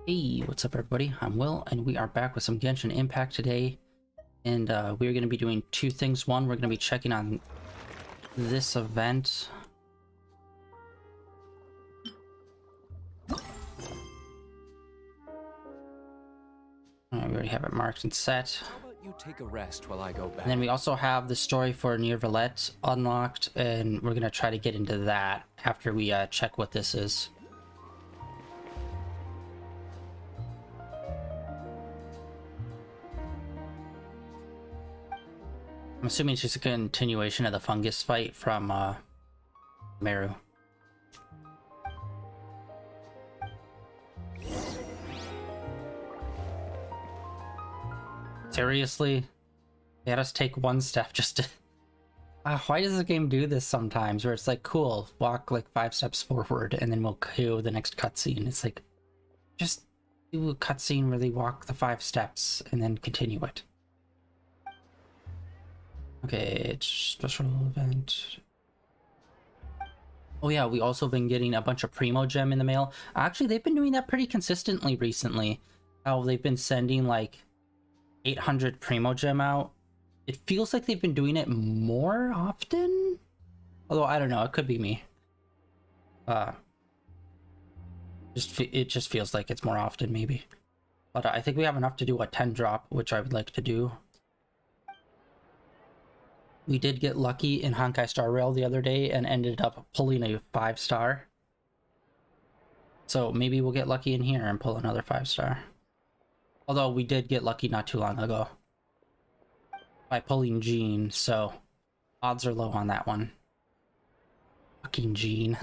Hey, what's up everybody? I'm Will, and we are back with some Genshin Impact today. And we're going to be doing two things. One, we're going to be checking on this event. We already have it marked and set. How about you take a rest while I go back? And then we also have the story for Near Villette unlocked, and we're going to try to get into that after we check what this is. I'm assuming it's just a continuation of the fungus fight from Meru. Seriously? They had us take one step just to... why does the game do this sometimes, where it's like, cool, walk like 5 steps forward, and then we'll go the next cutscene. It's like, just do a cutscene where they walk the 5 steps, and then continue it. Okay, it's special event. Oh yeah, we also been getting a bunch of Primo Gem in the mail. Actually, they've been doing that pretty consistently recently. How they've been sending like 800 Primo Gem out. It feels like they've been doing it more often? Although, I don't know, it could be me. It just feels like it's more often, maybe. But I think we have enough to do a 10 drop, which I would like to do. We did get lucky in Honkai Star Rail the other day and ended up pulling a 5-star. So maybe we'll get lucky in here and pull another 5-star. Although we did get lucky not too long ago by pulling Jean, so odds are low on that one. Fucking Jean.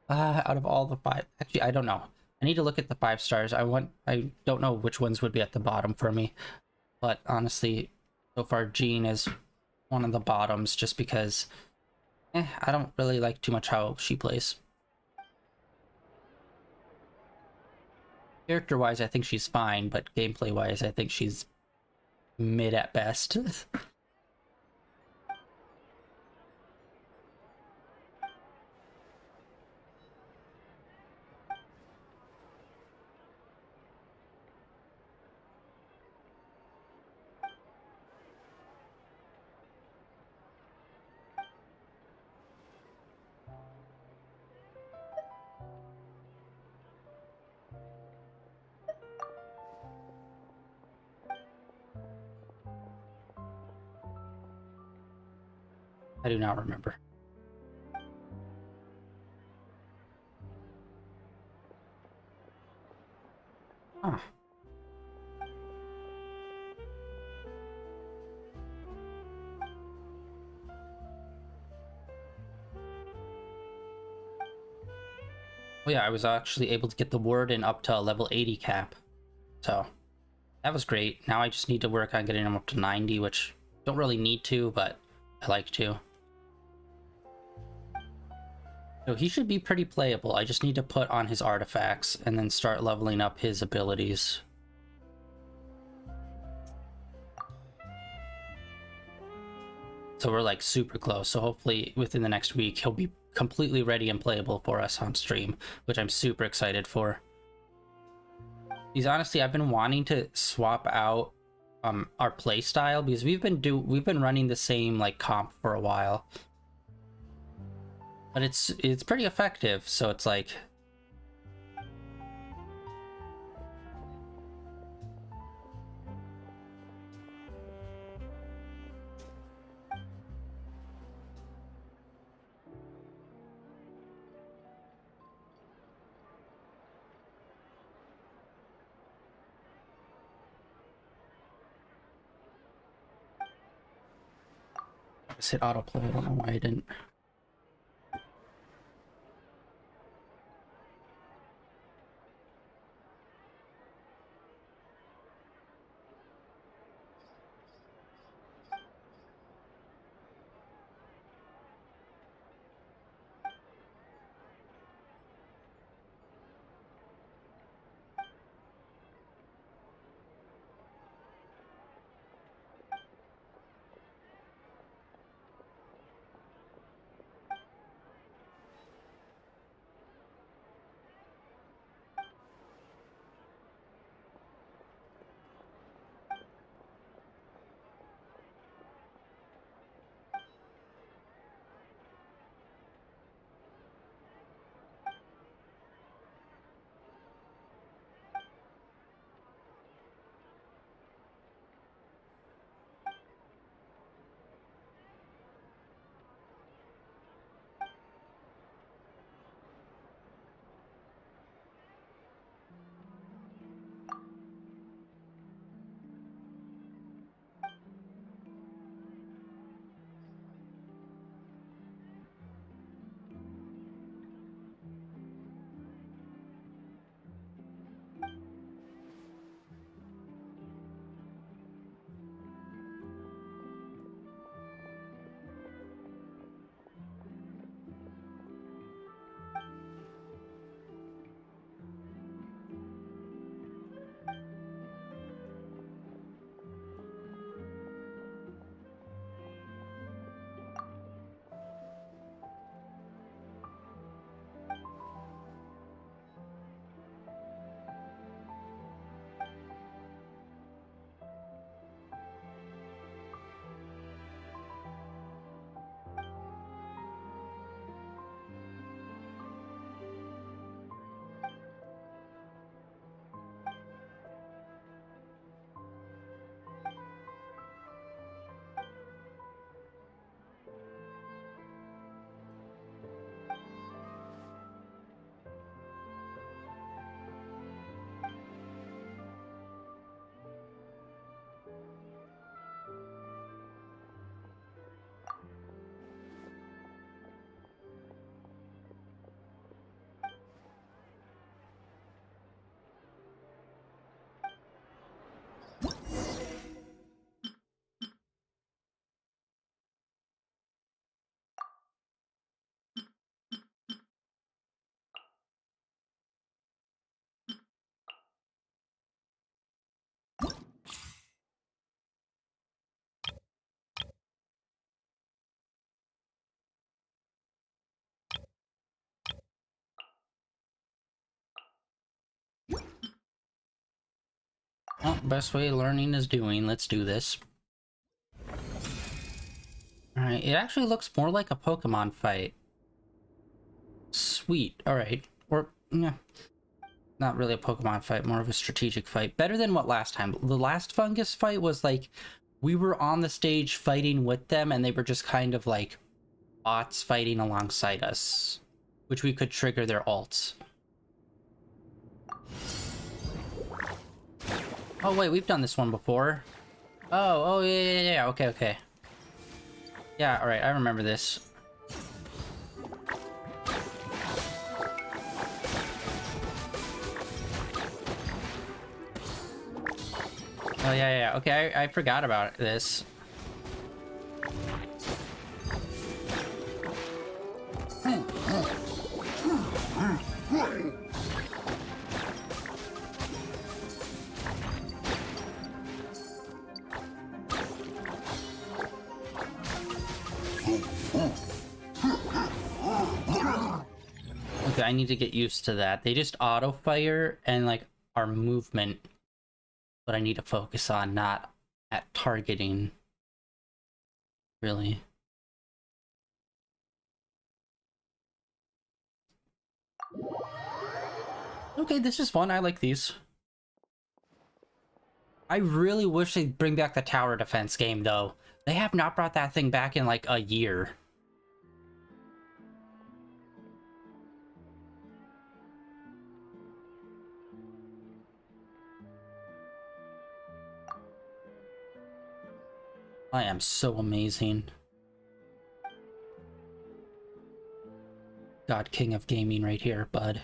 Out of all the 5, actually, I don't know. I need to look at the 5 stars. I don't know which ones would be at the bottom for me, but honestly, so far Jean is one of the bottoms just because I don't really like too much how she plays. Character-wise, I think she's fine, but gameplay-wise, I think she's mid at best. I do not remember. Huh. Oh yeah, I was actually able to get the Warden up to a level 80 cap. So, that was great. Now I just need to work on getting him up to 90, which don't really need to, but I like to. So he should be pretty playable. I just need to put on his artifacts and then start leveling up his abilities. So we're like super close. So hopefully within the next week, he'll be completely ready and playable for us on stream, which I'm super excited for. Because honestly, I've been wanting to swap out our play style because we've been running the same like comp for a while. But it's pretty effective, so it's like just hit autoplay. I don't know why I didn't. Well, best way learning is doing. Let's do this. Alright, it actually looks more like a Pokemon fight. Sweet, alright. Or, yeah. Not really a Pokemon fight, more of a strategic fight. Better than what last time. The last fungus fight was like, we were on the stage fighting with them, and they were just kind of like bots fighting alongside us, which we could trigger their ults. Oh wait, we've done this one before. Oh yeah, okay. Yeah, alright, I remember this. Oh yeah, okay, I forgot about this. Okay, I need to get used to that. They just auto fire and like our movement, but I need to focus on, not at targeting. Really. Okay, this is fun. I like these. I really wish they'd bring back the tower defense game, though. They have not brought that thing back in like a year. I am so amazing. God, king of gaming right here, bud.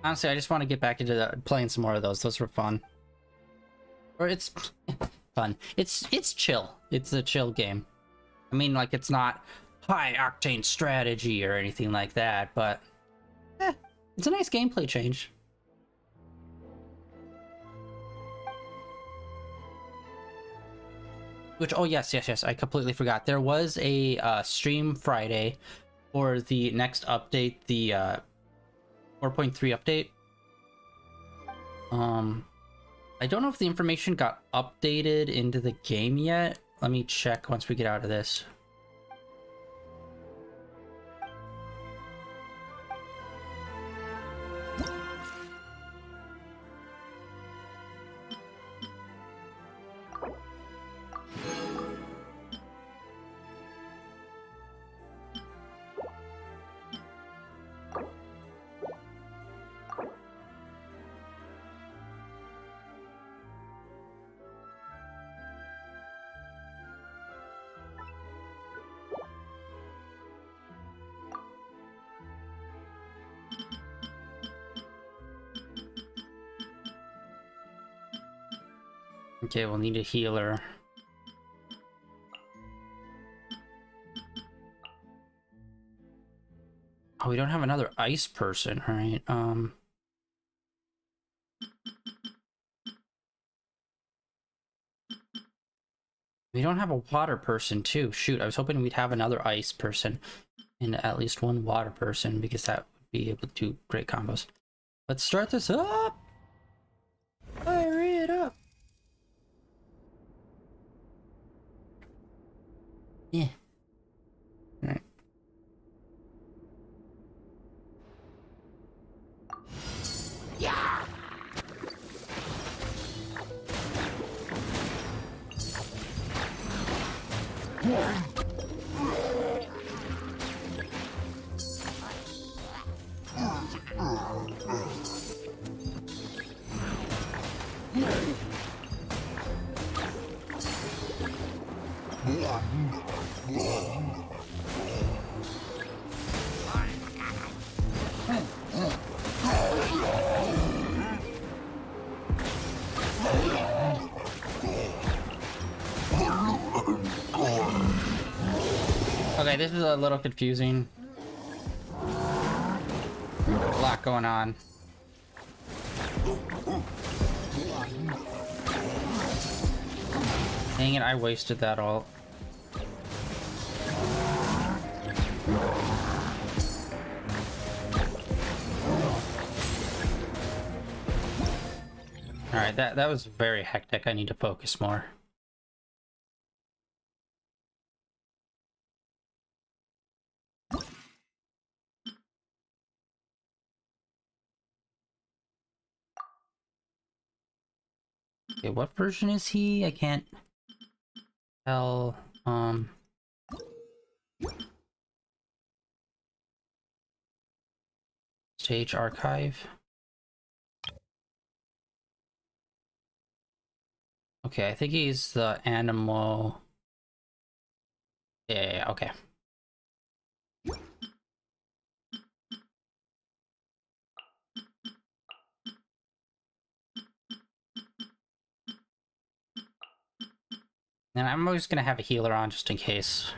Honestly, I just want to get back into playing some more of those. Those were fun. Or it's fun. It's chill. It's a chill game. I mean, like, it's not high octane strategy or anything like that, but it's a nice gameplay change. Which, oh yes, I completely forgot. There was a stream Friday for the next update, the 4.3 update. I don't know if the information got updated into the game yet. Let me check once we get out of this. Okay, we'll need a healer. Oh, we don't have another ice person, alright, we don't have a water person, too. Shoot, I was hoping we'd have another ice person and at least one water person, because that would be able to do great combos. Let's start this up! Fire it up! Yeah. Alright. Yeah! Okay, this is a little confusing. A lot going on. Dang it, I wasted that ult. Alright, that was very hectic. I need to focus more. Okay, what version is he? I can't tell. Stage archive. Okay, I think he's the animal. Yeah, okay. And I'm always gonna have a healer on just in case.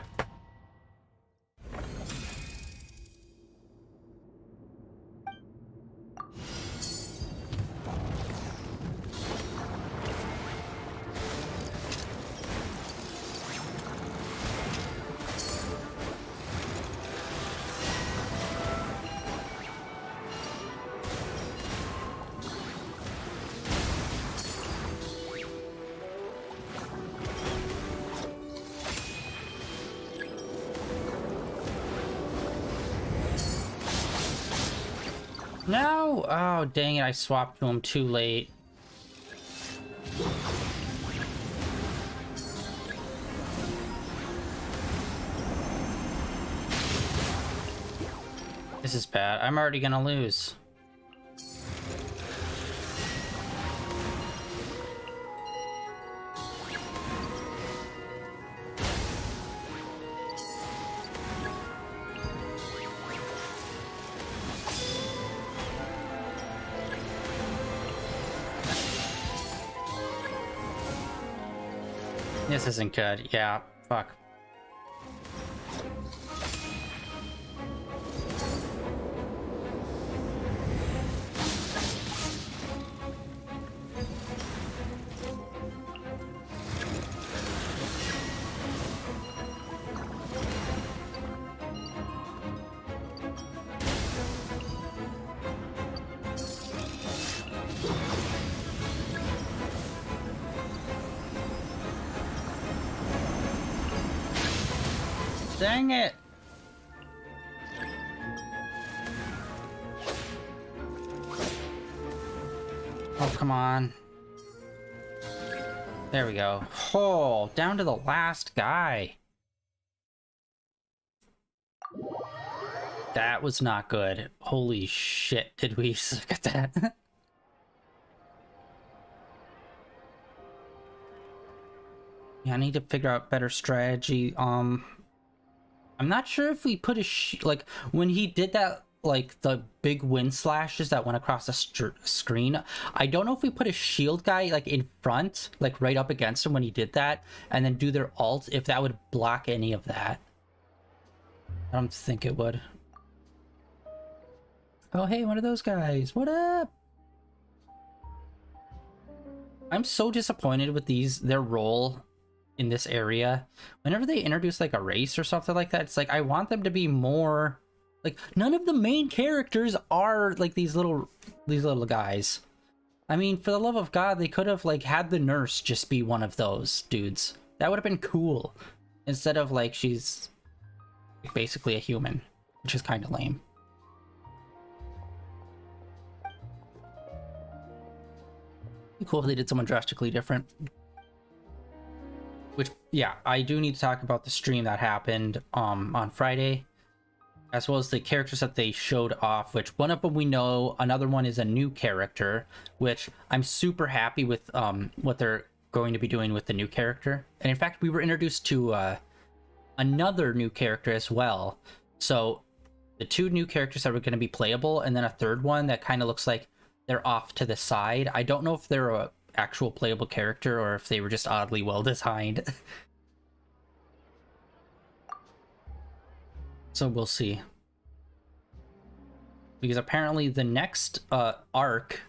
No! Oh, dang it, I swapped to him too late. This is bad. I'm already gonna lose. This isn't good. Yeah, fuck. Dang it! Oh, come on. There we go. Oh, down to the last guy. That was not good. Holy shit, did we suck at that? Yeah, I need to figure out better strategy. I'm not sure if we put a like when he did that, like the big wind slashes that went across the screen. I don't know if we put a shield guy like in front, like right up against him when he did that, and then do their ult, if that would block any of that. I don't think it would. Oh, hey, one of those guys. What up? I'm so disappointed with their role in this area. Whenever they introduce like a race or something like that, it's like I want them to be more like, none of the main characters are like these little guys. I mean, for the love of God, they could have like had the nurse just be one of those dudes. That would have been cool, instead of like she's basically a human, which is kind of lame. Be cool if they did someone drastically different. Which, yeah, I do need to talk about the stream that happened on Friday, as well as the characters that they showed off, which one of them we know, another one is a new character, which I'm super happy with what they're going to be doing with the new character. And in fact, we were introduced to another new character as well. So the two new characters that were going to be playable, and then a third one that kind of looks like they're off to the side. I don't know if they're a actual playable character or if they were just oddly well designed. So we'll see. Because apparently the next arc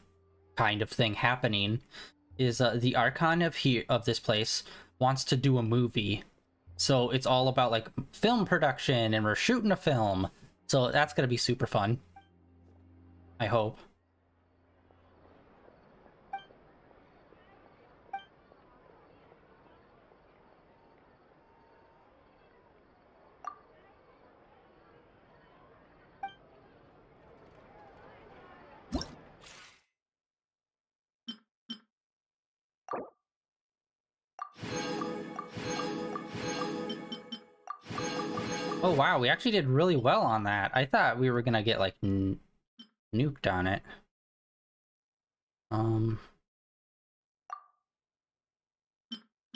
kind of thing happening is the Archon of this place wants to do a movie. So it's all about like film production, and we're shooting a film. So that's gonna be super fun. I hope. Oh wow, we actually did really well on that. I thought we were gonna get like nuked on it.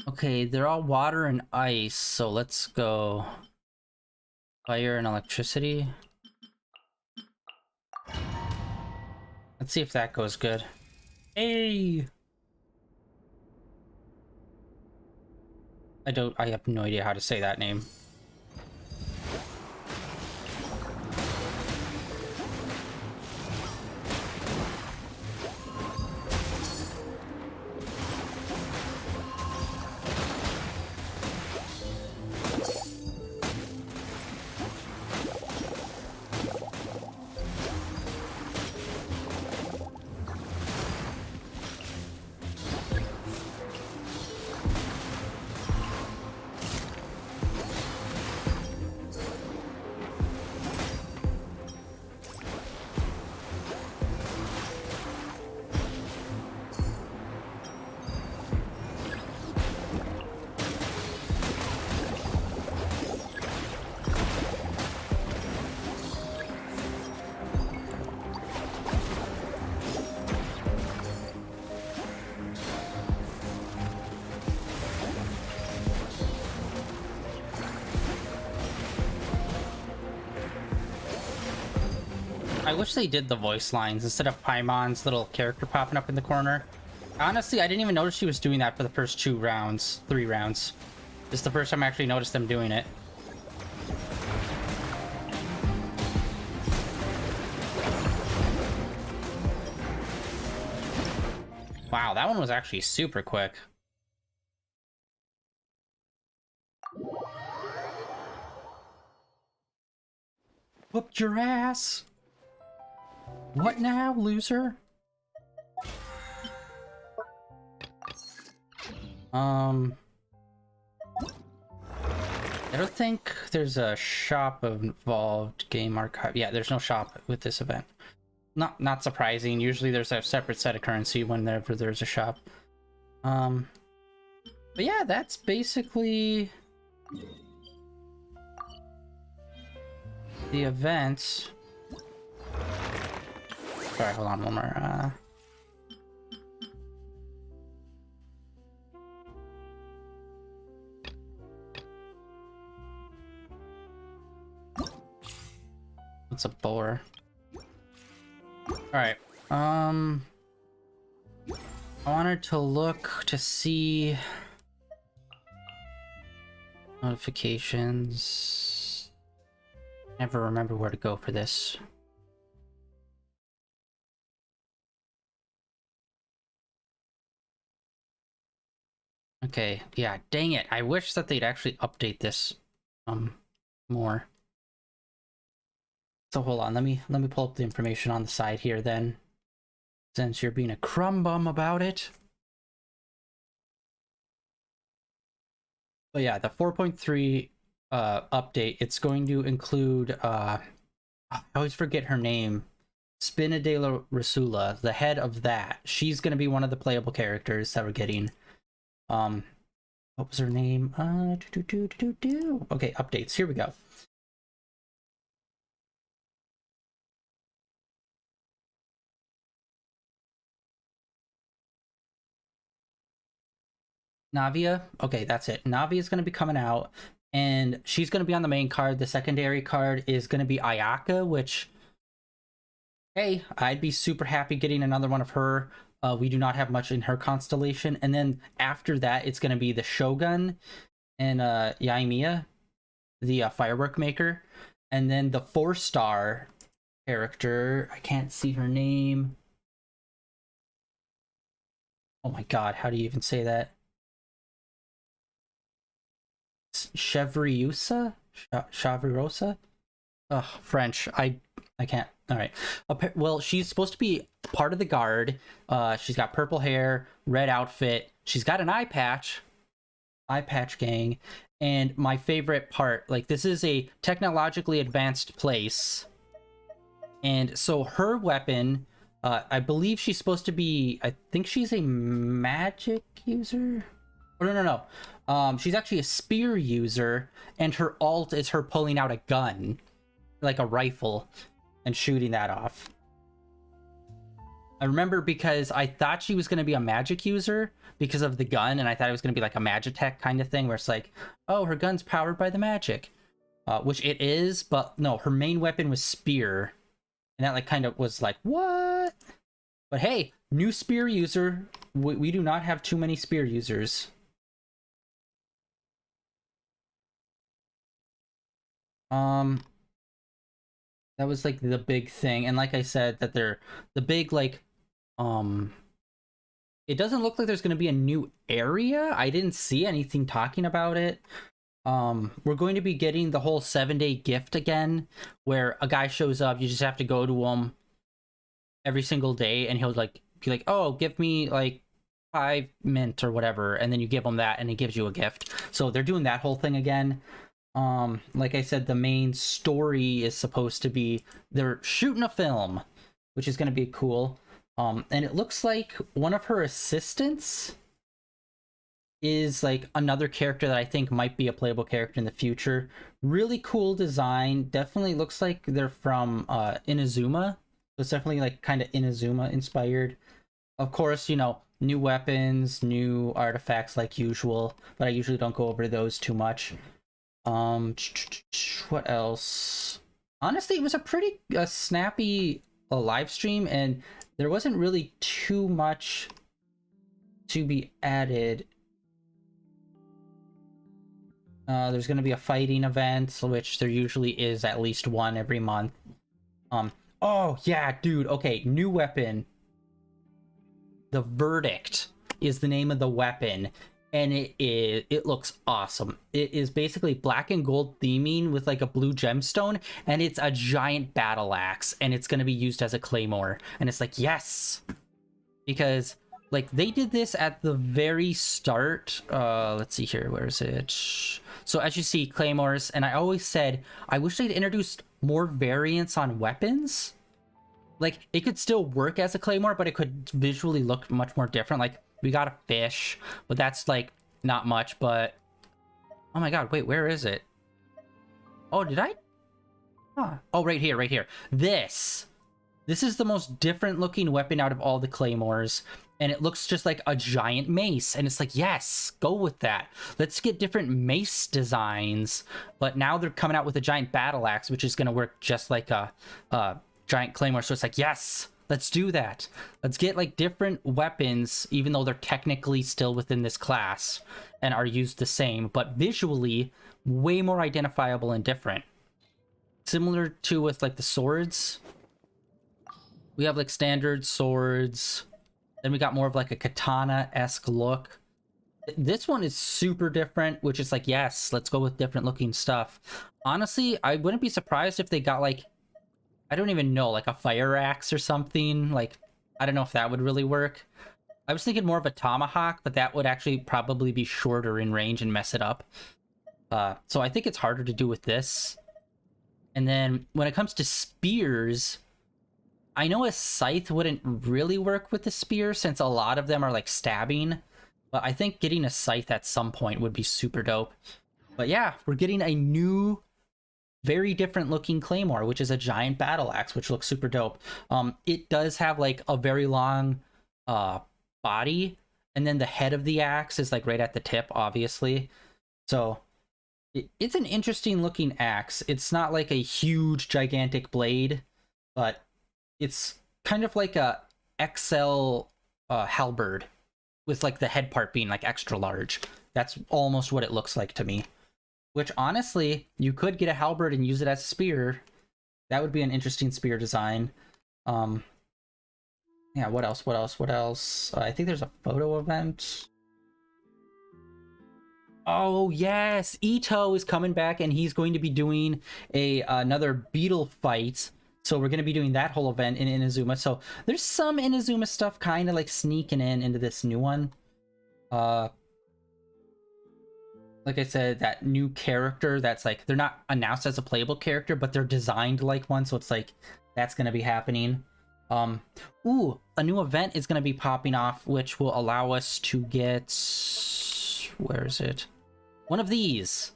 Okay, they're all water and ice, so let's go fire and electricity. Let's see if that goes good. Hey! I have no idea how to say that name. I wish they did the voice lines instead of Paimon's little character popping up in the corner. Honestly, I didn't even notice she was doing that for the first 3 rounds. This is the first time I actually noticed them doing it. Wow, that one was actually super quick. Whooped your ass! What now, loser? I don't think there's a shop involved. Game archive. Yeah, there's no shop with this event. Not surprising. Usually there's a separate set of currency whenever there's a shop. But yeah, that's basically the events. Sorry, hold on one more. What's a boar? Alright, I wanted to look to see notifications. Never remember where to go for this. Okay, yeah, dang it. I wish that they'd actually update this more. So hold on, let me pull up the information on the side here then, since you're being a crumb bum about it. But yeah, the 4.3 update, it's going to include I always forget her name. Spina de la Rasula, the head of that. She's gonna be one of the playable characters that we're getting. What was her name? Okay, updates. Here we go. Navia. Okay, that's it. Navia is going to be coming out, and she's going to be on the main card. The secondary card is going to be Ayaka, which, hey, I'd be super happy getting another one of her. We do not have much in her constellation. And then after that, it's going to be the Shogun and Yaimiya, the firework maker. And then the 4-star character, I can't see her name. Oh my god, how do you even say that? Chevriusa? Chavrirosa? Ugh, French. I can't. All right. Well, she's supposed to be part of the guard. She's got purple hair, red outfit. She's got an eye patch gang. And my favorite part, like, this is a technologically advanced place. And so her weapon, I believe she's supposed to be, I think she's a magic user. Oh, no. She's actually a spear user, and her alt is her pulling out a gun, like a rifle, and shooting that off. I remember because I thought she was going to be a magic user because of the gun, and I thought it was going to be like a Magitech kind of thing where it's like, oh, her gun's powered by the magic, which it is, but no, her main weapon was spear, and that like kind of was like, what? But hey, new spear user. We do not have too many spear users. That was like the big thing, and like I said, that they're the big like it doesn't look like there's going to be a new area. I didn't see anything talking about it. We're going to be getting the whole 7-day gift again, where a guy shows up, you just have to go to him every single day, and he'll like be like, oh, give me like 5 mint or whatever, and then you give him that and he gives you a gift. So they're doing that whole thing again. Like I said, the main story is supposed to be they're shooting a film, which is going to be cool. And it looks like one of her assistants is like another character that I think might be a playable character in the future. Really cool design. Definitely looks like they're from Inazuma. So it's definitely like kind of Inazuma inspired. Of course, you know, new weapons, new artifacts like usual, but I usually don't go over those too much. What else? Honestly, it was a pretty snappy live stream, and there wasn't really too much to be added. There's going to be a fighting event, which there usually is at least one every month. Oh yeah, dude. Okay, new weapon. The Verdict is the name of the weapon. And it looks awesome. It is basically black and gold theming with like a blue gemstone, and it's a giant battle axe, and it's going to be used as a claymore. And it's like, yes, because like they did this at the very start. Let's see here, where is it? So as you see, claymores, and I always said I wish they'd introduced more variants on weapons. Like it could still work as a claymore, but it could visually look much more different. Like we got a fish, but that's like not much. But oh my god, wait, where is it? Oh, did I? Huh. Oh, right here. This is the most different looking weapon out of all the claymores, and it looks just like a giant mace. And it's like, yes, go with that. Let's get different mace designs. But now they're coming out with a giant battle axe, which is going to work just like a giant claymore. So it's like, yes, let's do that. Let's get like different weapons, even though they're technically still within this class and are used the same, but visually way more identifiable and different. Similar to with like the swords. We have like standard swords. Then we got more of like a katana-esque look. This one is super different, which is like, yes, let's go with different looking stuff. Honestly, I wouldn't be surprised if they got like, I don't even know, like a fire axe or something. Like, I don't know if that would really work. I was thinking more of a tomahawk, but that would actually probably be shorter in range and mess it up. So I think it's harder to do with this. And then when it comes to spears, I know a scythe wouldn't really work with the spear since a lot of them are like stabbing. But I think getting a scythe at some point would be super dope. But yeah, we're getting a new, very different looking claymore, which is a giant battle axe, which looks super dope. It does have like a very long body, and then the head of the axe is like right at the tip, obviously. So it's an interesting looking axe. It's not like a huge gigantic blade, but it's kind of like a XL halberd with like the head part being like extra large. That's almost what it looks like to me. which honestly, you could get a halberd and use it as a spear. That would be an interesting spear design. Yeah, what else? What else? What else? I think there's a photo event. Oh yes, Ito is coming back and he's going to be doing another beetle fight. So we're going to be doing that whole event in Inazuma. So there's some Inazuma stuff kind of like sneaking into this new one. Like I said, that new character that's like, they're not announced as a playable character, but they're designed like one. So it's like, that's going to be happening. Ooh, a new event is going to be popping off, which will allow us to get, where is it? One of these.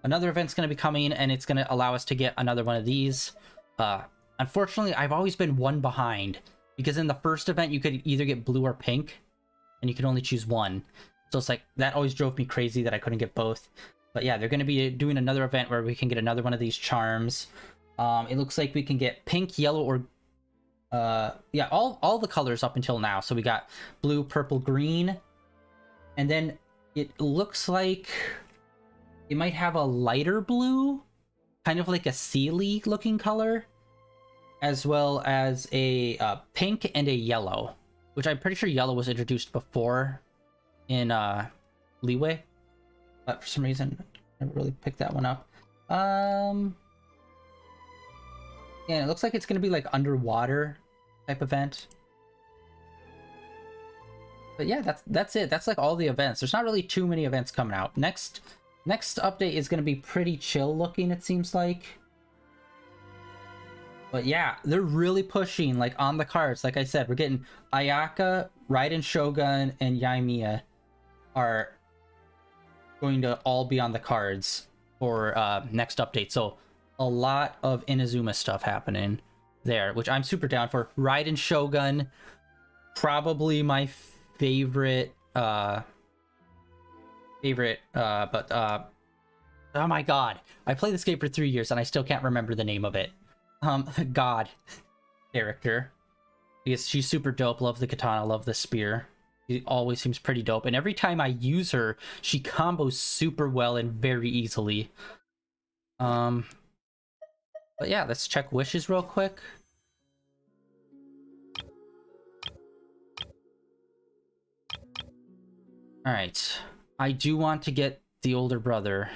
Another event's going to be coming, and it's going to allow us to get another one of these. Unfortunately, I've always been one behind, because in the first event, you could either get blue or pink, and you could only choose one. So it's like, that always drove me crazy that I couldn't get both. But yeah, they're going to be doing another event where we can get another one of these charms. It looks like we can get pink, yellow, or yeah, all the colors up until now. So we got blue, purple, green, and then it looks like it might have a lighter blue, kind of like a Sealy looking color, as well as a pink and a yellow, which I'm pretty sure yellow was introduced before in Leeway, but for some reason I never really picked that one up. Yeah, it looks like it's gonna be like underwater type event. But yeah, that's it. That's like all the events. There's not really too many events coming out. Next update is gonna be pretty chill looking, it seems like. But yeah, they're really pushing like on the cards. Like I said, we're getting Ayaka, Raiden Shogun, and Yaimiya are going to all be on the cards for next update. So a lot of Inazuma stuff happening there, which I'm super down for. Raiden Shogun, probably my favorite oh my god, I played this game for 3 years and I still can't remember the name of it. God character, because she's super dope. Love the katana, love the spear. She always seems pretty dope, and every time I use her, she combos super well and very easily. But yeah, let's check wishes real quick. All right, I do want to get the older brother.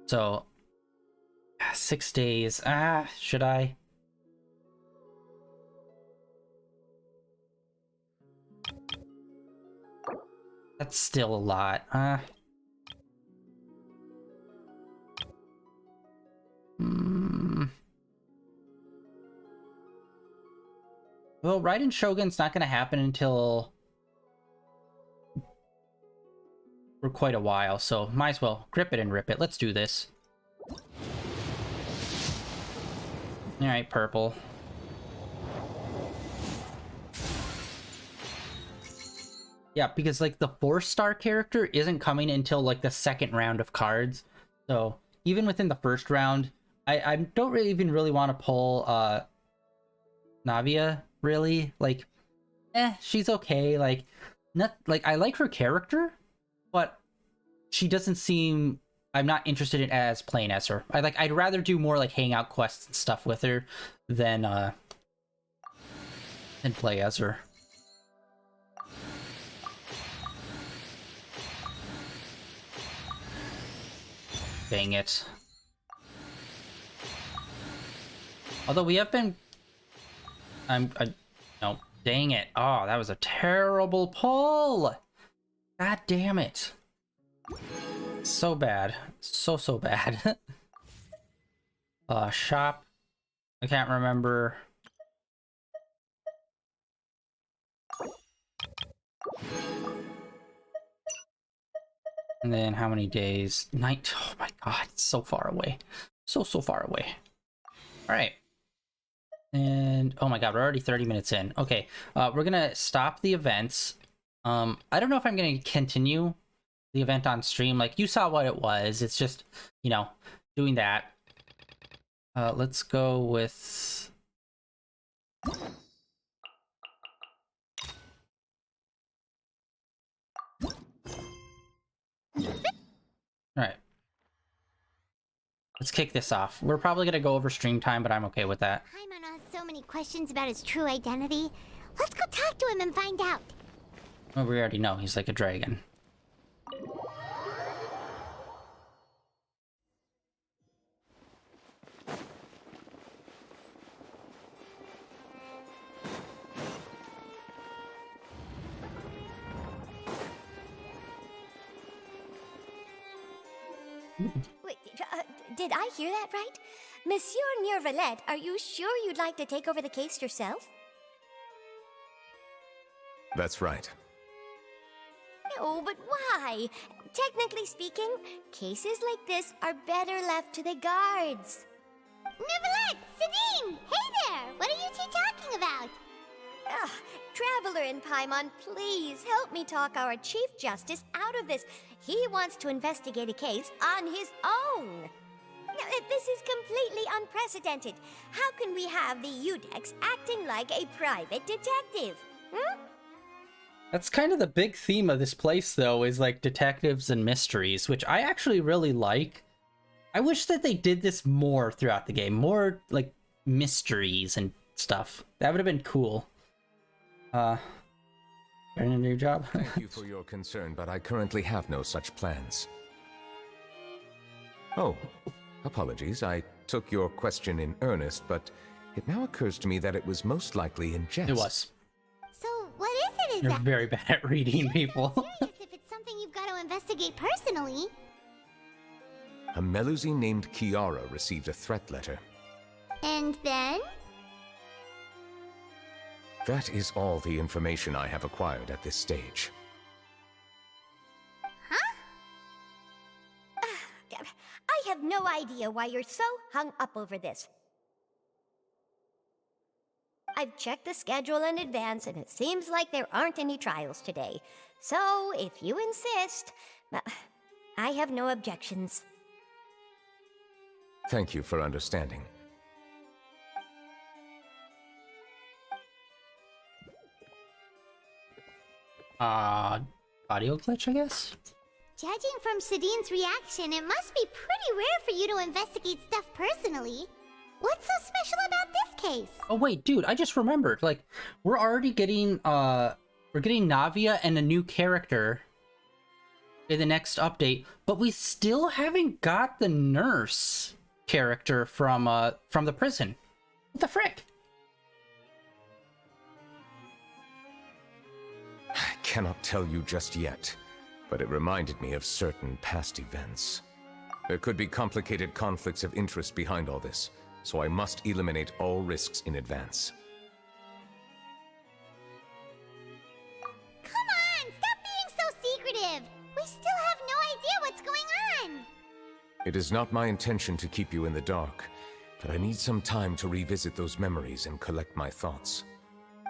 So 6 days. Should I? That's still a lot. Well, Raiden Shogun's not going to happen until for quite a while, so might as well grip it and rip it. Let's do this. Alright, purple. Yeah, because like the 4-star character isn't coming until like the second round of cards. So even within the first round, I don't really even really want to pull Navia, really. Like, she's okay. Like, not like I like her character, but she doesn't seem, I'm not interested in as playing as her. I'd rather do more like hangout quests and stuff with her than play as her. Dang it. Although we have been... no, dang it. Oh, that was a terrible pull! God damn it. So bad. So bad. Shop. I can't remember. And then how many days? Night. Oh my god, it's so far away. So far away. Alright. And oh my god, we're already 30 minutes in. Okay, we're gonna stop the events. I don't know if I'm gonna continue the event on stream. Like, you saw what it was. It's just, you know, doing that. Let's go with... Alright. Let's kick this off. We're probably gonna go over stream time, but I'm okay with that. Paimon has so many questions about his true identity. Let's go talk to him and find out. Well, we already know he's like a dragon. Wait, did I hear that right? Monsieur Neurvalet, are you sure you'd like to take over the case yourself? That's right. No, but why? Technically speaking, cases like this are better left to the guards. Neverlet! Sadine! Hey there! What are you two talking about? Ugh, Traveler and Paimon, please help me talk our Chief Justice out of this. He wants to investigate a case on his own. Now, this is completely unprecedented. How can we have the Udex acting like a private detective? Hmm? That's kind of the big theme of this place, though, is like detectives and mysteries, which I actually really like. I wish that they did this more throughout the game, more like mysteries and stuff. That would have been cool. Starting a new job? Thank you for your concern, but I currently have no such plans. Oh, apologies. I took your question in earnest, but it now occurs to me that it was most likely in jest. It was. So, what is it You're exactly? very bad at reading people. Curious if it's something you've got to investigate personally. A Melusine named Kiara received a threat letter. And then? That is all the information I have acquired at this stage. Huh? I have no idea why you're so hung up over this. I've checked the schedule in advance, and it seems like there aren't any trials today. So, if you insist, I have no objections. Thank you for understanding. Audio glitch, I guess? Judging from Sadine's reaction, it must be pretty rare for you to investigate stuff personally. What's so special about this case? Oh wait, dude, I just remembered. Like, we're already getting we're getting Navia and a new character in the next update, but we still haven't got the nurse character from the prison. What the frick? I cannot tell you just yet, but it reminded me of certain past events. There could be complicated conflicts of interest behind all this, so I must eliminate all risks in advance. Come on, stop being so secretive. We still have no idea what's going on. It is not my intention to keep you in the dark, but I need some time to revisit those memories and collect my thoughts.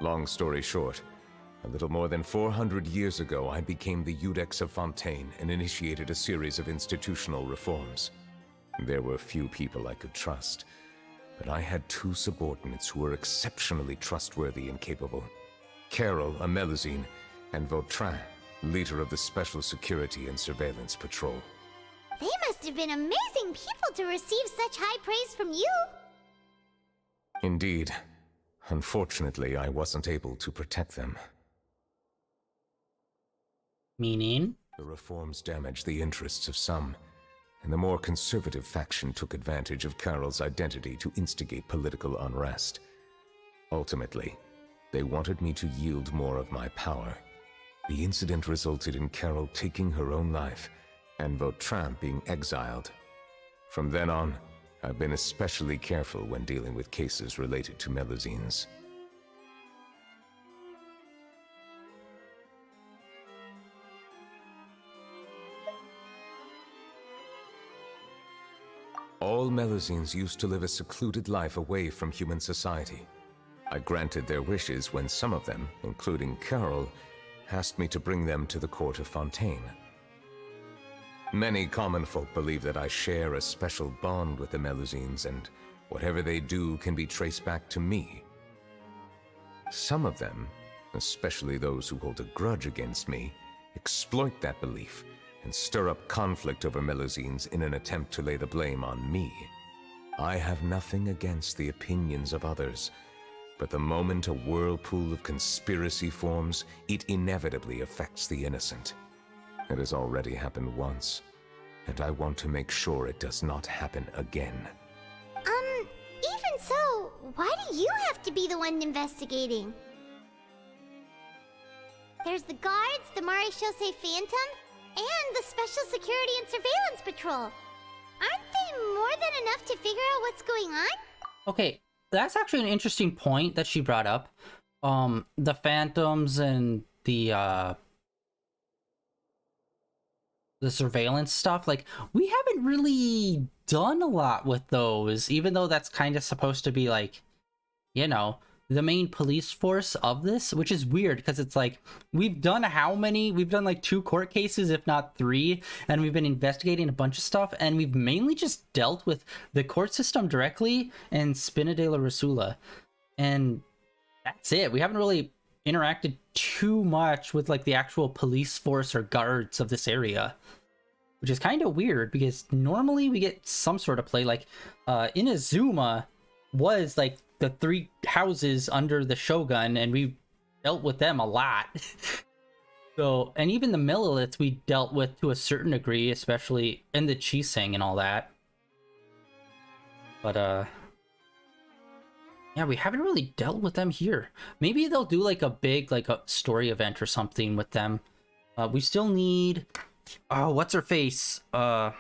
Long story short, a little more than 400 years ago, I became the Udex of Fontaine and initiated a series of institutional reforms. There were few people I could trust, but I had two subordinates who were exceptionally trustworthy and capable. Carol, a Melusine, and Vautrin, leader of the Special Security and Surveillance Patrol. They must have been amazing people to receive such high praise from you. Indeed. Unfortunately, I wasn't able to protect them. Meaning? The reforms damaged the interests of some, and the more conservative faction took advantage of Carol's identity to instigate political unrest. Ultimately, they wanted me to yield more of my power. The incident resulted in Carol taking her own life, and Vautrin being exiled. From then on, I've been especially careful when dealing with cases related to Melusines. All Melusines used to live a secluded life away from human society. I granted their wishes when some of them, including Carol, asked me to bring them to the court of Fontaine. Many common folk believe that I share a special bond with the Melusines, and whatever they do can be traced back to me. Some of them, especially those who hold a grudge against me, exploit that belief and stir up conflict over Melusines in an attempt to lay the blame on me. I have nothing against the opinions of others, but the moment a whirlpool of conspiracy forms, it inevitably affects the innocent. It has already happened once, and I want to make sure it does not happen again. Even so, why do you have to be the one investigating? There's the guards, the Marechaussee Phantom, and the Special Security and Surveillance Patrol. Aren't they more than enough to figure out what's going on? Okay, that's actually an interesting point that she brought up. The Phantoms and the surveillance stuff, like, we haven't really done a lot with those, even though that's kind of supposed to be, like, you know, the main police force of this, which is weird because it's like, we've done how many? We've done like 2 court cases, if not 3, and we've been investigating a bunch of stuff, and we've mainly just dealt with the court system directly and Spina de la Rasula, and that's it. We haven't really interacted too much with like the actual police force or guards of this area, which is kind of weird because normally we get some sort of play. Like Inazuma was like the 3 houses under the Shogun, and we dealt with them a lot. So, and even the Milliliths we dealt with to a certain degree, especially in the Chiseng and all that. But yeah, we haven't really dealt with them here. Maybe they'll do like a big, like a story event or something with them. We still need, what's her face? The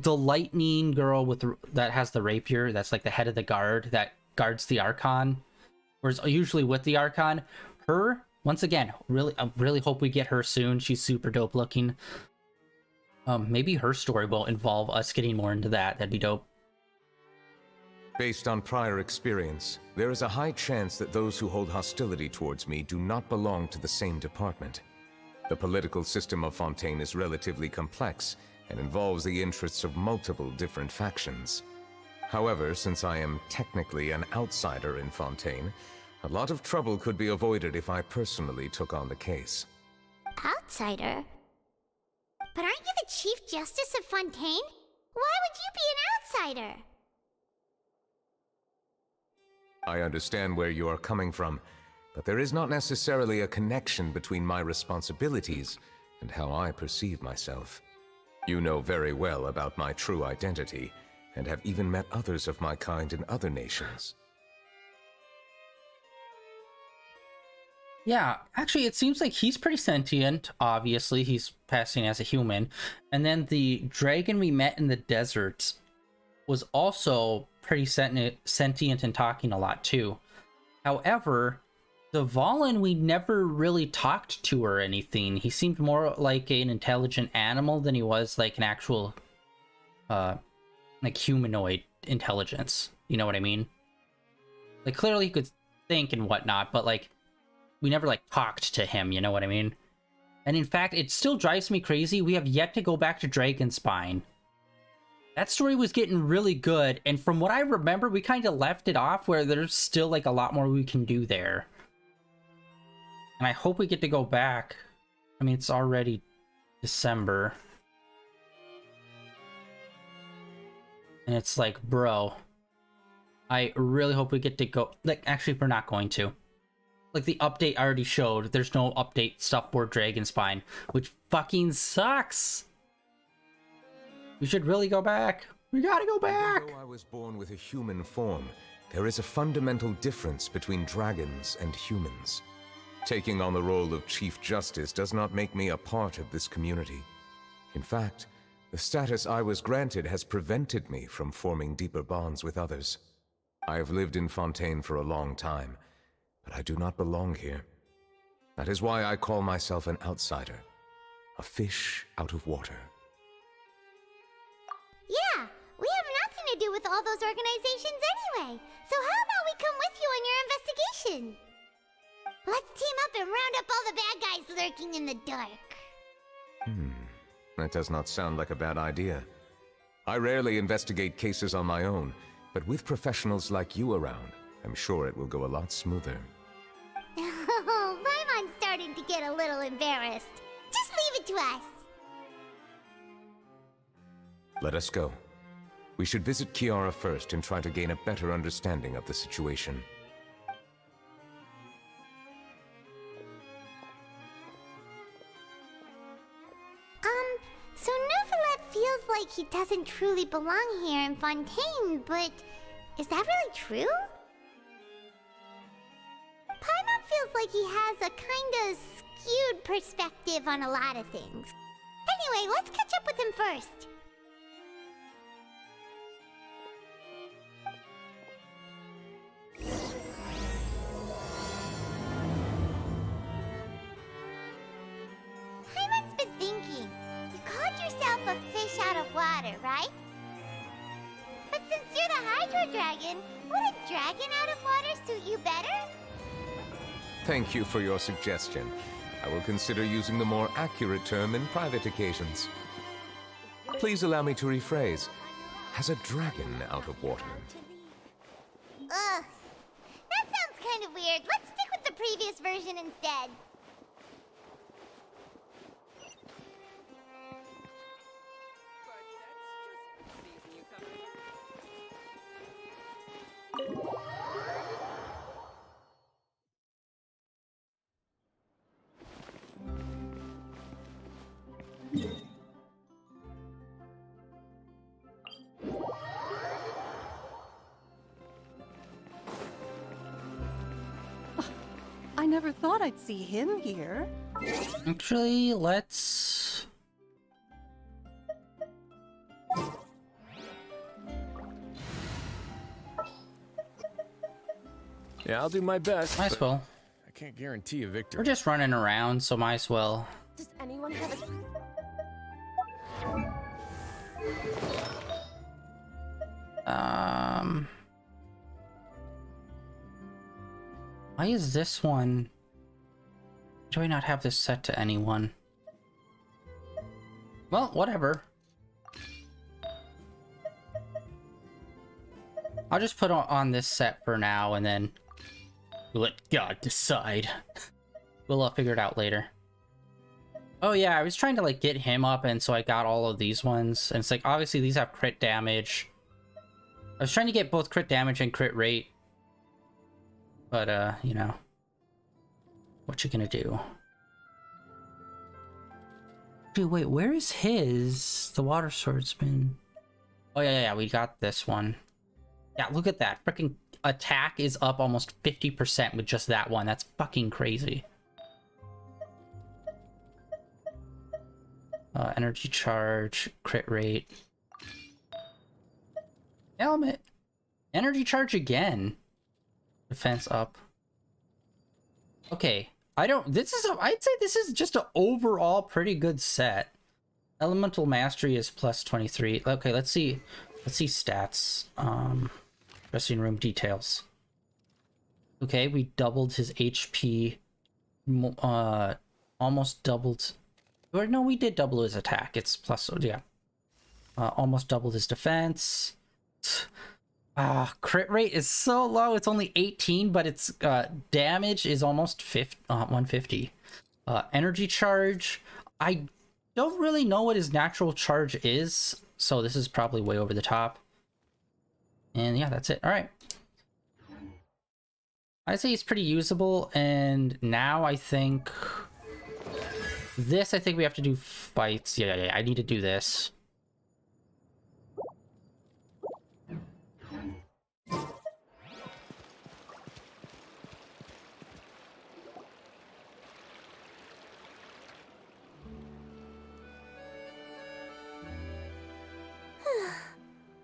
lightning girl with that has the rapier. That's like the head of the guard that guards the Archon, or is usually with the Archon. Her, once again, I really hope we get her soon. She's super dope looking. Maybe her story will involve us getting more into that. That'd be dope. Based on prior experience, there is a high chance that those who hold hostility towards me do not belong to the same department. The political system of Fontaine is relatively complex and involves the interests of multiple different factions. However, since I am technically an outsider in Fontaine, a lot of trouble could be avoided if I personally took on the case. Outsider? But aren't you the Chief Justice of Fontaine? Why would you be an outsider? I understand where you are coming from, but there is not necessarily a connection between my responsibilities and how I perceive myself. You know very well about my true identity, and have even met others of my kind in other nations. Yeah, actually, it seems like he's pretty sentient. Obviously, he's passing as a human. And then the dragon we met in the desert was also pretty sentient and talking a lot too. However, the Valen, we never really talked to or anything. He seemed more like an intelligent animal than he was like an actual like humanoid intelligence. You know what I mean? Like, clearly he could think and whatnot, but like, we never like talked to him, you know what I mean? And in fact, it still drives me crazy. We have yet to go back to Dragonspine. That story was getting really good, and from what I remember, we kind of left it off where there's still like a lot more we can do there. And I hope we get to go back. I mean, it's already December. And it's like, bro, I really hope we get to go. Like, actually, we're not going to. Like, the update already showed there's no update stuff for Dragonspine, which fucking sucks. We should really go back. We gotta go back. Although I was born with a human form, there is a fundamental difference between dragons and humans. Taking on the role of Chief Justice does not make me a part of this community. In fact, the status I was granted has prevented me from forming deeper bonds with others. I have lived in Fontaine for a long time, but I do not belong here. That is why I call myself an outsider, a fish out of water. Yeah, we have nothing to do with all those organizations anyway. So how about we come with you on your investigation? Let's team up and round up all the bad guys lurking in the dark. That does not sound like a bad idea. I rarely investigate cases on my own, but with professionals like you around, I'm sure it will go a lot smoother. Oh, Paimon's starting to get a little embarrassed. Just leave it to us. Let us go. We should visit Kiara first and try to gain a better understanding of the situation. So Neuvillette feels like he doesn't truly belong here in Fontaine, but is that really true? Paimon feels like he has a kinda skewed perspective on a lot of things. Anyway, let's catch up with him first. Paimon's been thinking. You called yourself a fish out of water, right? But since you're the Hydro Dragon, would a dragon out of water suit you better? Thank you for your suggestion. I will consider using the more accurate term in private occasions. Please allow me to rephrase. Has a dragon out of water? Ugh. That sounds kind of weird. Let's stick with the previous version instead. I never thought I'd see him here. Actually, let's... Yeah, I'll do my best. Might as but well. I can't guarantee a We're victory. just running around, so might as well. Does anyone have a... Why is this one... Do I not have this set to anyone? Well, whatever. I'll just put on this set for now, and then we'll let God decide. We'll figure it out later. Oh yeah, I was trying to like get him up, and so I got all of these ones. And it's like, obviously these have crit damage. I was trying to get both crit damage and crit rate. But, you know. What you gonna do? Dude, wait, where is his? The water swordsman. Oh yeah, we got this one. Yeah, look at that. Freaking attack is up almost 50% with just that one. That's fucking crazy. Energy charge, crit rate. Helmet. Energy charge again. Defense up. Okay. I'd say this is just an overall pretty good set. Elemental mastery is plus 23. Okay, let's see stats. Dressing room details. Okay, we doubled his HP. Almost doubled. Or no, we did double his attack. It's plus, yeah. Almost doubled his defense. Crit rate is so low. It's only 18, but its damage is almost 150. Energy charge. I don't really know what his natural charge is, so this is probably way over the top. And yeah, that's it. All right. I'd say he's pretty usable, and now I think this. I think we have to do fights. Yeah. I need to do this.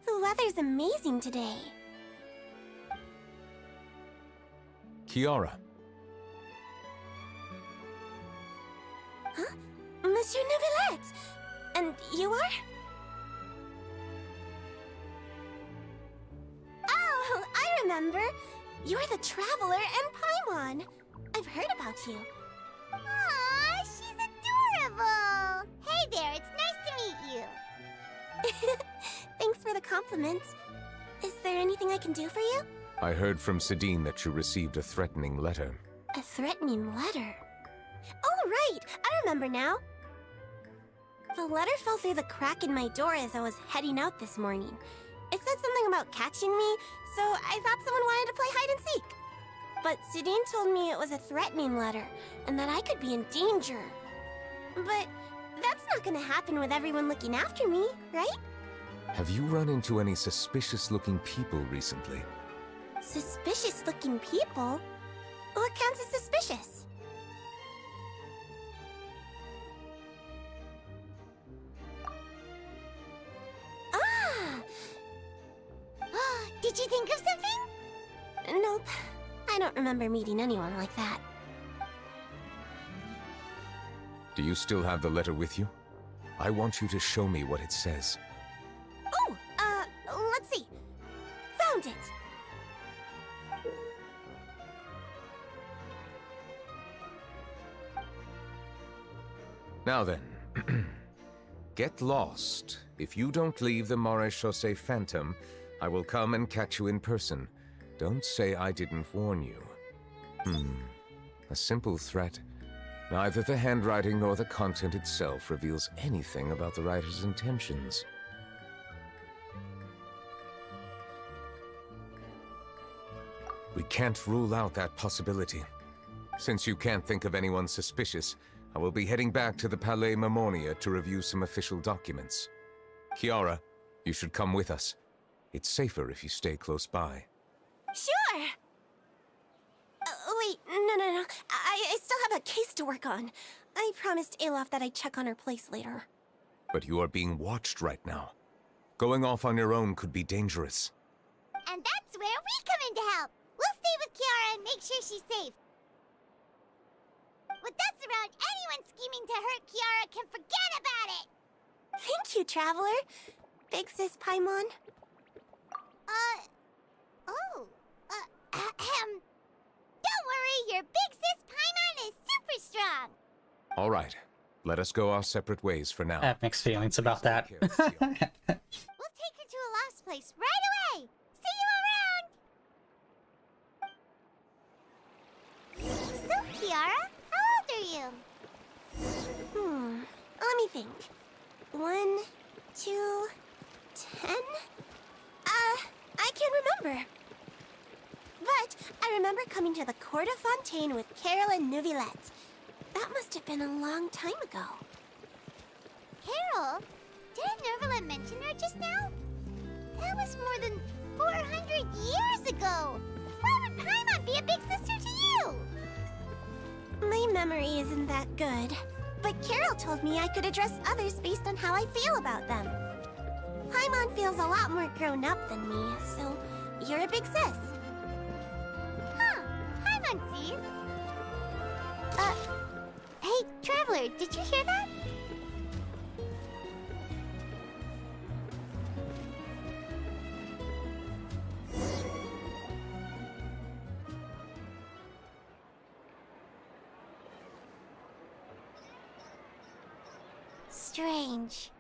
The weather's amazing today. Kiara. Huh? Monsieur Neuvillette! And you are? Oh, I remember. You're the Traveler and Paimon. I've heard about you. Aw, she's adorable! Hey there, it's nice to meet you. Thanks for the compliment. Is there anything I can do for you? I heard from Sidine that you received a threatening letter. A threatening letter? Oh, right! I remember now. The letter fell through the crack in my door as I was heading out this morning. It said something about catching me, so I thought someone wanted to play hide and seek. But Sudine told me it was a threatening letter, and that I could be in danger. But that's not gonna happen with everyone looking after me, right? Have you run into any suspicious-looking people recently? Suspicious-looking people? What counts as suspicious? Ah! Did you think of something? Nope. I don't remember meeting anyone like that. Do you still have the letter with you? I want you to show me what it says. Oh, let's see. Found it. Now then, get lost. If you don't leave the Maréchaussée Phantom, I will come and catch you in person. Don't say I didn't warn you. A simple threat. Neither the handwriting nor the content itself reveals anything about the writer's intentions. We can't rule out that possibility. Since you can't think of anyone suspicious, I will be heading back to the Palais Mermonia to review some official documents. Kiara, you should come with us. It's safer if you stay close by. Sure! Wait, no. I still have a case to work on. I promised Alof that I'd check on her place later. But you are being watched right now. Going off on your own could be dangerous. And that's where we come in to help. We'll stay with Kiara and make sure she's safe. With us around, anyone scheming to hurt Kiara can forget about it! Thank you, Traveler. Big Sis Paimon. Don't worry, your big sis Paimon is super strong! All right, let us go our separate ways for now. I have mixed feelings about that. We'll take her to a lost place right away! See you around! So, Kiara, how old are you? Let me think. 1, 2, 10? I can't remember. But I remember coming to the Court of Fontaine with Carol and Neuvillette. That must have been a long time ago. Carol? Didn't Neuvillette mention her just now? That was more than 400 years ago! Why would Paimon be a big sister to you? My memory isn't that good. But Carol told me I could address others based on how I feel about them. Paimon feels a lot more grown up than me, so you're a big sis. Huh, Paimon sees. Hey, Traveler, did you hear that? Strange.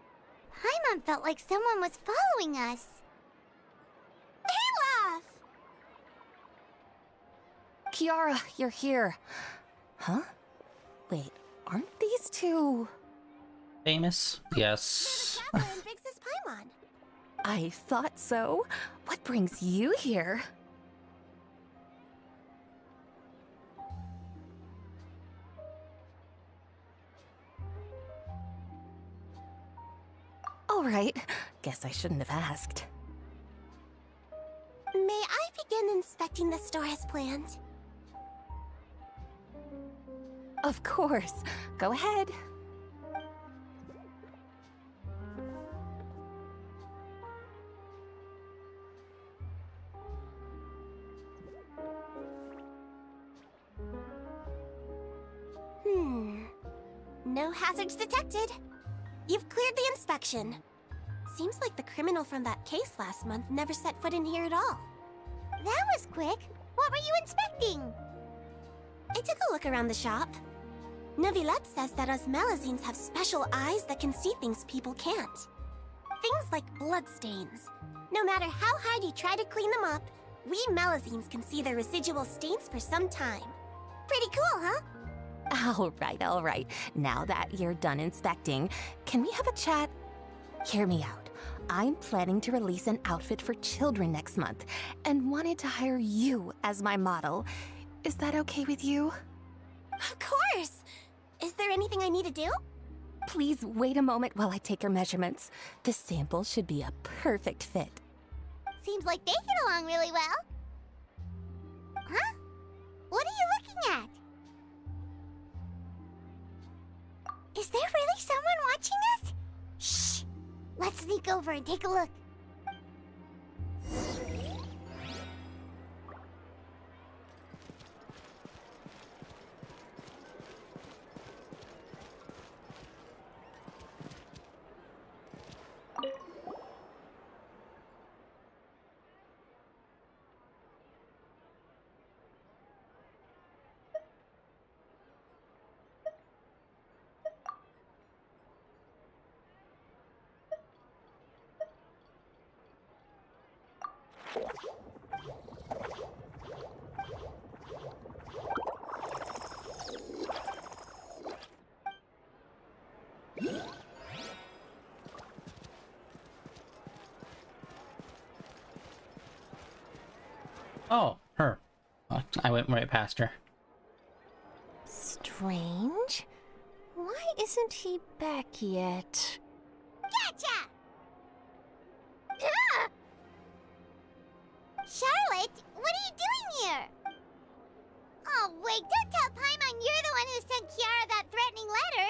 Paimon felt like someone was following us. Olaf! Kiara, you're here. Huh? Wait, aren't these two... Famous? Yes. Traveler and Big Sis Paimon. I thought so. What brings you here? All right. Guess I shouldn't have asked. May I begin inspecting the store as planned? Of course. Go ahead. No hazards detected. You've cleared the inspection. Seems like the criminal from that case last month never set foot in here at all. That was quick. What were you inspecting? I took a look around the shop. Neuvillette says that us Melazines have special eyes that can see things people can't. Things like bloodstains. No matter how hard you try to clean them up, we Melazines can see their residual stains for some time. Pretty cool, huh? All right. Now that you're done inspecting, can we have a chat? Hear me out. I'm planning to release an outfit for children next month and wanted to hire you as my model. Is that okay with you? Of course! Is there anything I need to do? Please wait a moment while I take your measurements. The sample should be a perfect fit. Seems like they get along really well. Huh? What are you looking at? Is there really someone watching us? Shh! Let's sneak over and take a look. Oh, her. Oh, I went right past her. Strange. Why isn't he back yet? Gotcha! Ah! Charlotte, what are you doing here? Oh, wait, don't tell Paimon you're the one who sent Kiara that threatening letter.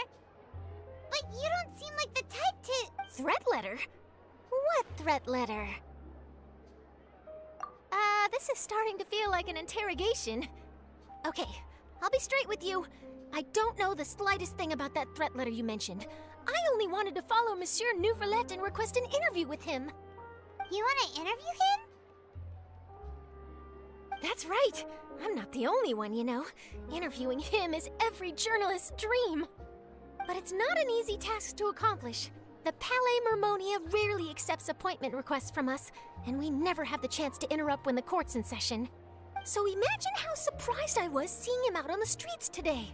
But you don't seem like the type to... Threat letter? What threat letter? This is starting to feel like an interrogation. Okay, I'll be straight with you. I don't know the slightest thing about that threat letter you mentioned. I only wanted to follow Monsieur Neuvillette and request an interview with him. You want to interview him? That's right. I'm not the only one, you know. Interviewing him is every journalist's dream. But it's not an easy task to accomplish. The Palais Mermonia rarely accepts appointment requests from us, and we never have the chance to interrupt when the court's in session. So imagine how surprised I was seeing him out on the streets today.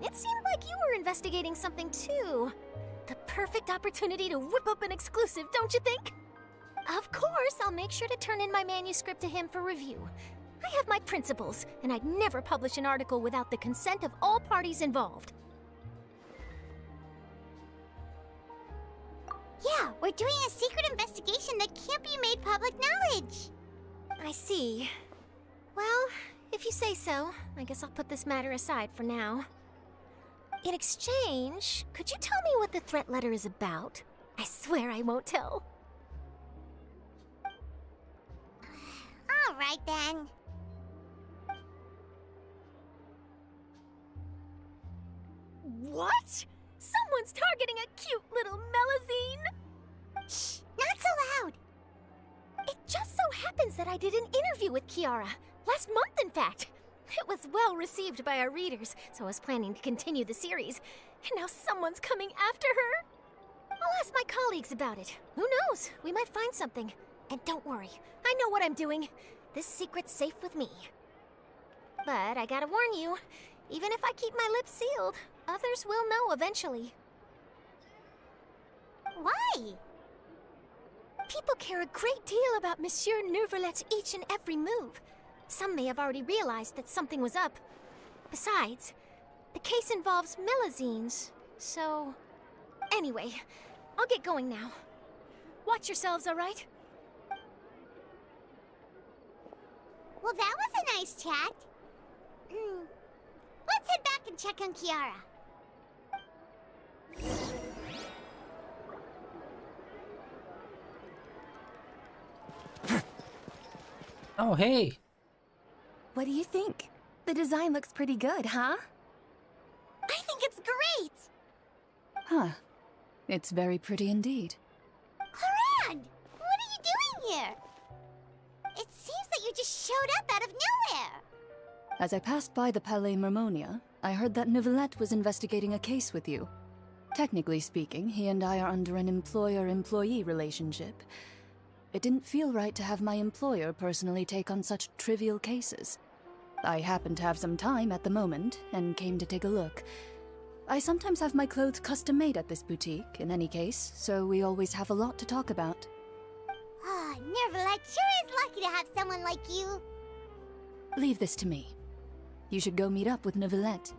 It seemed like you were investigating something too. The perfect opportunity to whip up an exclusive, don't you think? Of course, I'll make sure to turn in my manuscript to him for review. I have my principles, and I'd never publish an article without the consent of all parties involved. Yeah, we're doing a secret investigation that can't be made public knowledge. I see. Well, if you say so, I guess I'll put this matter aside for now. In exchange, could you tell me what the threat letter is about? I swear I won't tell. All right, then. What? Someone's targeting a cute little Melazine? Shh, not so loud. It just so happens that I did an interview with Kiara. Last month, in fact. It was well received by our readers, so I was planning to continue the series. And now someone's coming after her. I'll ask my colleagues about it. Who knows? We might find something. And don't worry, I know what I'm doing. This secret's safe with me. But I gotta warn you, even if I keep my lips sealed, others will know eventually. Why? People care a great deal about Monsieur Neuvillette's each and every move. Some may have already realized that something was up. Besides, the case involves Melazines, so... Anyway, I'll get going now. Watch yourselves, all right? Well, that was a nice chat. Let's head back and check on Kiara. Oh, hey. What do you think? The design looks pretty good, huh? I think it's great! Huh. It's very pretty indeed. Haran! What are you doing here? It seems that you just showed up out of nowhere. As I passed by the Palais Mermonia, I heard that Neuvillette was investigating a case with you. Technically speaking, he and I are under an employer-employee relationship. It didn't feel right to have my employer personally take on such trivial cases. I happen to have some time at the moment and came to take a look. I sometimes have my clothes custom made at this boutique, in any case, so we always have a lot to talk about. Ah, Nervalette sure is lucky to have someone like you. Leave this to me. You should go meet up with Neuvillette.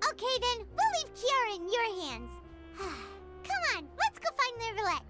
Okay then, we'll leave Kiara in your hands. Come on, let's go find Nervalette.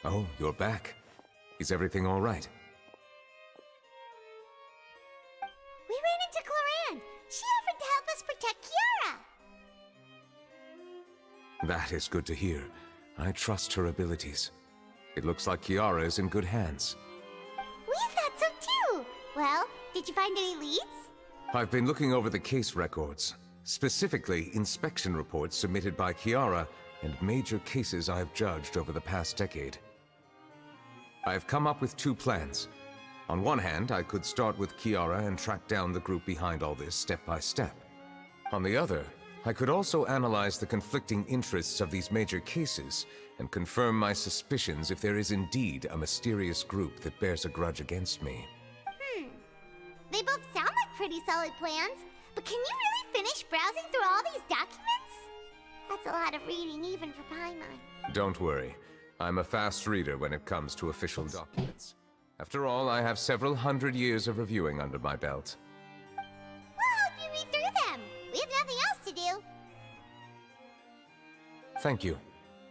Oh, you're back. Is everything all right? We ran into Cloran. She offered to help us protect Kiara. That is good to hear. I trust her abilities. It looks like Kiara is in good hands. We thought so too. Well, did you find any leads? I've been looking over the case records, specifically inspection reports submitted by Kiara and major cases I've judged over the past decade. I've come up with two plans. On one hand, I could start with Kiara and track down the group behind all this step by step. On the other, I could also analyze the conflicting interests of these major cases and confirm my suspicions if there is indeed a mysterious group that bears a grudge against me. They both sound like pretty solid plans, but can you really finish browsing through all these documents? That's a lot of reading even for Paimon. Don't worry. I'm a fast reader when it comes to official documents. After all, I have several hundred years of reviewing under my belt. We'll help you read through them. We have nothing else to do. Thank you.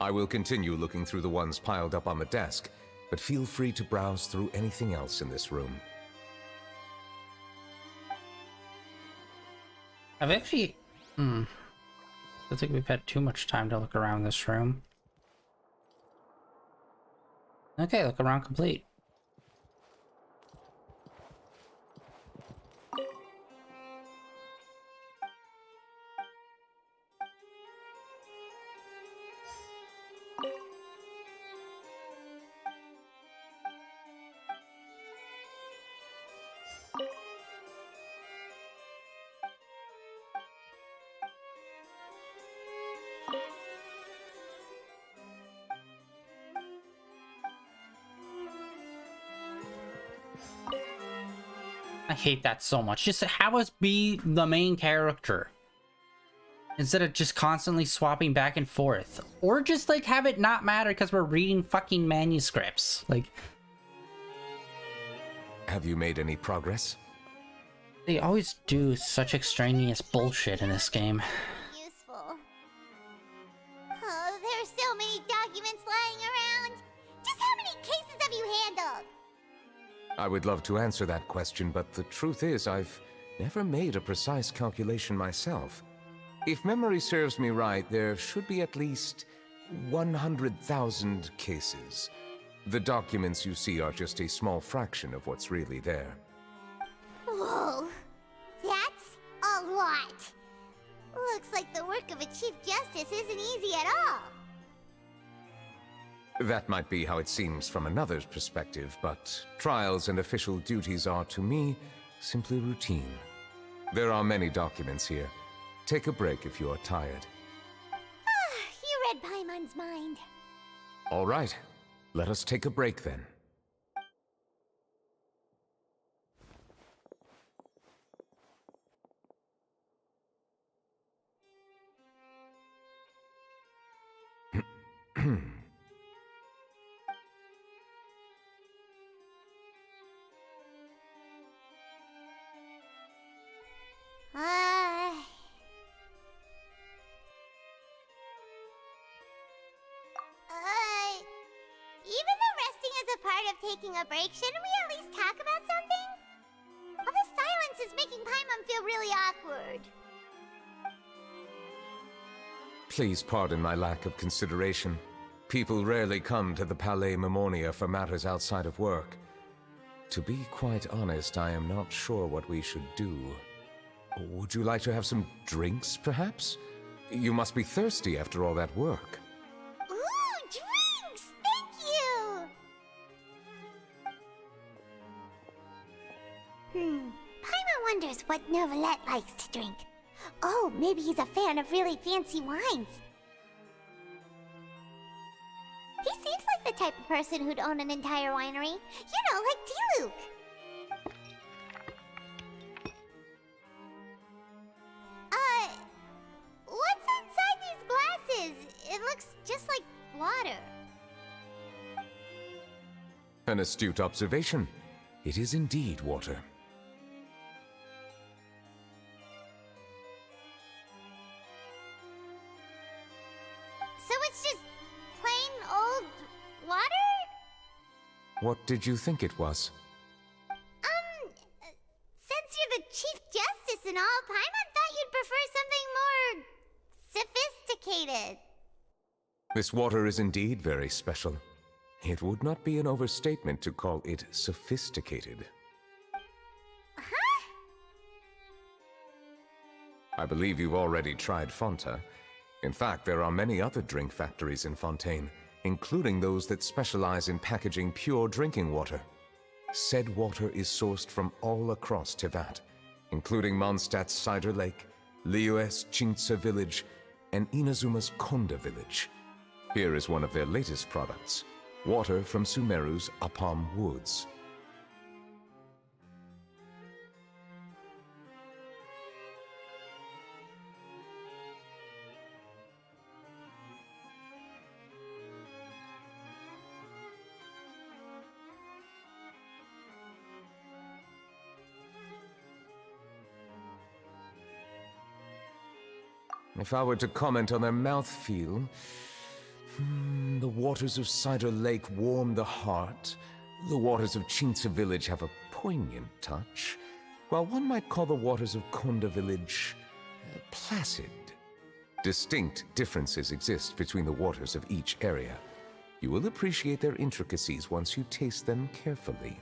I will continue looking through the ones piled up on the desk, but feel free to browse through anything else in this room. I've actually... I think we've had too much time to look around this room. Okay, look around complete. I hate that so much. Just have us be the main character instead of just constantly swapping back and forth, or just like have it not matter because we're reading fucking manuscripts. Like, Have you made any progress? they always do such extraneous bullshit in this game. Useful. Oh, there's so many documents lying around. Just how many cases have you handled? I would love to answer that question, but the truth is I've never made a precise calculation myself. If memory serves me right, there should be at least 100,000 cases. The documents you see are just a small fraction of what's really there. Whoa, that's a lot. Looks like the work of a Chief Justice isn't easy at all. That might be how it seems from another's perspective, but trials and official duties are, to me, simply routine. There are many documents here. Take a break if you are tired. You read Paimon's mind. All right, let us take a break then. taking a break, shouldn't we at least talk about something? All this silence is making Paimon feel really awkward. Please pardon my lack of consideration. People rarely come to the Palais Memonia for matters outside of work. To be quite honest, I am not sure what we should do. Would you like to have some drinks, perhaps? You must be thirsty after all that work. Ooh, drinks! Thank you! Paimon wonders what Novelette likes to drink. Oh, maybe he's a fan of really fancy wines. He seems like the type of person who'd own an entire winery. You know, like Diluc. What's inside these glasses? It looks just like water. An astute observation. It is indeed water. So it's just plain old water? What did you think it was? Since you're the Chief Justice and all, Paimon thought you'd prefer something more sophisticated. This water is indeed very special. It would not be an overstatement to call it sophisticated. Huh? I believe you've already tried Fonta. In fact, there are many other drink factories in Fontaine, including those that specialize in packaging pure drinking water. Said water is sourced from all across Tivat, including Mondstadt's Cider Lake, Liyue's Chintsa Village, and Inazuma's Konda Village. Here is one of their latest products, water from Sumeru's Apam Woods. If I were to comment on their mouthfeel, the waters of Cider Lake warm the heart. The waters of Chintsa Village have a poignant touch, while one might call the waters of Konda Village placid. Distinct differences exist between the waters of each area. You will appreciate their intricacies once you taste them carefully.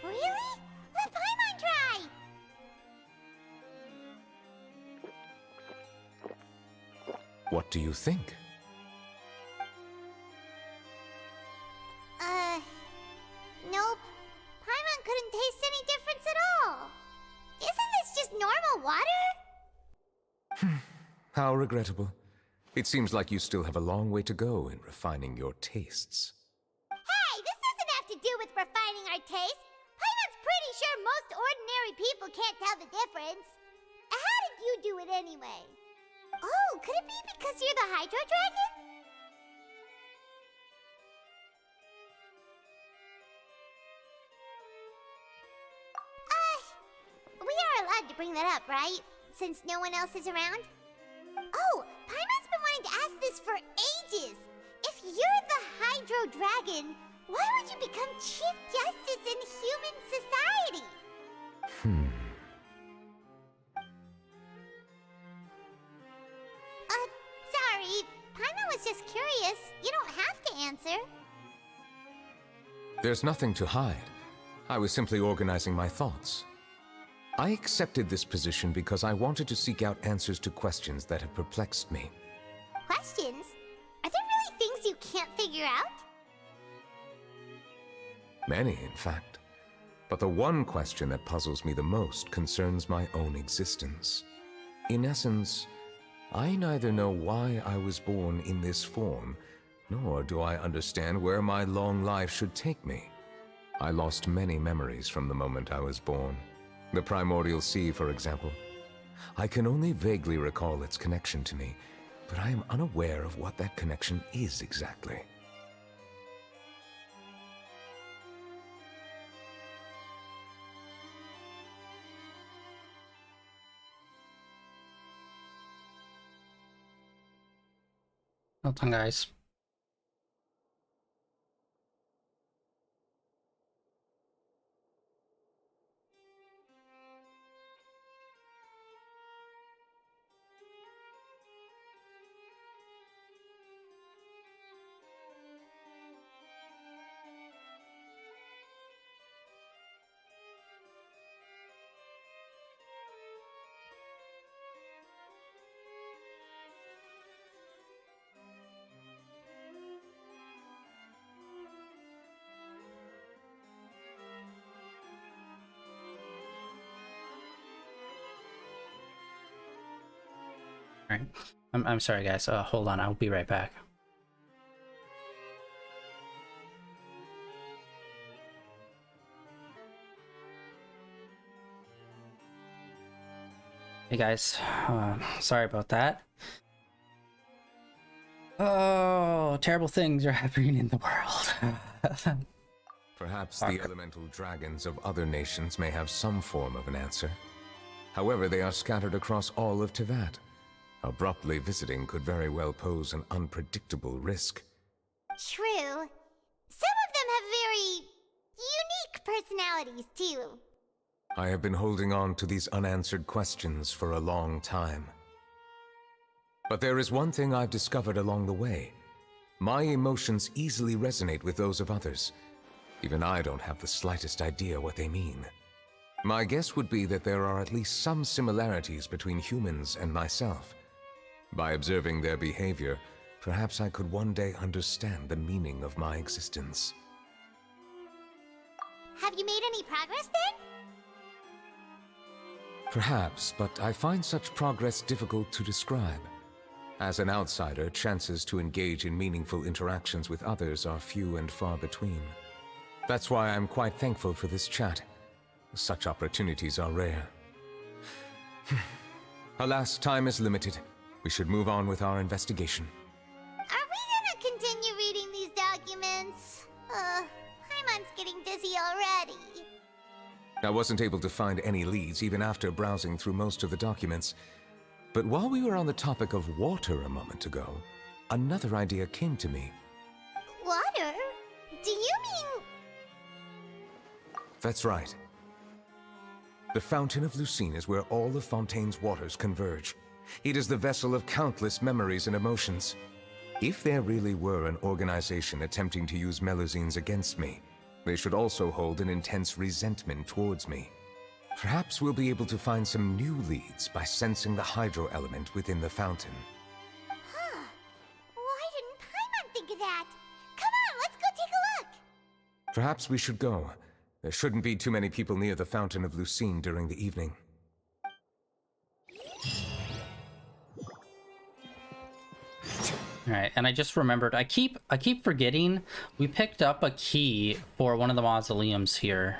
Really? Let Paimon try! What do you think? Nope. Paimon couldn't taste any difference at all. Isn't this just normal water? How regrettable. It seems like you still have a long way to go in refining your tastes. Hey, this doesn't have to do with refining our taste. Paimon's pretty sure most ordinary people can't tell the difference. How did you do it anyway? Oh, could it be because you're the Hydro Dragon? We are allowed to bring that up, right? Since no one else is around? Oh, Paimon's been wanting to ask this for ages! If you're the Hydro Dragon, why would you become Chief Justice in human society? Sorry. Paimon was just curious. You don't have to answer. There's nothing to hide. I was simply organizing my thoughts. I accepted this position because I wanted to seek out answers to questions that have perplexed me. Questions? Are there really things you can't figure out? Many, in fact. But the one question that puzzles me the most concerns my own existence. In essence, I neither know why I was born in this form, nor do I understand where my long life should take me. I lost many memories from the moment I was born. The primordial sea, for example. I can only vaguely recall its connection to me, but I am unaware of what that connection is exactly. Well done, guys. Alright. I'm sorry, guys. Hold on. I'll be right back. Hey, guys. Sorry about that. Oh, terrible things are happening in the world. Perhaps the elemental dragons of other nations may have some form of an answer. However, they are scattered across all of Tevat. Abruptly visiting could very well pose an unpredictable risk. True. Some of them have very unique personalities, too. I have been holding on to these unanswered questions for a long time. But there is one thing I've discovered along the way. My emotions easily resonate with those of others. Even I don't have the slightest idea what they mean. My guess would be that there are at least some similarities between humans and myself. By observing their behavior, perhaps I could one day understand the meaning of my existence. Have you made any progress then? Perhaps, but I find such progress difficult to describe. As an outsider, chances to engage in meaningful interactions with others are few and far between. That's why I'm quite thankful for this chat. Such opportunities are rare. Alas, time is limited. We should move on with our investigation. Are we gonna continue reading these documents? Paimon's getting dizzy already. I wasn't able to find any leads even after browsing through most of the documents. But while we were on the topic of water a moment ago, another idea came to me. Water? Do you mean... That's right. The Fountain of Lucine is where all of Fontaine's waters converge. It is the vessel of countless memories and emotions. If there really were an organization attempting to use Melusines against me, they should also hold an intense resentment towards me. Perhaps we'll be able to find some new leads by sensing the hydro element within the fountain. Huh. Why didn't Paimon think of that? Come on, let's go take a look! Perhaps we should go. There shouldn't be too many people near the Fountain of Lucine during the evening. Alright, and I just remembered, I keep forgetting we picked up a key for one of the mausoleums here.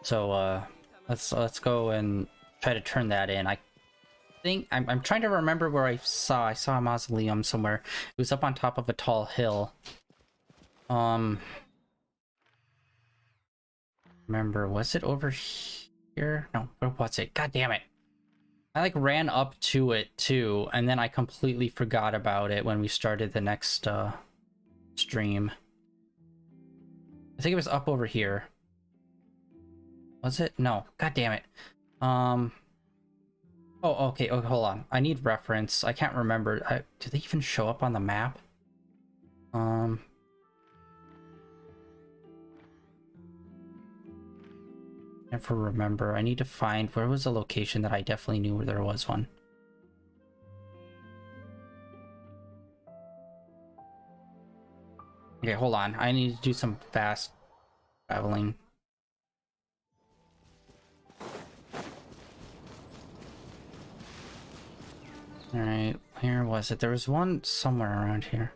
So let's go and try to turn that in. I think I'm trying to remember where I saw a mausoleum somewhere. It was up on top of a tall hill. Remember, was it over here? No, where was it? God damn it. I like ran up to it too, and then I completely forgot about it when we started the next stream. I think it was up over here. Was it? No. God damn it. Oh, okay. Oh, hold on. I need reference. I can't remember. Do they even show up on the map? Never remember. I need to find where was the location that I definitely knew where there was one. Okay, hold on. I need to do some fast traveling. Alright, where was it? There was one somewhere around here.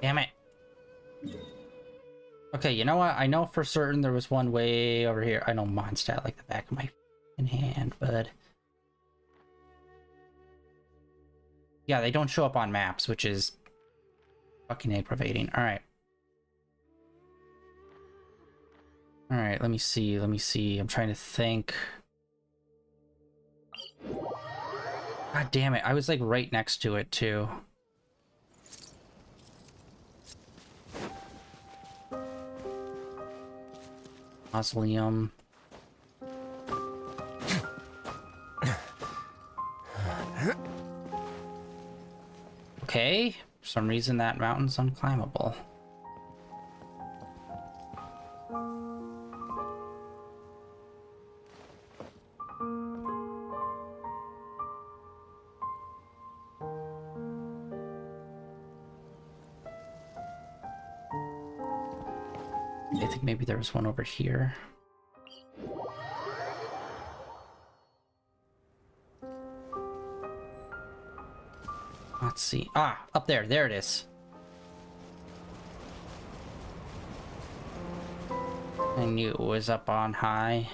Damn it. Okay, you know what? I know for certain there was one way over here. I know Mondstadt like the back of my hand, but... yeah, they don't show up on maps, which is fucking aggravating. Alright. Alright, let me see. I'm trying to think. God damn it. I was like right next to it too. Mausoleum. Okay, for some reason that mountain's unclimbable. I think maybe there was one over here. Let's see. Ah, up there. There it is. I knew it was up on high.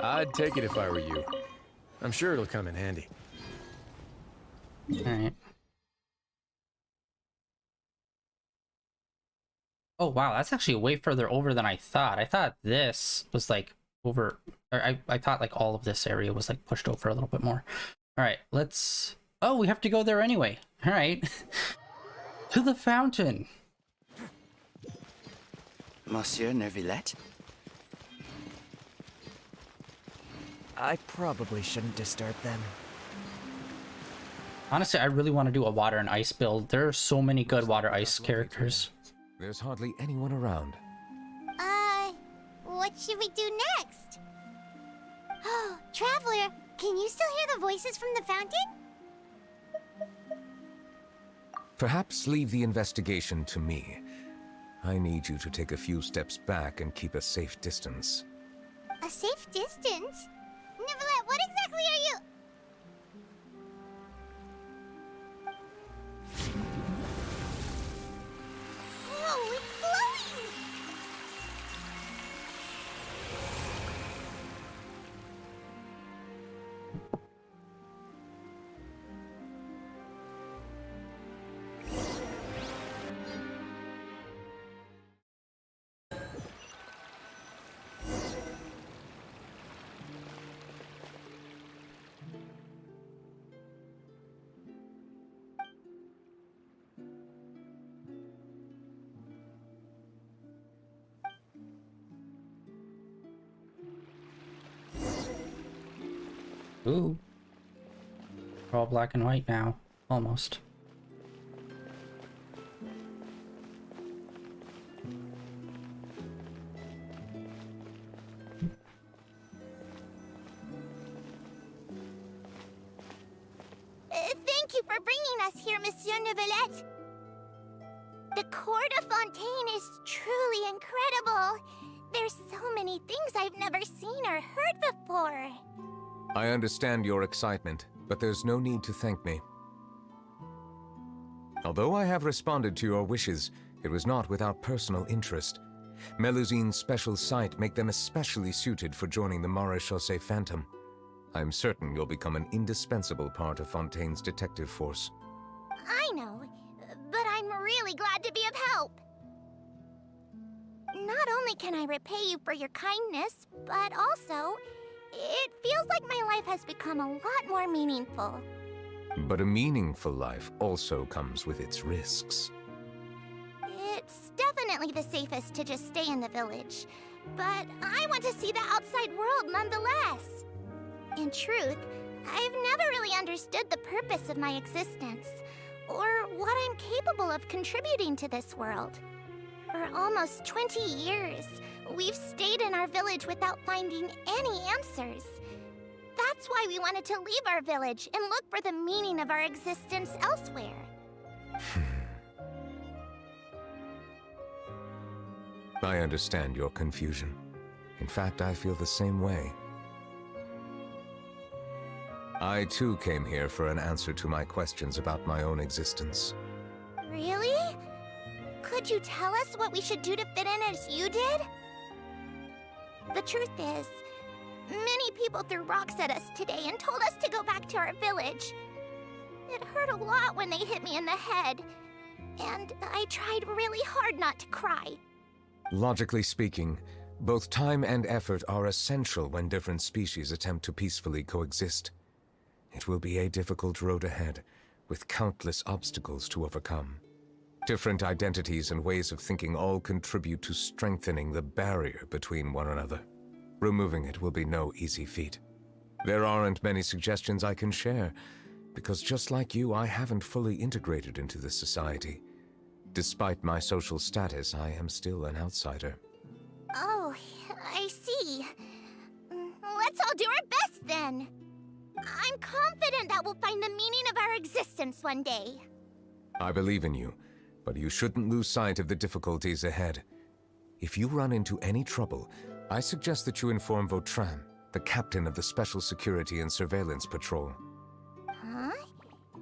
I'd take it if I were you. I'm sure it'll come in handy. Alright. Oh wow, that's actually way further over than I thought. I thought this was like over, or I thought like all of this area was like pushed over a little bit more. Alright, let's... Oh, we have to go there anyway. Alright. To the fountain. Monsieur Neuvillette? I probably shouldn't disturb them. Honestly, I really want to do a water and ice build. There are so many good water ice characters. There's hardly anyone around. What should we do next? Oh, Traveler, can you still hear the voices from the fountain? Perhaps leave the investigation to me. I need you to take a few steps back and keep a safe distance. A safe distance? Neuvillette, what exactly are you... Whoa, it's glowing! Ooh. We're all black and white now. Almost. Thank you for bringing us here, Monsieur Neuvillette. The Court of Fontaine is truly incredible. There's so many things I've never seen or heard before. I understand your excitement, but there's no need to thank me. Although I have responded to your wishes, it was not without personal interest. Melusine's special sight make them especially suited for joining the Maréchaussée Phantom. I'm certain you'll become an indispensable part of Fontaine's detective force. I know, but I'm really glad to be of help. Not only can I repay you for your kindness, but also, it feels like my life has become a lot more meaningful. But a meaningful life also comes with its risks. It's definitely the safest to just stay in the village, but I want to see the outside world nonetheless. In truth, I've never really understood the purpose of my existence, or what I'm capable of contributing to this world. For almost 20 years, we've stayed in our village without finding any answers. That's why we wanted to leave our village and look for the meaning of our existence elsewhere. I understand your confusion. In fact, I feel the same way. I too came here for an answer to my questions about my own existence. Really? Could you tell us what we should do to fit in as you did? The truth is, many people threw rocks at us today and told us to go back to our village. It hurt a lot when they hit me in the head, and I tried really hard not to cry. Logically speaking, both time and effort are essential when different species attempt to peacefully coexist. It will be a difficult road ahead, with countless obstacles to overcome. Different identities and ways of thinking all contribute to strengthening the barrier between one another. Removing it will be no easy feat. There aren't many suggestions I can share, because just like you, I haven't fully integrated into this society. Despite my social status, I am still an outsider. Oh, I see. Let's all do our best then. I'm confident that we'll find the meaning of our existence one day. I believe in you, but you shouldn't lose sight of the difficulties ahead. If you run into any trouble, I suggest that you inform Vautrin, the captain of the Special Security and Surveillance Patrol. Huh?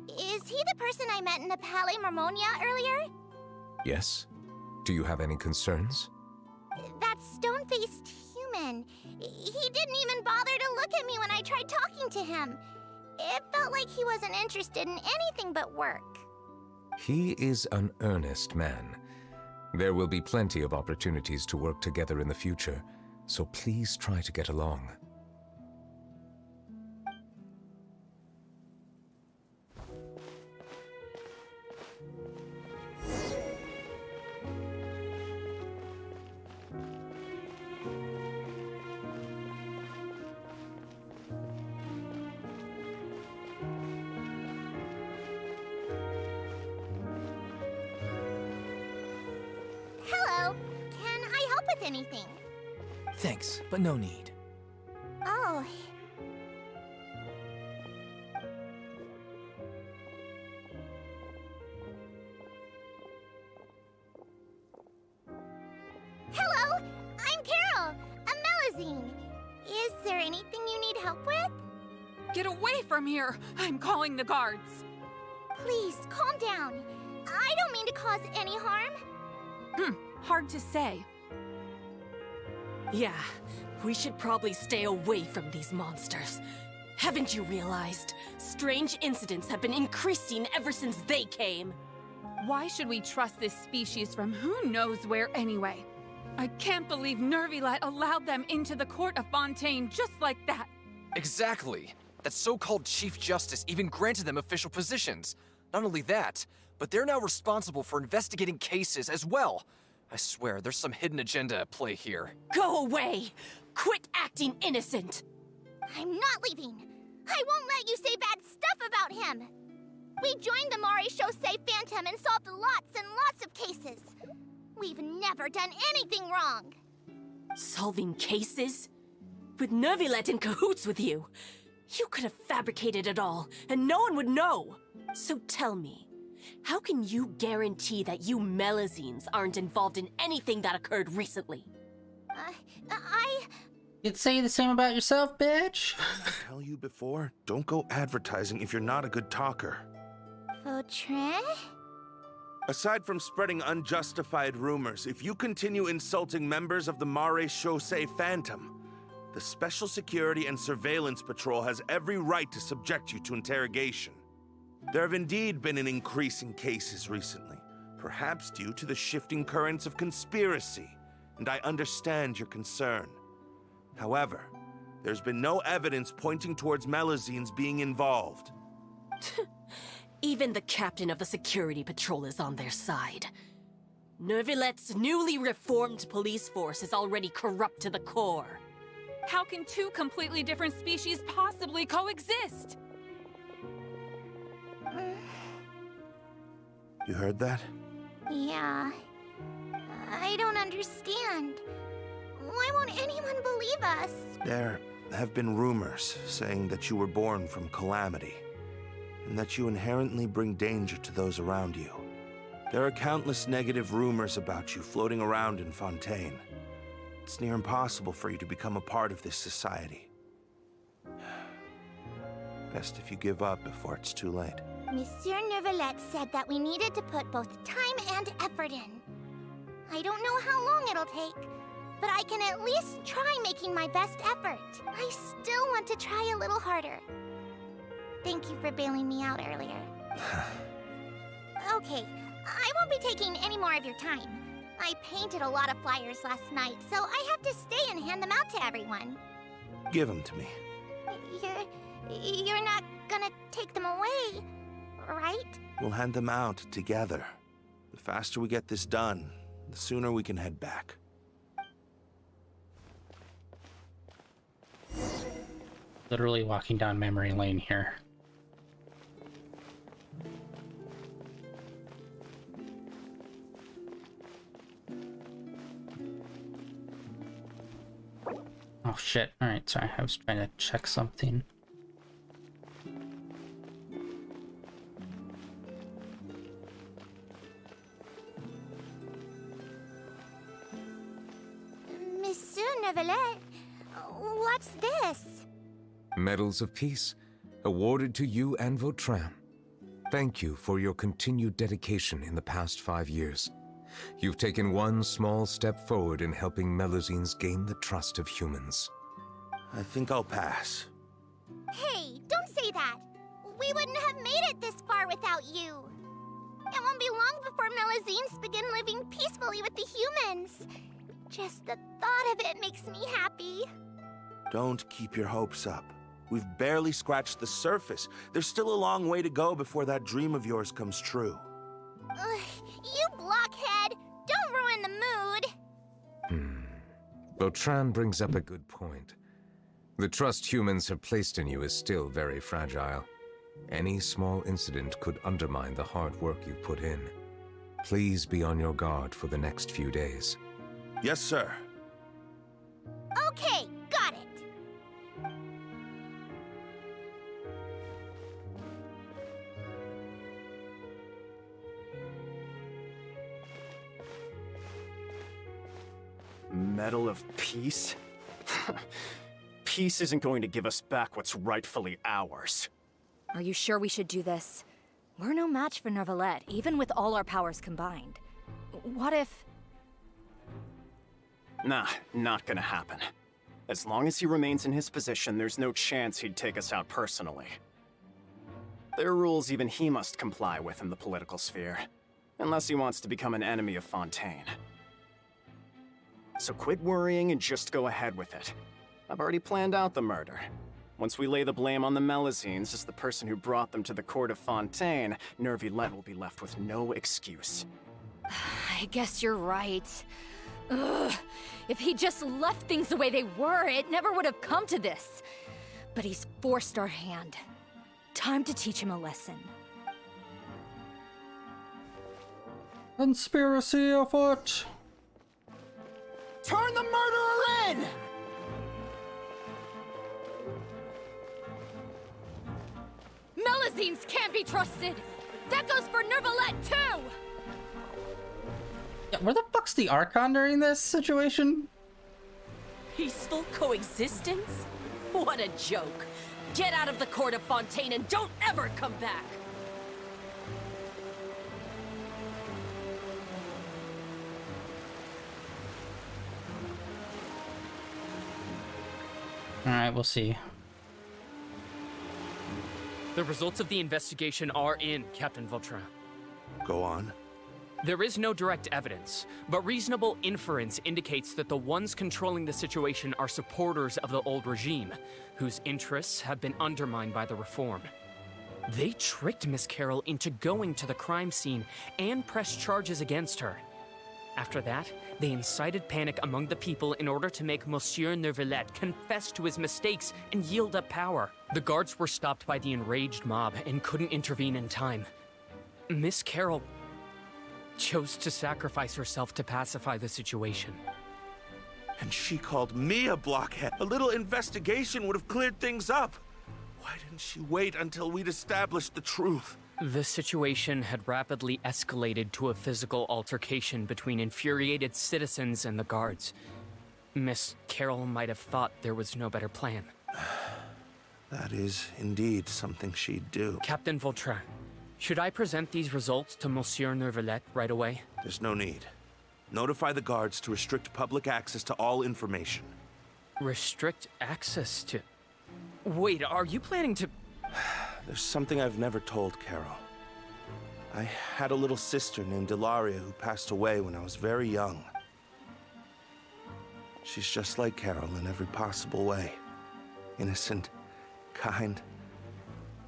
Is he the person I met in the Palais Marmonia earlier? Yes? Do you have any concerns? That stone-faced human. He didn't even bother to look at me when I tried talking to him. It felt like he wasn't interested in anything but work. He is an earnest man. There will be plenty of opportunities to work together in the future, so please try to get along. Hello. Can I help with anything? Thanks, but no need. Oh. Hello, I'm Carol, a Melazine. Is there anything you need help with? Get away from here! I'm calling the guards! Please, calm down. I don't mean to cause any harm. Hard to say. Yeah, we should probably stay away from these monsters. Haven't you realized? Strange incidents have been increasing ever since they came. Why should we trust this species from who knows where anyway? I can't believe Nervilet allowed them into the court of Fontaine just like that. Exactly. That so-called Chief Justice even granted them official positions. Not only that, but they're now responsible for investigating cases as well. I swear, there's some hidden agenda at play here. Go away! Quit acting innocent! I'm not leaving. I won't let you say bad stuff about him. We joined the Mare Chaussee Phantom and solved lots and lots of cases. We've never done anything wrong. Solving cases? With Nervilet in cahoots with you? You could have fabricated it all, and no one would know. So tell me, how can you guarantee that you Melazines aren't involved in anything that occurred recently? You'd say the same about yourself, bitch. Tell you before, don't go advertising if you're not a good talker. Vautrin? Aside from spreading unjustified rumors, if you continue insulting members of the Mare Chaussee Phantom, the Special Security and Surveillance Patrol has every right to subject you to interrogation. There have indeed been an increase in cases recently, perhaps due to the shifting currents of conspiracy, and I understand your concern. However, there's been no evidence pointing towards Melazines being involved. Even the captain of the security patrol is on their side. Nervilet's newly reformed police force is already corrupt to the core. How can two completely different species possibly coexist? You heard that? Yeah. I don't understand. Why won't anyone believe us? There have been rumors saying that you were born from calamity, and that you inherently bring danger to those around you. There are countless negative rumors about you floating around in Fontaine. It's near impossible for you to become a part of this society. Best if you give up before it's too late. Monsieur Nervilet said that we needed to put both time and effort in. I don't know how long it'll take, but I can at least try making my best effort. I still want to try a little harder. Thank you for bailing me out earlier. Okay, I won't be taking any more of your time. I painted a lot of flyers last night, so I have to stay and hand them out to everyone. Give them to me. You're not gonna take them away, right? We'll hand them out together. The faster we get this done, the sooner we can head back. Literally walking down memory lane here. Oh shit, alright, sorry, I was trying to check something. Monsieur Neuvillette, what's this? Medals of Peace, awarded to you and Vautrin. Thank you for your continued dedication in the past 5 years. You've taken one small step forward in helping Melusines gain the trust of humans. I think I'll pass. Hey, don't say that. We wouldn't have made it this far without you. It won't be long before Melusines begin living peacefully with the humans. Just the thought of it makes me happy. Don't keep your hopes up. We've barely scratched the surface. There's still a long way to go before that dream of yours comes true. You blockhead! Don't ruin the mood! Vautrin brings up a good point. The trust humans have placed in you is still very fragile. Any small incident could undermine the hard work you've put in. Please be on your guard for the next few days. Yes, sir. Okay, got it. Medal of Peace? Peace isn't going to give us back what's rightfully ours. Are you sure we should do this? We're no match for Neuvillette, even with all our powers combined. What if... Nah, not gonna happen. As long as he remains in his position, there's no chance he'd take us out personally. There are rules even he must comply with in the political sphere, unless he wants to become an enemy of Fontaine. So quit worrying and just go ahead with it. I've already planned out the murder. Once we lay the blame on the Melusines as the person who brought them to the court of Fontaine, Neuvillette will be left with no excuse. I guess you're right. Ugh. If he just left things the way they were, it never would have come to this. But he's forced our hand. Time to teach him a lesson. Conspiracy afoot! Turn the murderer in! Melusines can't be trusted! That goes for Neuvillette too! Yeah, where the fuck's the Archon during this situation? Peaceful coexistence? What a joke. Get out of the court of Fontaine and don't ever come back! Alright, we'll see. The results of the investigation are in, Captain Vautrin. Go on. There is no direct evidence, but reasonable inference indicates that the ones controlling the situation are supporters of the old regime, whose interests have been undermined by the reform. They tricked Miss Carroll into going to the crime scene and pressed charges against her. After that, they incited panic among the people in order to make Monsieur Neuvillette confess to his mistakes and yield up power. The guards were stopped by the enraged mob and couldn't intervene in time. Miss Carroll chose to sacrifice herself to pacify the situation. And she called me a blockhead. A little investigation would have cleared things up. Why didn't she wait until we'd established the truth? The situation had rapidly escalated to a physical altercation between infuriated citizens and the guards. Miss Carroll might have thought there was no better plan. That is indeed something she'd do. Captain Vautrin, should I present these results to Monsieur Neuvillette right away? There's no need. Notify the guards to restrict public access to all information. Restrict access to... Wait, are you planning to... There's something I've never told Carol. I had a little sister named Ilaria who passed away when I was very young. She's just like Carol in every possible way. Innocent, kind,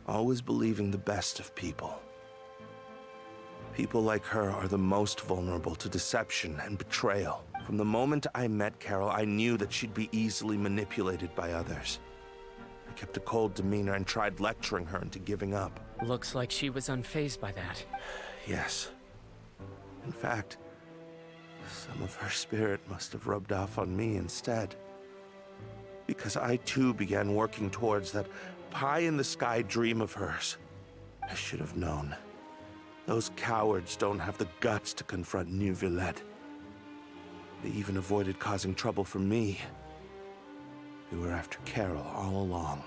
always believing the best of people. People like her are the most vulnerable to deception and betrayal. From the moment I met Carol, I knew that she'd be easily manipulated by others. I kept a cold demeanor and tried lecturing her into giving up. Looks like she was unfazed by that. Yes. In fact, some of her spirit must have rubbed off on me instead. Because I too began working towards that pie-in-the-sky dream of hers. I should have known. Those cowards don't have the guts to confront New Villette. They even avoided causing trouble for me. They were after Carol all along.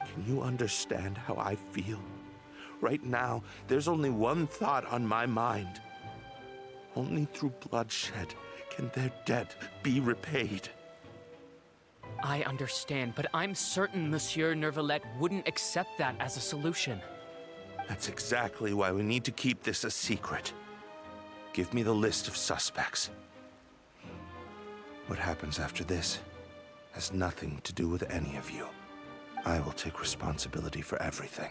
Can you understand how I feel? Right now, there's only one thought on my mind. Only through bloodshed can their debt be repaid. I understand, but I'm certain Monsieur Nervalette wouldn't accept that as a solution. That's exactly why we need to keep this a secret. Give me the list of suspects. What happens after this has nothing to do with any of you. I will take responsibility for everything.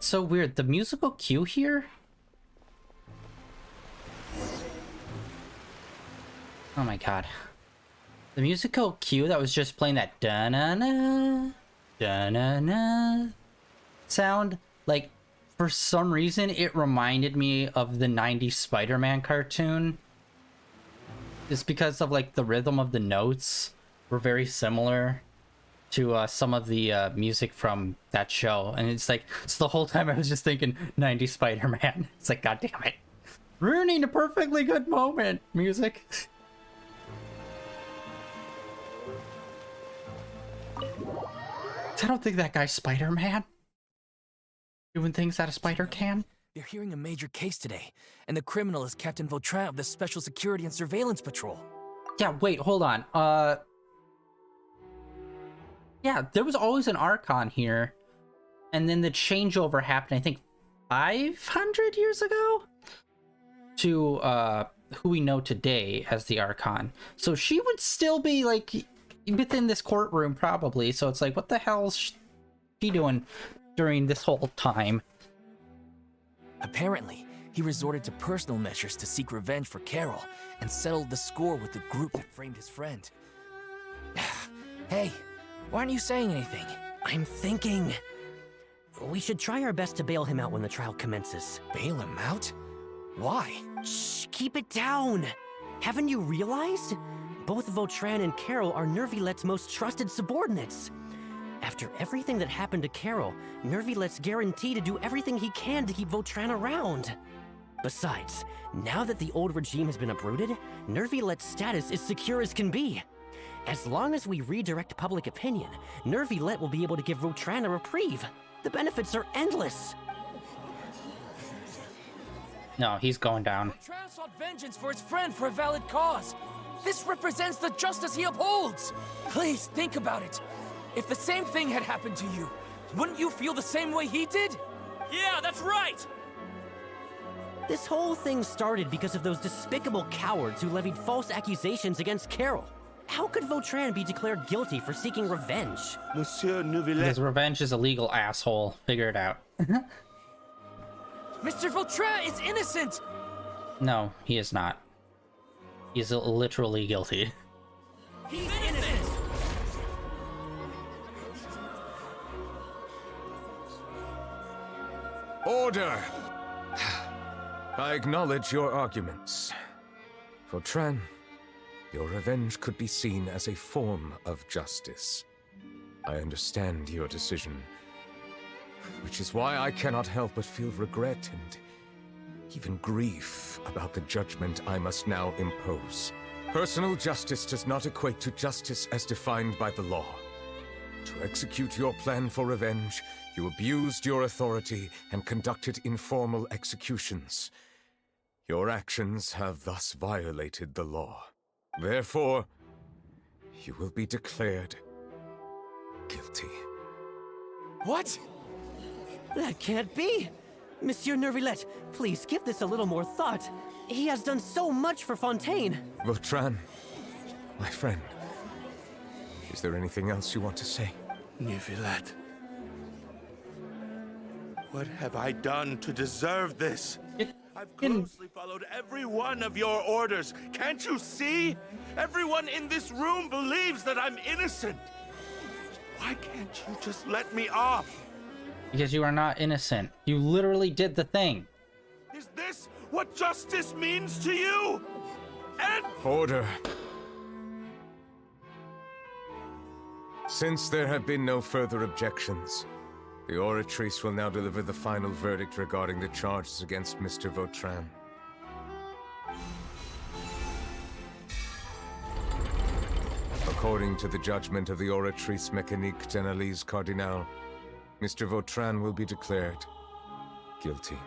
So weird. The musical cue here? Oh my god. The musical cue that was just playing that da-na-na, da-na-na sound, like, for some reason, it reminded me of the 90s Spider-Man cartoon. It's because of, like, the rhythm of the notes were very similar to some of the music from that show. And it's like, so the whole time I was just thinking 90s Spider-Man. It's like, god damn it. Ruining a perfectly good moment, music. I don't think that guy's Spider-Man. Doing things that a spider can. They're hearing a major case today, and the criminal is Captain Vautrin of the Special Security and Surveillance Patrol. Yeah, wait, hold on. Yeah, there was always an Archon here. And then the changeover happened, I think, 500 years ago? To, who we know today as the Archon. So she would still be, like, within this courtroom, probably. So it's like, what the hell's she doing during this whole time? Apparently, he resorted to personal measures to seek revenge for Carol and settled the score with the group that framed his friend. Hey, why aren't you saying anything? I'm thinking. We should try our best to bail him out when the trial commences. Bail him out? Why? Shh, keep it down. Haven't you realized? Both Vautrin and Carol are Nervilette's most trusted subordinates. After everything that happened to Carol, Nervilette's guaranteed to do everything he can to keep Vautrin around. Besides, now that the old regime has been uprooted, Nervilette's status is secure as can be. As long as we redirect public opinion, Nervilette will be able to give Vautrin a reprieve. The benefits are endless. No, he's going down. Vautrin sought vengeance for his friend for a valid cause. This represents the justice he upholds. Please think about it. If the same thing had happened to you, wouldn't you feel the same way he did? Yeah, that's right! This whole thing started because of those despicable cowards who levied false accusations against Carol. How could Vautrin be declared guilty for seeking revenge? Monsieur Neuvillette. Because revenge is illegal, asshole. Figure it out. Mr. Vautrin is innocent! No, he is not. He's literally guilty. He's innocent! Order! I acknowledge your arguments. Vautrin, your revenge could be seen as a form of justice. I understand your decision, which is why I cannot help but feel regret and even grief about the judgment I must now impose. Personal justice does not equate to justice as defined by the law. To execute your plan for revenge, you abused your authority and conducted informal executions. Your actions have thus violated the law. Therefore, you will be declared guilty. What? That can't be! Monsieur Nervillet, please give this a little more thought. He has done so much for Fontaine. Vautrin, my friend. Is there anything else you want to say? Nervillet. What have I done to deserve this? I've closely followed every one of your orders. Can't you see? Everyone in this room believes that I'm innocent. Why can't you just let me off? Because you are not innocent. You literally did the thing. Is this what justice means to you? And Order. Since there have been no further objections, the Oratrice will now deliver the final verdict regarding the charges against Mr. Vautrin. According to the judgment of the Oratrice Mécanique d'Analyse Cardinal, Mr. Vautrin will be declared guilty.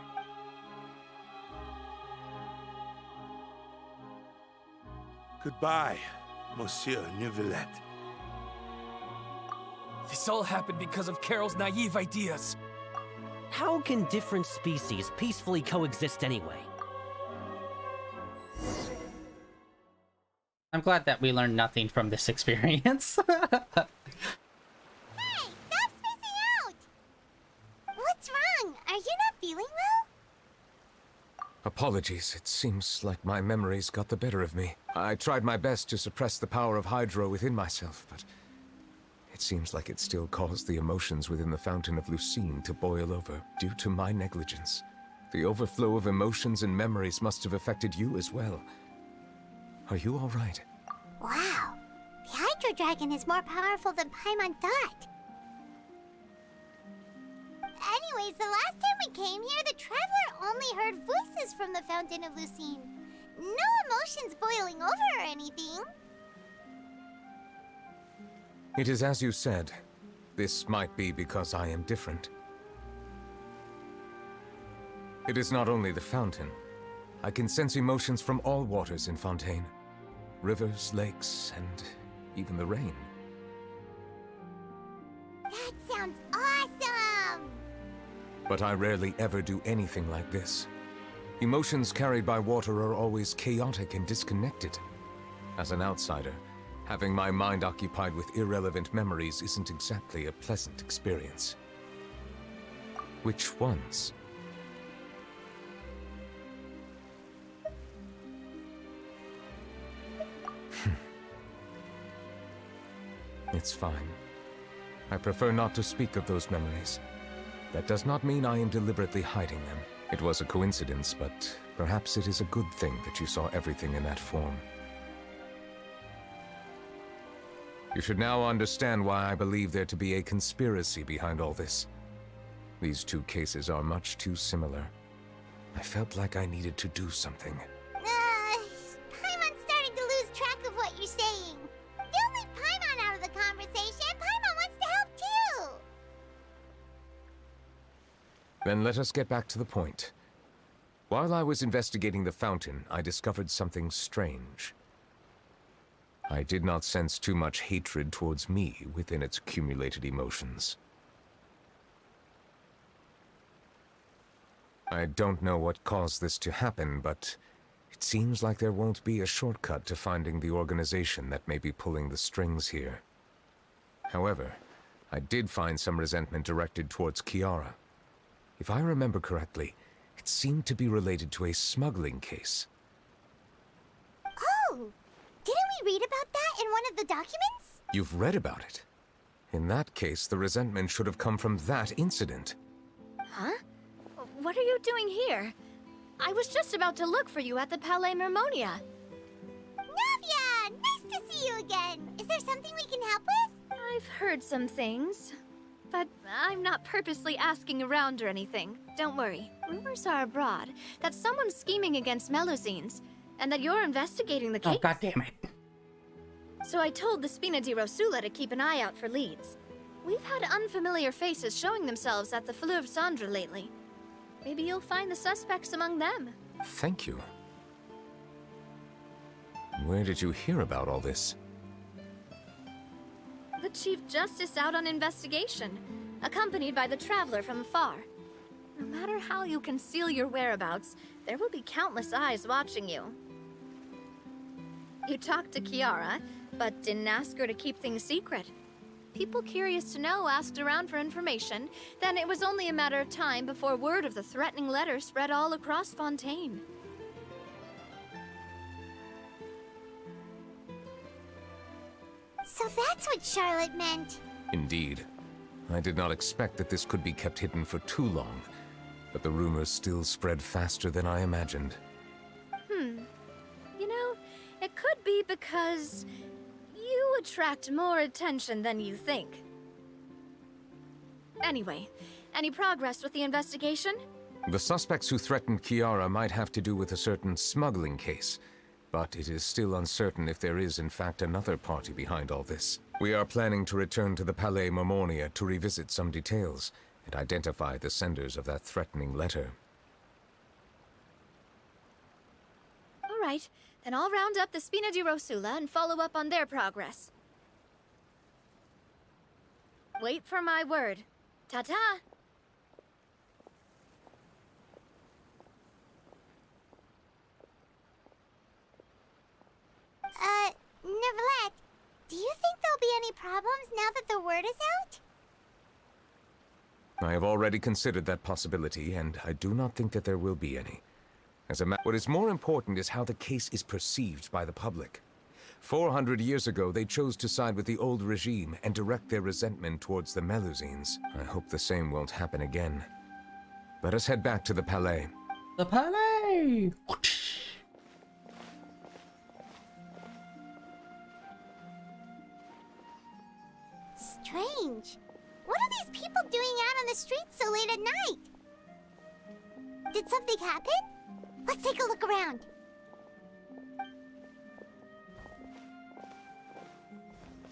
goodbye, Monsieur Nervillet. This all happened because of Carol's naive ideas. How can different species peacefully coexist anyway? I'm glad that we learned nothing from this experience. Hey, stop spacing out! What's wrong? Are you not feeling well? Apologies, it seems like my memories got the better of me. I tried my best to suppress the power of Hydro within myself, but it seems like it still caused the emotions within the Fountain of Lucine to boil over due to my negligence. The overflow of emotions and memories must have affected you as well. Are you all right? Wow. The Hydro Dragon is more powerful than Paimon thought. Anyways, the last time we came here, the Traveler only heard voices from the Fountain of Lucine. No emotions boiling over or anything. It is as you said. This might be because I am different. It is not only the fountain. I can sense emotions from all waters in Fontaine. Rivers, lakes, and even the rain. That sounds awesome! But I rarely ever do anything like this. Emotions carried by water are always chaotic and disconnected. As an outsider, having my mind occupied with irrelevant memories isn't exactly a pleasant experience. Which ones? It's fine. I prefer not to speak of those memories. That does not mean I am deliberately hiding them. It was a coincidence, but perhaps it is a good thing that you saw everything in that form. You should now understand why I believe there to be a conspiracy behind all this. These two cases are much too similar. I felt like I needed to do something. Paimon's starting to lose track of what you're saying. Don't leave Paimon out of the conversation. Paimon wants to help too. Then let us get back to the point. While I was investigating the fountain, I discovered something strange. I did not sense too much hatred towards me within its accumulated emotions. I don't know what caused this to happen, but it seems like there won't be a shortcut to finding the organization that may be pulling the strings here. However, I did find some resentment directed towards Kiara. If I remember correctly, it seemed to be related to a smuggling case. Oh! Didn't we read about that in one of the documents? You've read about it. In that case, the resentment should have come from that incident. Huh? What are you doing here? I was just about to look for you at the Palais Mermonia. Navia! Nice to see you again! Is there something we can help with? I've heard some things, but I'm not purposely asking around or anything. Don't worry. Rumors are abroad that someone's scheming against Melusines, and that you're investigating the case. Oh, God damn it. So I told the Spina di Rosula to keep an eye out for leads. We've had unfamiliar faces showing themselves at the Fleuve Cendre lately. Maybe you'll find the suspects among them. Thank you. Where did you hear about all this? The Chief Justice out on investigation, accompanied by the Traveler from afar. No matter how you conceal your whereabouts, there will be countless eyes watching you. You talked to Kiara, but didn't ask her to keep things secret. People curious to know asked around for information, then it was only a matter of time before word of the threatening letter spread all across Fontaine. So that's what Charlotte meant. Indeed. I did not expect that this could be kept hidden for too long, but the rumors still spread faster than I imagined. You know, it could be because you attract more attention than you think. Anyway, any progress with the investigation? The suspects who threatened Kiara might have to do with a certain smuggling case, but it is still uncertain if there is in fact another party behind all this. We are planning to return to the Palais Marmonia to revisit some details and identify the senders of that threatening letter. All right, then I'll round up the Spina di Rosula and follow up on their progress. Wait for my word. Ta-ta! Neverlet, do you think there'll be any problems now that the word is out? I have already considered that possibility, and I do not think that there will be any. What is more important is how the case is perceived by the public. 400 years ago, they chose to side with the old regime and direct their resentment towards the Melusines. I hope the same won't happen again. Let us head back to the Palais. The Palais! Strange. What are these people doing out on the streets so late at night? Did something happen? Let's take a look around.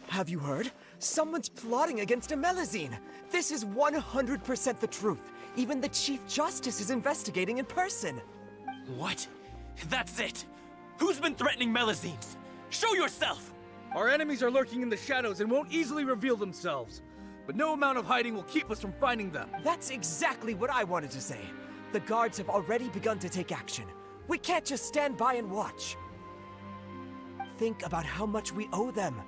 Have you heard? Someone's plotting against a Melusine. This is 100% the truth. Even the Chief Justice is investigating in person. What? That's it! Who's been threatening Melusines? Show yourself! Our enemies are lurking in the shadows and won't easily reveal themselves. But no amount of hiding will keep us from finding them. That's exactly what I wanted to say. The guards have already begun to take action. We can't just stand by and watch. Think about how much we owe them.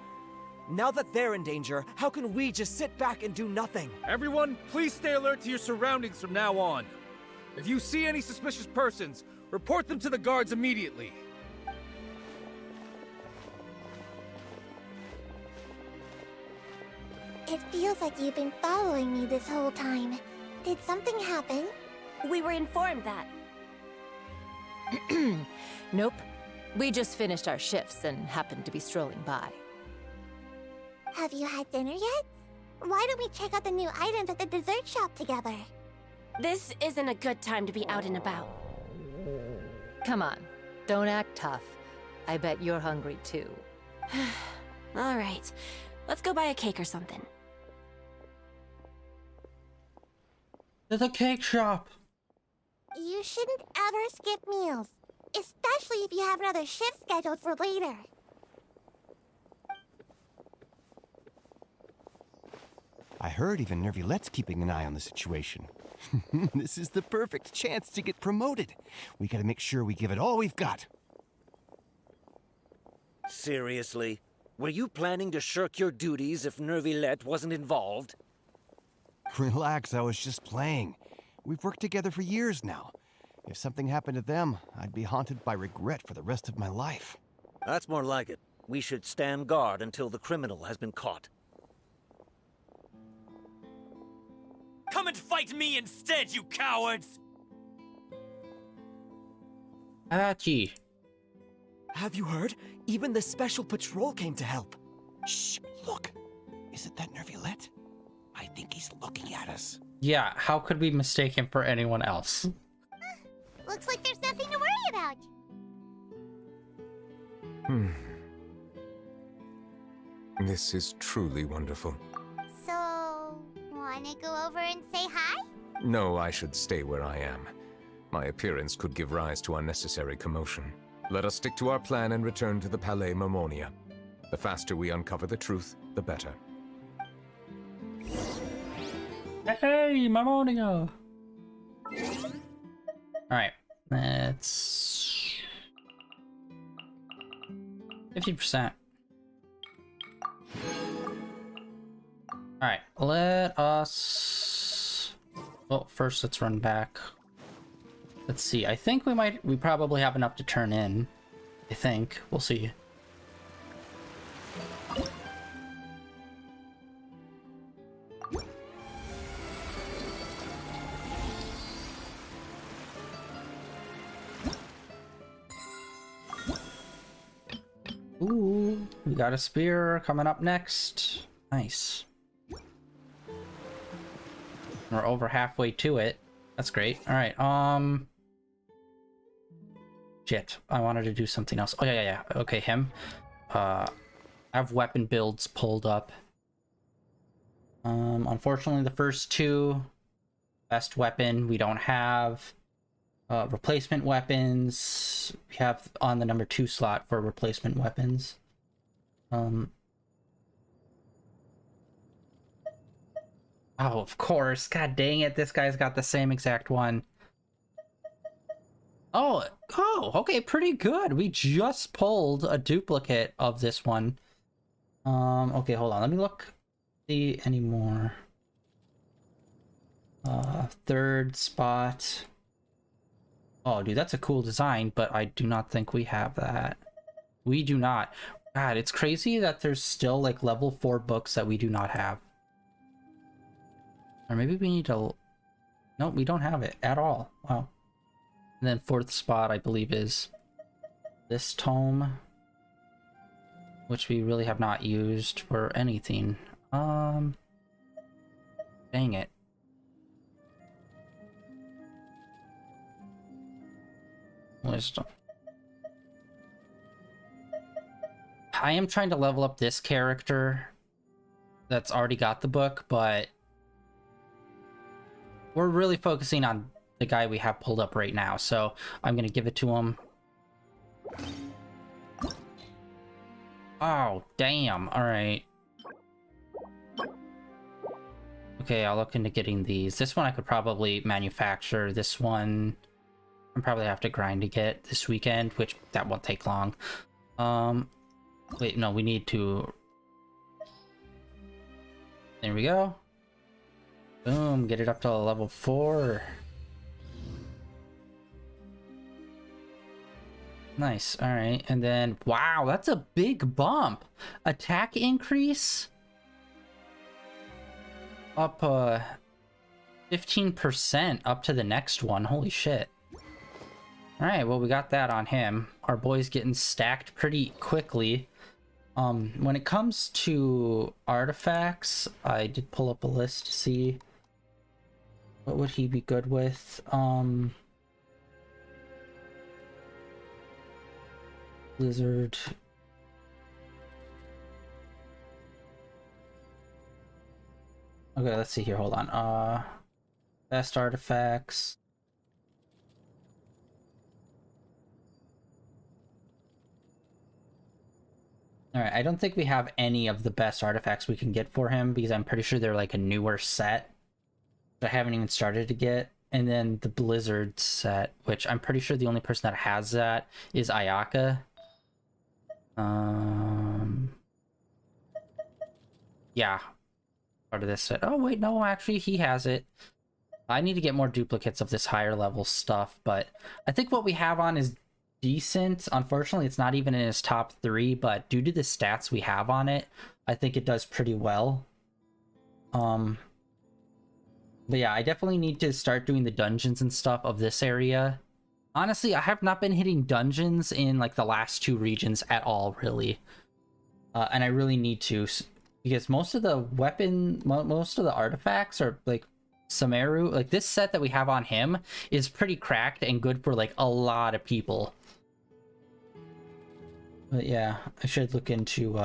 Now that they're in danger, how can we just sit back and do nothing? Everyone, please stay alert to your surroundings from now on. If you see any suspicious persons, report them to the guards immediately. It feels like you've been following me this whole time. Did something happen? We were informed that. Nope. We just finished our shifts and happened to be strolling by. Have you had dinner yet? Why don't we check out the new items at the dessert shop together? This isn't a good time to be out and about. Come on, don't act tough. I bet you're hungry too. All right, let's go buy a cake or something. To the cake shop. You shouldn't ever skip meals, especially if you have another shift scheduled for later. I heard even Nervilette's keeping an eye on the situation. This is the perfect chance to get promoted. We gotta make sure we give it all we've got. Seriously? Were you planning to shirk your duties if Nervilette wasn't involved? Relax, I was just playing. We've worked together for years now. If something happened to them, I'd be haunted by regret for the rest of my life. That's more like it. We should stand guard until the criminal has been caught. Come and fight me instead, you cowards! Hachi. Have you heard? Even the Special Patrol came to help. Shh, look. Is it that Nervilette? I think he's looking at us. Yeah, how could we mistake him for anyone else? Looks like there's nothing to worry about. This is truly wonderful. So, wanna go over and say hi? No, I should stay where I am. My appearance could give rise to unnecessary commotion. Let us stick to our plan and return to the Palais Marmonia. The faster we uncover the truth, the better. Hey, Marmonia! Alright, that's 50%. Alright, let us... Well, first let's run back. Let's see, I think we probably have enough to turn in. I think. We'll see. Ooh, we got a spear coming up next. Nice. We're over halfway to it. That's great. All right. Shit. I wanted to do something else. Oh yeah. Okay, him. I have weapon builds pulled up. Unfortunately, the first two, best weapon we don't have. Replacement weapons we have on the number 2 slot for replacement weapons. Oh, of course. God dang it, this guy's got the same exact one. Oh, okay, pretty good. We just pulled a duplicate of this one. Okay, hold on. Let me look. See any more. Third spot. Oh, dude, that's a cool design, but I do not think we have that. We do not. God, it's crazy that there's still, like, level 4 books that we do not have. Or maybe we need to... No, we don't have it at all. Wow. And then fourth spot, I believe, is this tome, which we really have not used for anything. Dang it. Wisdom. I am trying to level up this character that's already got the book, but we're really focusing on the guy we have pulled up right now, so I'm gonna give it to him. Oh, damn. Alright. Okay, I'll look into getting these. This one I could probably manufacture. This one I probably have to grind to get this weekend, which that won't take long. Wait, no, we need to... There we go. Boom, get it up to level 4. Nice, alright. And then, wow, that's a big bump. Attack increase? Up, 15% up to the next one. Holy shit. Alright, well, we got that on him. Our boy's getting stacked pretty quickly. When it comes to artifacts, I did pull up a list to see what would he be good with. Blizzard. Okay, let's see here, hold on. Best artifacts. Alright, I don't think we have any of the best artifacts we can get for him, because I'm pretty sure they're like a newer set that I haven't even started to get. And then the Blizzard set, which I'm pretty sure the only person that has that is Ayaka. Yeah. Part of this set. Oh, wait, no, actually, he has it. I need to get more duplicates of this higher level stuff, but I think what we have on is decent. Unfortunately, it's not even in his top 3, but due to the stats we have on it, I think it does pretty well. But yeah, I definitely need to start doing the dungeons and stuff of this area. Honestly, I have not been hitting dungeons in like the last 2 regions at all, really. And I really need to, because most of the most of the artifacts are like Sumeru. Like this set that we have on him is pretty cracked and good for like a lot of people. But yeah, I should look into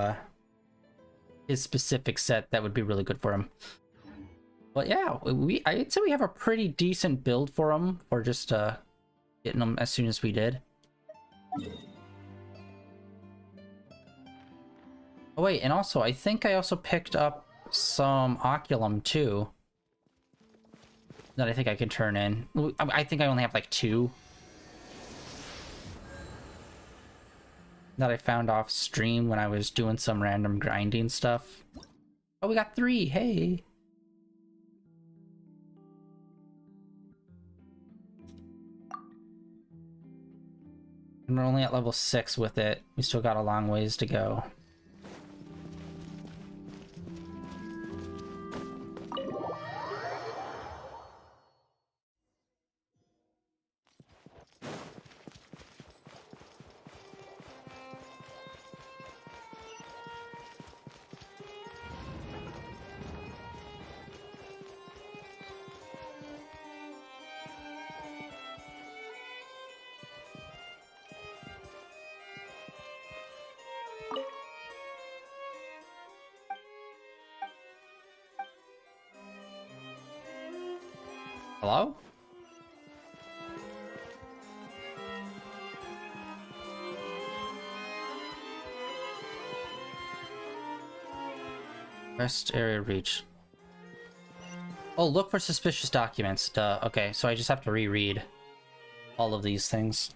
his specific set that would be really good for him. But yeah, I'd say we have a pretty decent build for him, or just getting them as soon as we did. Oh wait, and also I think I also picked up some Oculum too. that I think I can turn in. I think I only have like 2 that I found off stream when I was doing some random grinding stuff. Oh, we got 3. Hey. And we're only at level 6 with it. We still got a long ways to go. Hello? Rest area reach. Oh, look for suspicious documents. Duh. Okay, so I just have to reread all of these things.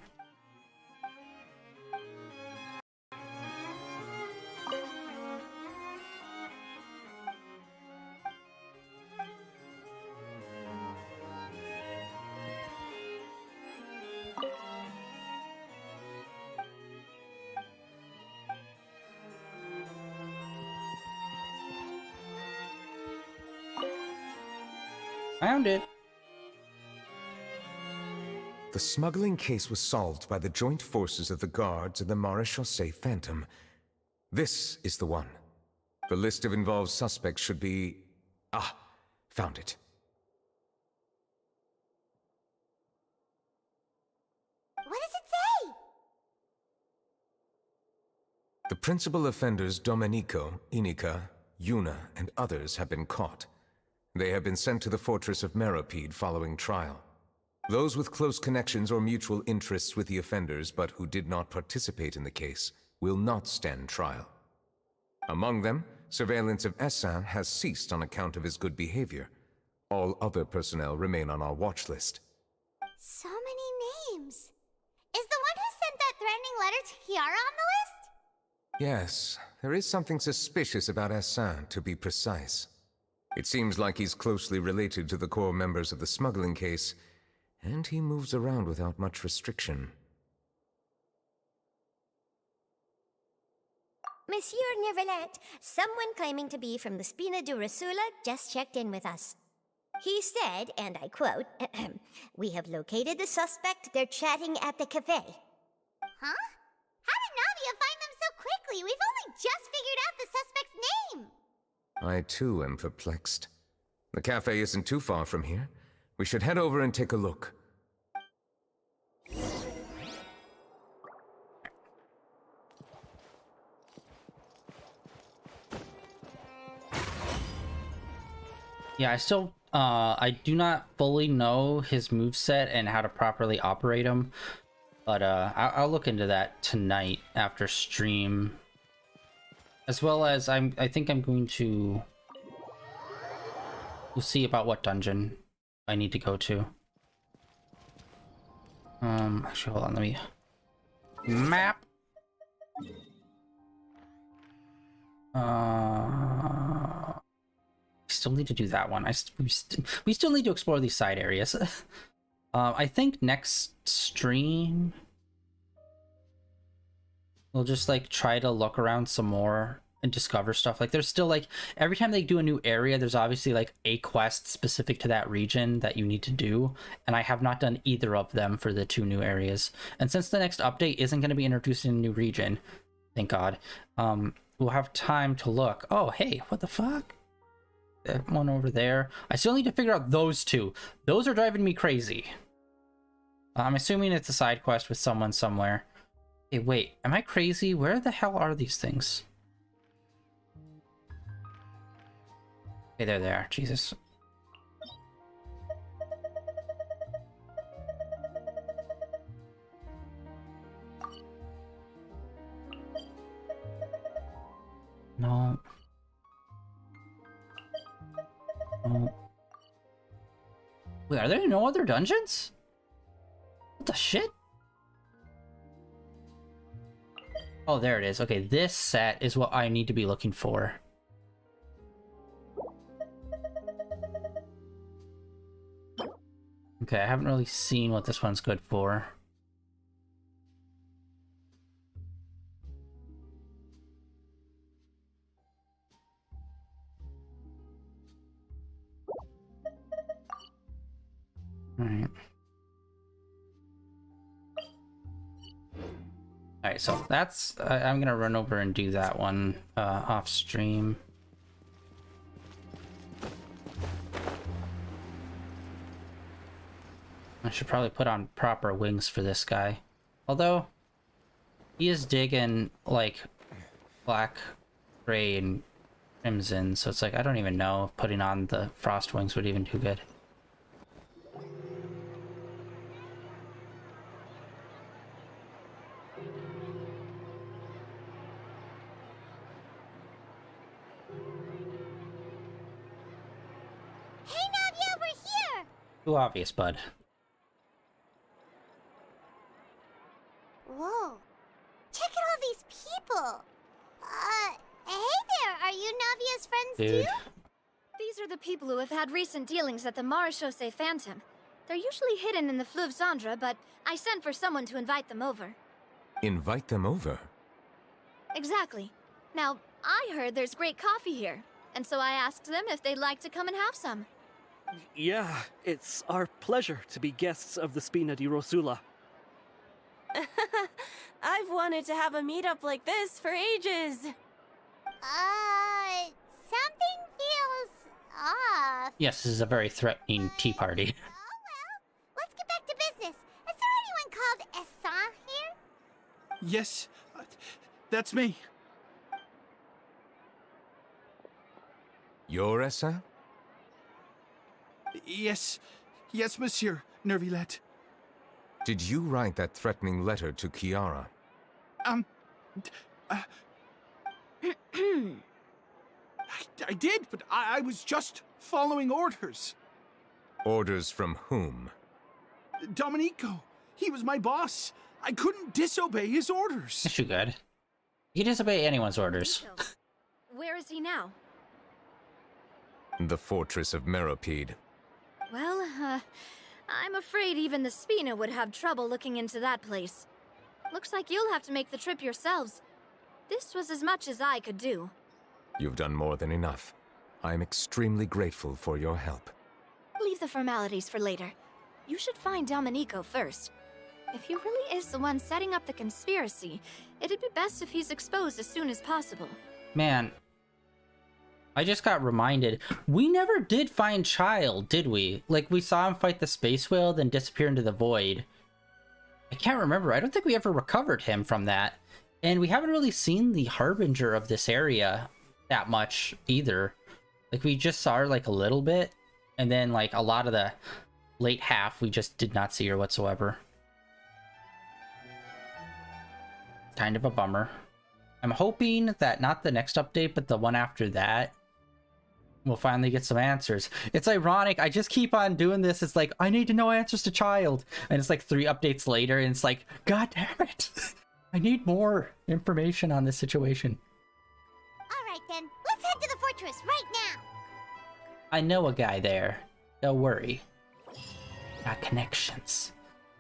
Found it. The smuggling case was solved by the joint forces of the guards and the Maréchaussée Phantom. This is the one. The list of involved suspects should be... Ah, found it. What does it say? The principal offenders Domenico, Inica, Yuna, and others have been caught. They have been sent to the fortress of Meropide following trial. Those with close connections or mutual interests with the offenders but who did not participate in the case will not stand trial. Among them, surveillance of Essin has ceased on account of his good behavior. All other personnel remain on our watch list. So many names. Is the one who sent that threatening letter to Kiara on the list? Yes, there is something suspicious about Essin, to be precise. It seems like he's closely related to the core members of the smuggling case, and he moves around without much restriction. Monsieur Neverlet, someone claiming to be from the Spina Durasula just checked in with us. He said, and I quote, "We have located the suspect. They're chatting at the cafe." Huh? How did Navia find them so quickly? We've only just figured out the suspect's name. I too am perplexed. The cafe isn't too far from here. We should head over and take a look. Yeah, I do not fully know his moveset and how to properly operate him, but I'll look into that tonight after stream. As well as I think I'm going to... We'll see about what dungeon I need to go to. Actually, hold on, let me... Map! Still need to do that one. We still need to explore these side areas. I think next stream we'll just like try to look around some more and discover stuff. Like there's still like every time they do a new area, there's obviously like a quest specific to that region that you need to do, and I have not done either of them for the 2 new areas. And since the next update isn't going to be introduced in a new region, thank God, we'll have time to look. Oh hey, what the fuck? That one over there. I still need to figure out those 2. Those are driving me crazy. I'm assuming it's a side quest with someone somewhere. Hey, wait, am I crazy? Where the hell are these things? Okay, there they are. Jesus. No. No. Wait, are there no other dungeons? What the shit? Oh, there it is. Okay, this set is what I need to be looking for. Okay, I haven't really seen what this one's good for. Alright. Alright, so that's... I'm gonna run over and do that one off stream. I should probably put on proper wings for this guy. Although, he is digging, like, black, gray, and crimson, so it's like, I don't even know if putting on the frost wings would even do good. Hey, Navia, we're here! Too obvious, bud. Whoa. Check out all these people. Hey there, are you Navia's friends Dude. too? These are the people who have had recent dealings at the Marechaussee Phantom. They're usually hidden in the Fleuve Cendre, but I sent for someone to invite them over. Invite them over? Exactly. Now, I heard there's great coffee here, and so I asked them if they'd like to come and have some. Yeah, it's our pleasure to be guests of the Spina di Rosula. I've wanted to have a meetup like this for ages. Something feels off. Yes, this is a very threatening tea party. Let's get back to business. Is there anyone called Essan here? Yes, that's me. You're Essa? Yes, monsieur, Nervilette. Did you write that threatening letter to Kiara? I did, but I was just following orders. Orders from whom? Domenico, he was my boss. I couldn't disobey his orders. Yes, you could. You can disobey anyone's orders. Where is he now? The fortress of Meropide. Well, I'm afraid even the Spina would have trouble looking into that place. Looks like you'll have to make the trip yourselves. This was as much as I could do. You've done more than enough. I am extremely grateful for your help. Leave the formalities for later. You should find Domenico first. If he really is the one setting up the conspiracy, it'd be best if he's exposed as soon as possible. Man, I just got reminded, we never did find Child, did we? Like, we saw him fight the space whale, then disappear into the void. I can't remember. I don't think we ever recovered him from that. And we haven't really seen the Harbinger of this area that much either. Like, we just saw her, like, a little bit. And then, like, a lot of the late half, we just did not see her whatsoever. Kind of a bummer. I'm hoping that not the next update, but the one after that, we'll finally get some answers. It's ironic, I just keep on doing this. It's like, I need to know answers to Child. And it's like 3 updates later, and it's like, God damn it. I need more information on this situation. Alright then, let's head to the fortress right now. I know a guy there. Don't worry. Got connections.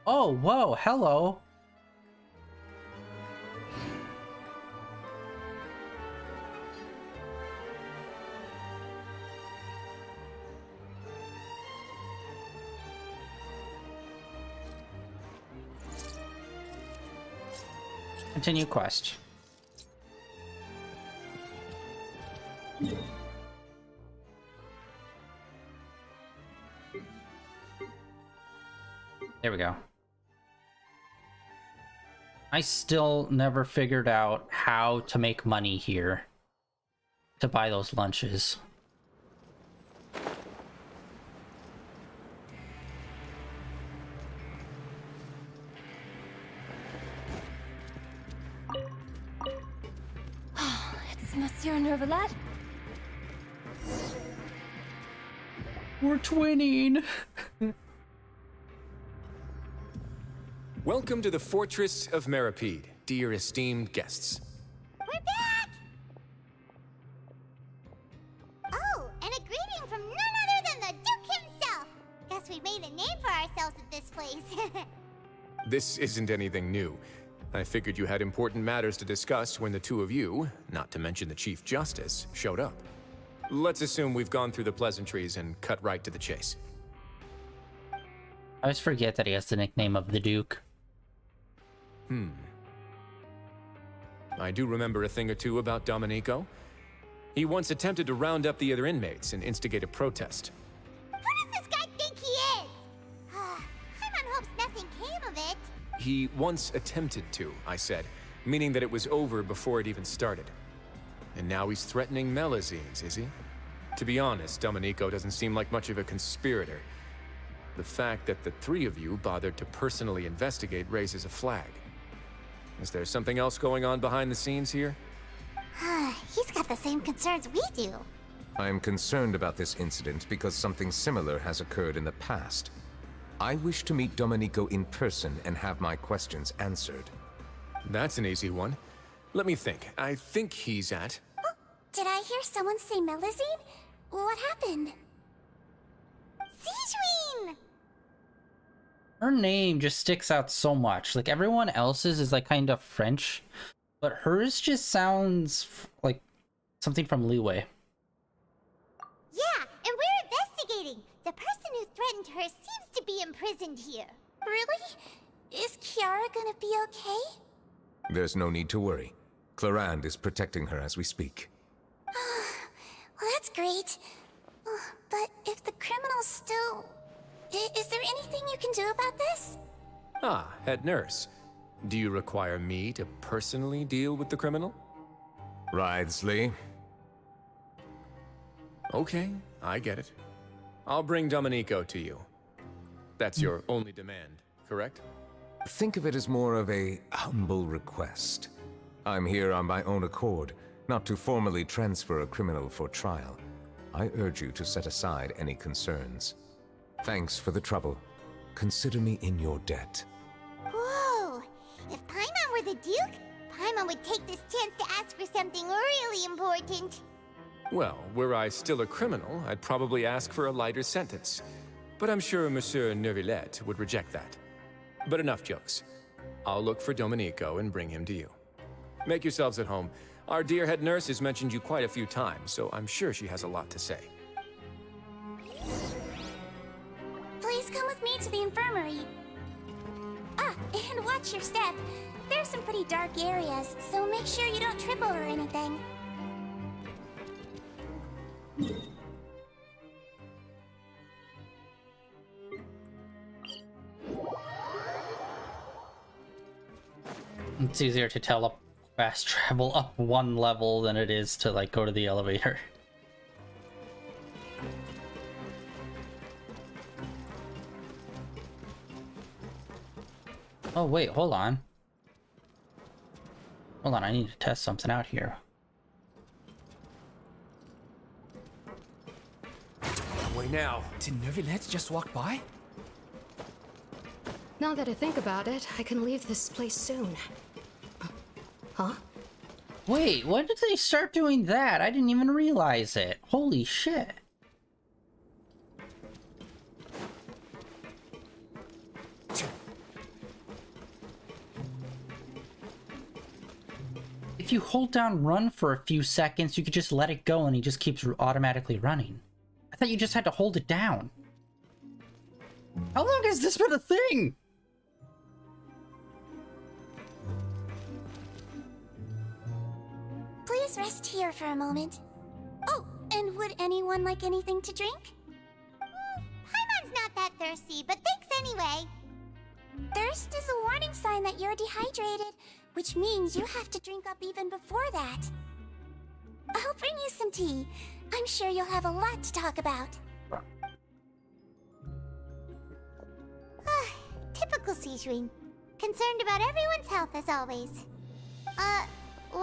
Oh, whoa, hello. Continue quest. There we go. I still never figured out how to make money here to buy those lunches. It's Monsieur Nervilette. We're twinning. Welcome to the Fortress of Meripede, dear esteemed guests. We're back! Oh, and a greeting from none other than the Duke himself! Guess we made a name for ourselves at this place. This isn't anything new. I figured you had important matters to discuss when the two of you, not to mention the Chief Justice, showed up. Let's assume we've gone through the pleasantries and cut right to the chase. I always forget that he has the nickname of the Duke. I do remember a thing or two about Domenico. He once attempted to round up the other inmates and instigate a protest. Who does this guy think he is? Paimon hopes nothing came of it. He once attempted to, I said, meaning that it was over before it even started. And now he's threatening Melazines, is he? To be honest, Domenico doesn't seem like much of a conspirator. The fact that the three of you bothered to personally investigate raises a flag. Is there something else going on behind the scenes here? He's got the same concerns we do. I am concerned about this incident because something similar has occurred in the past. I wish to meet Domenico in person and have my questions answered. That's an easy one. Let me think. I think he's at... Did I hear someone say Melazine? What happened? Sijuin! Her name just sticks out so much. Like, everyone else's is like kind of French, but hers just sounds like something from Leeway. Yeah, and we're investigating. The person who threatened her seems to be imprisoned here. Really? Is Kiara gonna be okay? There's no need to worry. Clarande is protecting her as we speak. Well, that's great. But if the criminal's still... Is there anything you can do about this? Ah, head nurse. Do you require me to personally deal with the criminal? Wriothesley. Okay, I get it. I'll bring Domenico to you. That's your only demand, correct? Think of it as more of a humble request. I'm here on my own accord, not to formally transfer a criminal for trial. I urge you to set aside any concerns. Thanks for the trouble. Consider me in your debt. Whoa! If Paimon were the Duke, Paimon would take this chance to ask for something really important. Well, were I still a criminal, I'd probably ask for a lighter sentence. But I'm sure Monsieur Neuvillette would reject that. But enough jokes. I'll look for Domenico and bring him to you. Make yourselves at home. Our dear head nurse has mentioned you quite a few times, so I'm sure she has a lot to say. Please come with me to the infirmary. And watch your step. There's some pretty dark areas, so make sure you don't trip over anything. It's easier to fast travel up one level than it is to like go to the elevator. Oh wait, hold on. Hold on, I need to test something out here. Wait now. Did Neuvillette just walk by? Now that I think about it, I can leave this place soon. Huh? Wait, when did they start doing that? I didn't even realize it. Holy shit. If you hold down run for a few seconds, you could just let it go and he just keeps automatically running. I thought you just had to hold it down. How long has this been a thing? Please rest here for a moment. Oh, and would anyone like anything to drink? Paimon's not that thirsty, but thanks anyway. Thirst is a warning sign that you're dehydrated, which means you have to drink up even before that. I'll bring you some tea. I'm sure you'll have a lot to talk about. Typical Sijuin. Concerned about everyone's health as always. Why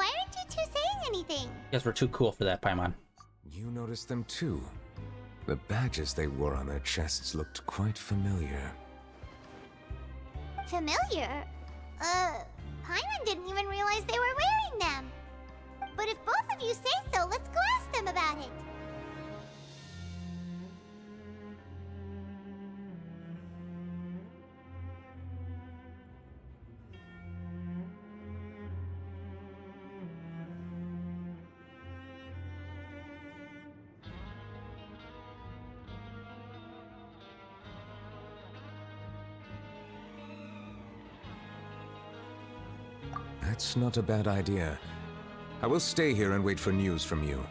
aren't you two saying anything? Guess we're too cool for that, Paimon. You noticed them too. The badges they wore on their chests looked quite familiar. familiar. Paimon didn't even realize they were wearing them. But if both of you say so, let's go ask them about it. That's not a bad idea. I will stay here and wait for news from you.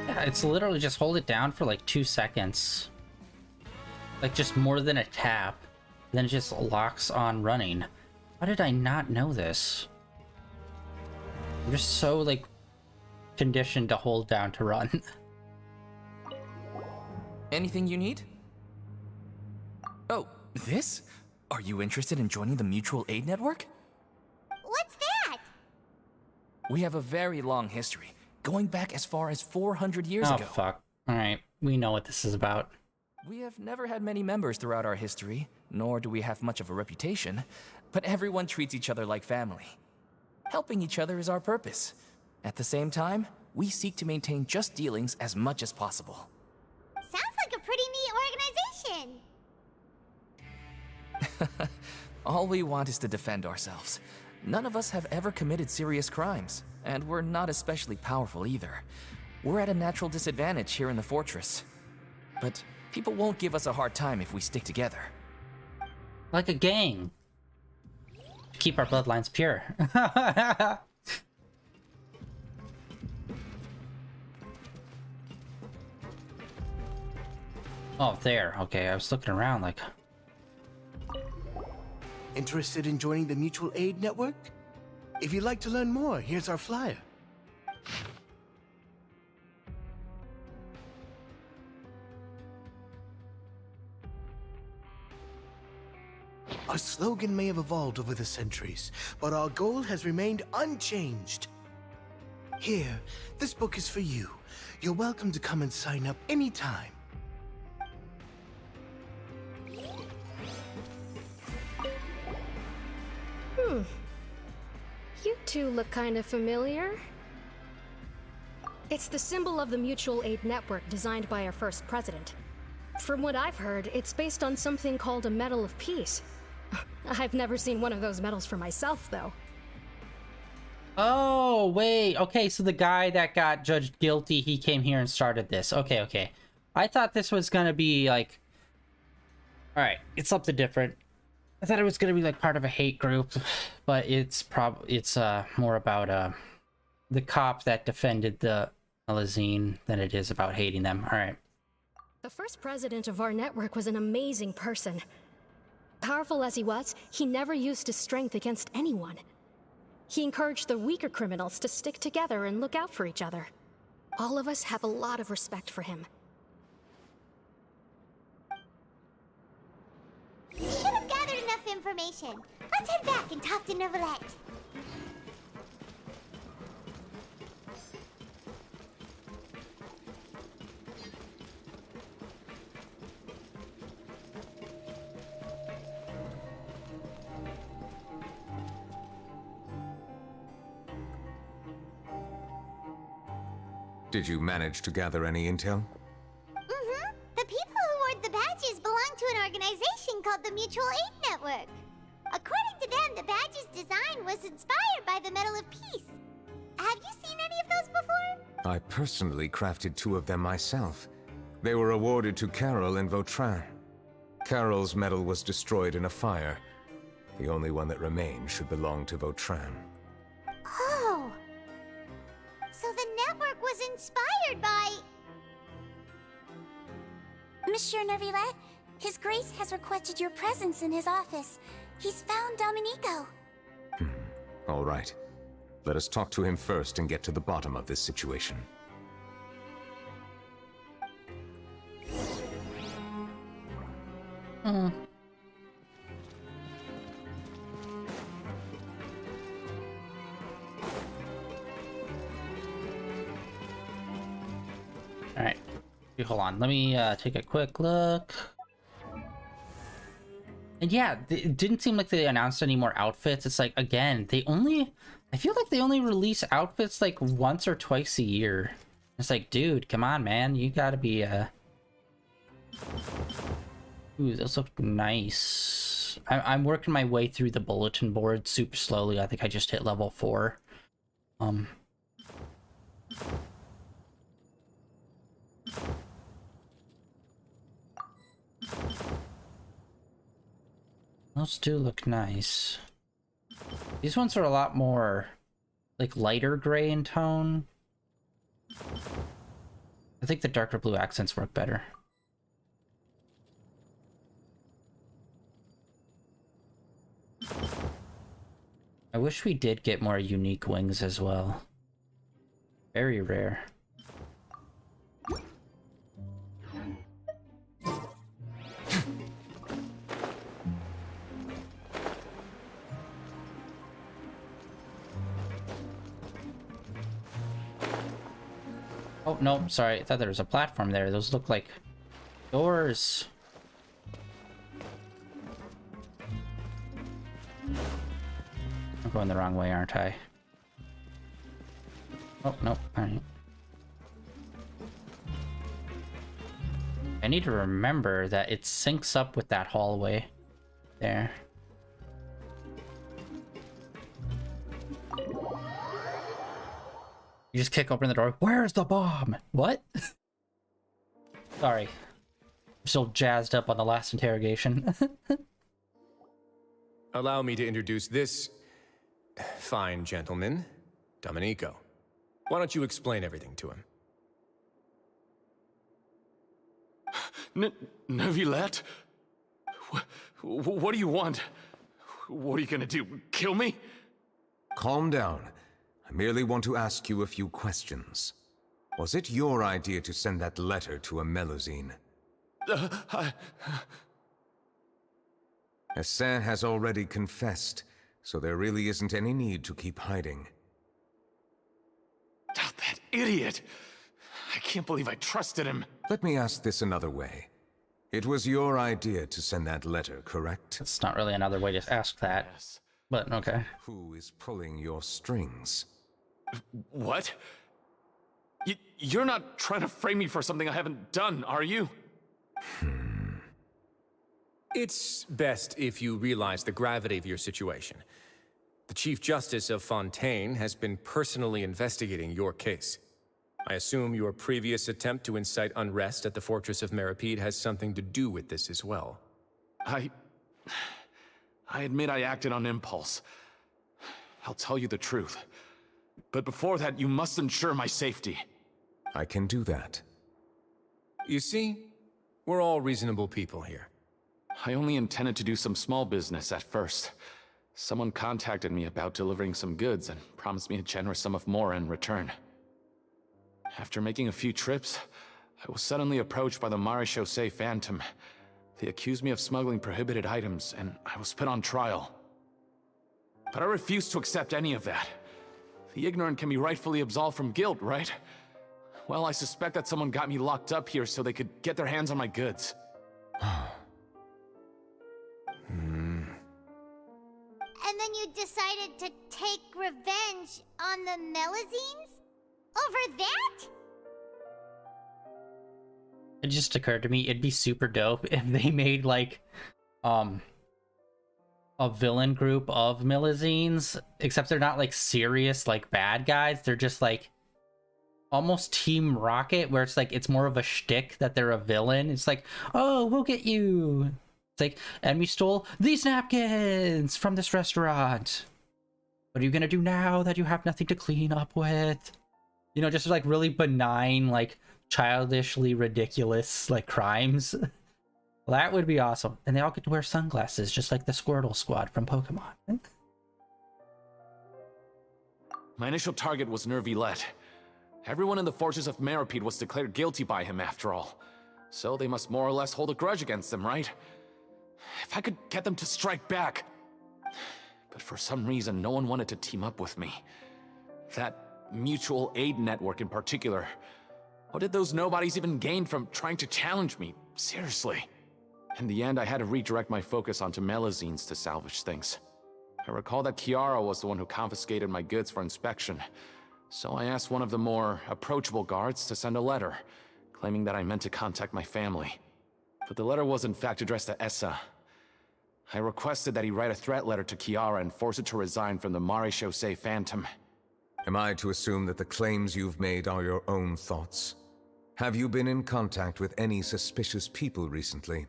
Yeah, it's literally just hold it down for like 2 seconds. Like just more than a tap. Then it just locks on running. How did I not know this? I'm just so like conditioned to hold down to run. Anything you need? Oh, this? Are you interested in joining the Mutual Aid Network? What's that? We have a very long history, going back as far as 400 years ago. Oh, fuck. Alright, we know what this is about. We have never had many members throughout our history, nor do we have much of a reputation, but everyone treats each other like family. Helping each other is our purpose. At the same time, we seek to maintain just dealings as much as possible. Sounds like a pretty neat organization. All we want is to defend ourselves. None of us have ever committed serious crimes, and we're not especially powerful either. We're at a natural disadvantage here in the fortress. But people won't give us a hard time if we stick together. Like a gang. Keep our bloodlines pure. Oh, there. Okay, I was looking around like... Interested in joining the Mutual Aid Network? If you'd like to learn more, here's our flyer. Our slogan may have evolved over the centuries, but our goal has remained unchanged. Here, this book is for you. You're welcome to come and sign up anytime. You two look kind of familiar. It's the symbol of the Mutual Aid Network designed by our first president. From what I've heard, it's based on something called a Medal of Peace. I've never seen one of those medals for myself, though. Oh, wait. Okay, so the guy that got judged guilty, he came here and started this. Okay, okay. I thought this was gonna be like... Alright, it's something different. I thought it was gonna be like part of a hate group, but it's more about the cop that defended the Alazine than it is about hating them. Alright. The first president of our network was an amazing person. Powerful as he was, he never used his strength against anyone. He encouraged the weaker criminals to stick together and look out for each other. All of us have a lot of respect for him. We should have gathered enough information. Let's head back and talk to Neuvillette. Did you manage to gather any intel? Mm-hmm. The people who wore the badges belong to an organization called the Mutual Aid Network. According to them, the badge's design was inspired by the Medal of Peace. Have you seen any of those before? I personally crafted 2 of them myself. They were awarded to Carol and Vautrin. Carol's medal was destroyed in a fire. The only one that remained should belong to Vautrin. Oh. So the network was inspired by... Monsieur Neuvillette, His Grace has requested your presence in his office. He's found Domenico. All right. Let us talk to him first and get to the bottom of this situation. Alright. Hold on. Let me take a quick look. And yeah, it didn't seem like they announced any more outfits. It's like, again, I feel like they only release outfits like once or twice a year. It's like, dude, come on, man. You gotta be, Ooh, those look nice. I'm working my way through the bulletin board super slowly. I think I just hit level 4. Those do look nice. These ones are a lot more, like, lighter gray in tone. I think the darker blue accents work better. I wish we did get more unique wings as well. Very rare. Oh, no, sorry. I thought there was a platform there. Those look like doors. I'm going the wrong way, aren't I? Oh, no. Alright. I need to remember that it syncs up with that hallway. There. You just kick open the door. Where's the bomb? What? Sorry. I'm still jazzed up on the last interrogation. Allow me to introduce this fine gentleman, Domenico. Why don't you explain everything to him? Neuvillette? What do you want? What are you gonna do? Kill me? Calm down. I merely want to ask you a few questions. Was it your idea to send that letter to a Melusine? Hassan has already confessed, so there really isn't any need to keep hiding. Oh, that idiot! I can't believe I trusted him. Let me ask this another way. It was your idea to send that letter, correct? It's not really another way to ask that. Yes. But okay. Who is pulling your strings? What? You're not trying to frame me for something I haven't done, are you? It's best if you realize the gravity of your situation. The Chief Justice of Fontaine has been personally investigating your case. I assume your previous attempt to incite unrest at the Fortress of Meripede has something to do with this as well. I admit I acted on impulse. I'll tell you the truth. But before that, you must ensure my safety. I can do that. You see, we're all reasonable people here. I only intended to do some small business at first. Someone contacted me about delivering some goods and promised me a generous sum of more in return. After making a few trips, I was suddenly approached by the Marechaussee Phantom. They accused me of smuggling prohibited items, and I was put on trial. But I refused to accept any of that. The ignorant can be rightfully absolved from guilt, right? Well, I suspect that someone got me locked up here so they could get their hands on my goods. And then you decided to take revenge on the Melusines? Over that? It just occurred to me, it'd be super dope if they made, like, a villain group of Melusines, except they're not, like, serious, like, bad guys. They're just, like, almost Team Rocket, where it's, like, it's more of a shtick that they're a villain. It's like, oh, we'll get you. It's like, and we stole these napkins from this restaurant. What are you gonna do now that you have nothing to clean up with? You know, just, like, really benign, like, childishly ridiculous, like, crimes. Well, that would be awesome. And they all get to wear sunglasses, just like the Squirtle Squad from Pokemon. My initial target was Neuvillette. Everyone in the Fortress of Meripede was declared guilty by him, after all. So they must more or less hold a grudge against him, right? If I could get them to strike back. But for some reason, no one wanted to team up with me. That mutual aid network in particular. What did those nobodies even gain from trying to challenge me? Seriously. In the end, I had to redirect my focus onto Melazines to salvage things. I recall that Kiara was the one who confiscated my goods for inspection, so I asked one of the more approachable guards to send a letter, claiming that I meant to contact my family. But the letter was in fact addressed to Essa. I requested that he write a threat letter to Kiara and force it to resign from the Maréchaussée Phantom. Am I to assume that the claims you've made are your own thoughts? Have you been in contact with any suspicious people recently?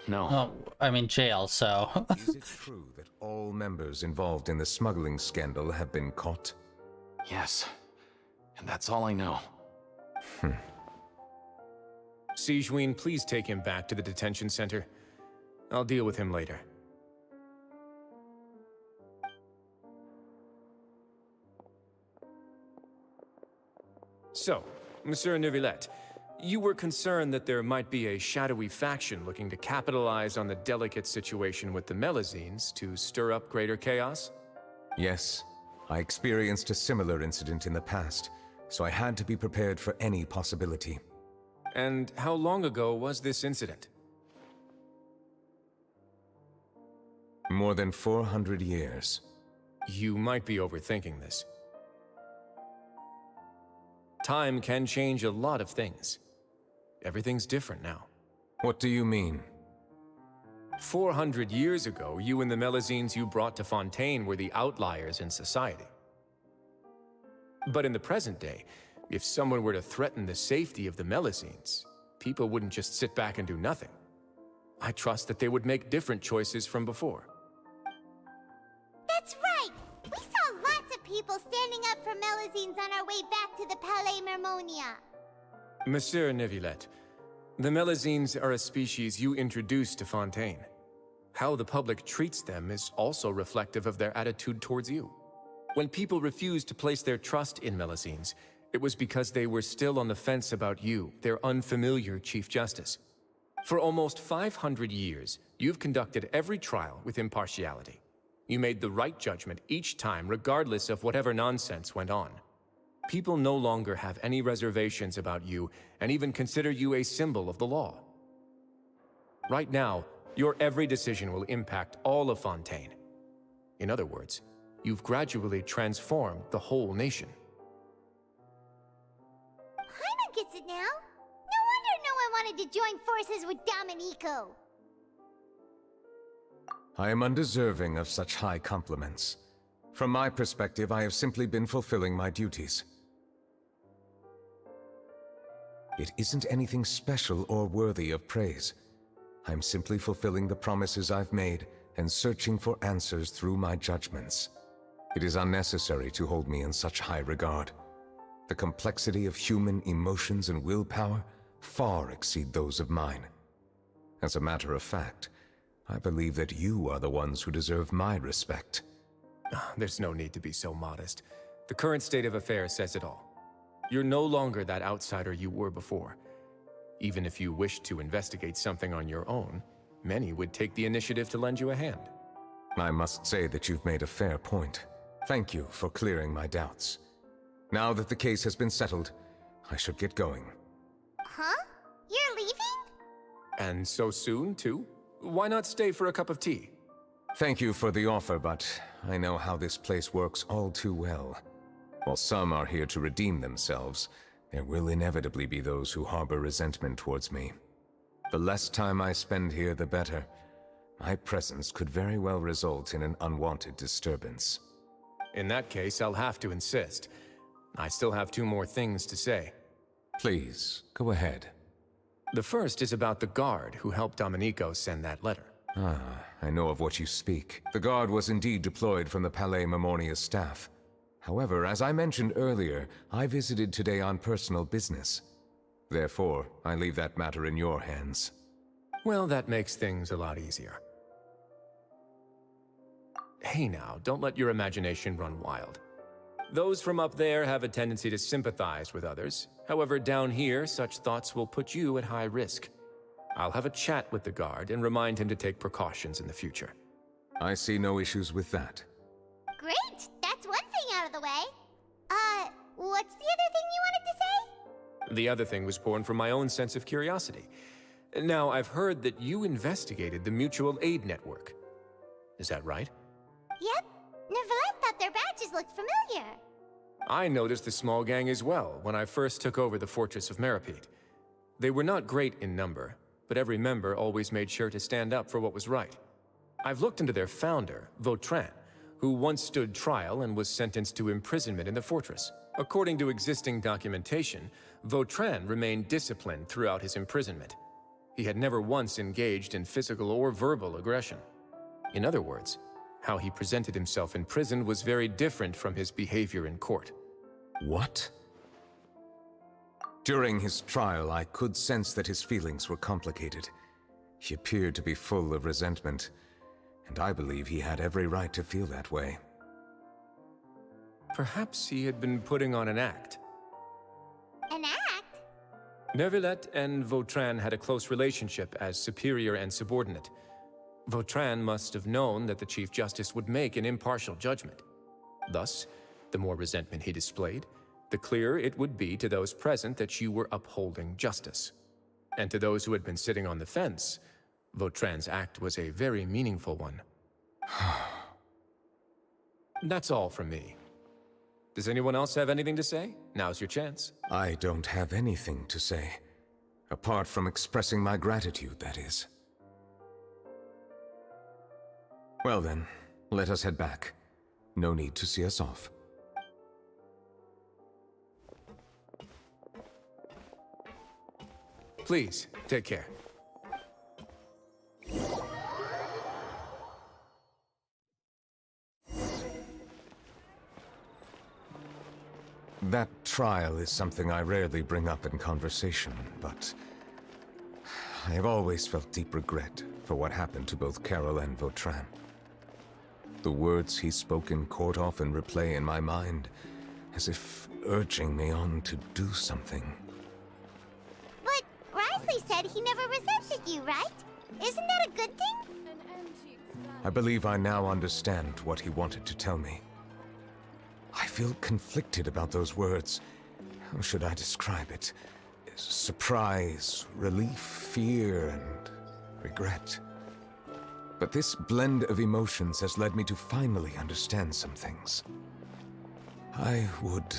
No. Well, I'm in jail, so... Is it true that all members involved in the smuggling scandal have been caught? Yes. And that's all I know. Sigewinne, please take him back to the detention center. I'll deal with him later. So, Monsieur Neuvillette, you were concerned that there might be a shadowy faction looking to capitalize on the delicate situation with the Melazines to stir up greater chaos? Yes. I experienced a similar incident in the past, so I had to be prepared for any possibility. And how long ago was this incident? More than 400 years. You might be overthinking this. Time can change a lot of things. Everything's different now. What do you mean? 400 years ago, you and the Melazines you brought to Fontaine were the outliers in society. But in the present day, if someone were to threaten the safety of the Melazines, people wouldn't just sit back and do nothing. I trust that they would make different choices from before. That's right! We saw lots of people standing up for Melazines on our way back to the Palais Mermonia. Monsieur Neuvillette, the Melazines are a species you introduced to Fontaine. How the public treats them is also reflective of their attitude towards you. When people refused to place their trust in Melazines, it was because they were still on the fence about you, their unfamiliar Chief Justice. For almost 500 years, you've conducted every trial with impartiality. You made the right judgment each time, regardless of whatever nonsense went on. People no longer have any reservations about you and even consider you a symbol of the law. Right now, your every decision will impact all of Fontaine. In other words, you've gradually transformed the whole nation. Paimon gets it now. No wonder no one wanted to join forces with Domenico. I am undeserving of such high compliments. From my perspective, I have simply been fulfilling my duties. It isn't anything special or worthy of praise. I'm simply fulfilling the promises I've made and searching for answers through my judgments. It is unnecessary to hold me in such high regard. The complexity of human emotions and willpower far exceed those of mine. As a matter of fact, I believe that you are the ones who deserve my respect. There's no need to be so modest. The current state of affairs says it all. You're no longer that outsider you were before. Even if you wished to investigate something on your own, many would take the initiative to lend you a hand. I must say that you've made a fair point. Thank you for clearing my doubts. Now that the case has been settled, I should get going. Huh? You're leaving? And so soon, too? Why not stay for a cup of tea? Thank you for the offer, but I know how this place works all too well. While some are here to redeem themselves, there will inevitably be those who harbor resentment towards me. The less time I spend here, the better. My presence could very well result in an unwanted disturbance. In that case, I'll have to insist. I still have 2 more things to say. Please, go ahead. The first is about the guard who helped Domenico send that letter. I know of what you speak. The guard was indeed deployed from the Palais Mermonia's staff. However, as I mentioned earlier, I visited today on personal business. Therefore, I leave that matter in your hands. Well, that makes things a lot easier. Hey now, don't let your imagination run wild. Those from up there have a tendency to sympathize with others. However, down here, such thoughts will put you at high risk. I'll have a chat with the guard and remind him to take precautions in the future. I see no issues with that. Great! That's one thing out of the way. What's the other thing you wanted to say? The other thing was born from my own sense of curiosity. Now, I've heard that you investigated the mutual aid network. Is that right? Yep. Neverland thought their badges looked familiar. I noticed the small gang as well when I first took over the Fortress of Meripede. They were not great in number, but every member always made sure to stand up for what was right. I've looked into their founder, Vautrin, who once stood trial and was sentenced to imprisonment in the fortress. According to existing documentation, Vautrin remained disciplined throughout his imprisonment. He had never once engaged in physical or verbal aggression. In other words, how he presented himself in prison was very different from his behavior in court. What? During his trial, I could sense that his feelings were complicated. He appeared to be full of resentment, and I believe he had every right to feel that way. Perhaps he had been putting on an act. An act? Neuvillette and Vautrin had a close relationship as superior and subordinate. Vautrin must have known that the Chief Justice would make an impartial judgment. Thus, the more resentment he displayed, the clearer it would be to those present that you were upholding justice. And to those who had been sitting on the fence, Vautrin's act was a very meaningful one. That's all from me. Does anyone else have anything to say? Now's your chance. I don't have anything to say. Apart from expressing my gratitude, that is. Well then, let us head back. No need to see us off. Please, take care. That trial is something I rarely bring up in conversation, but I have always felt deep regret for what happened to both Carol and Vautrin. The words he spoke in court often replay in my mind, as if urging me on to do something. But Risley said he never resented you, right? Isn't that a good thing? I believe I now understand what he wanted to tell me. I feel conflicted about those words. How should I describe it? Surprise, relief, fear, and regret. But this blend of emotions has led me to finally understand some things. I would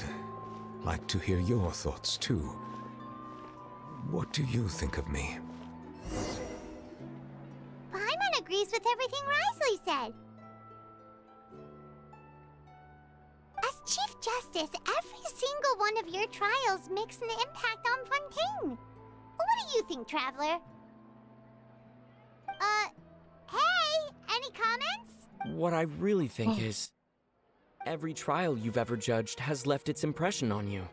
like to hear your thoughts, too. What do you think of me? Paimon agrees with everything Risley said. As Chief Justice, every single one of your trials makes an impact on Fontaine. What do you think, Traveler? Hey, any comments? What I really think is, every trial you've ever judged has left its impression on you.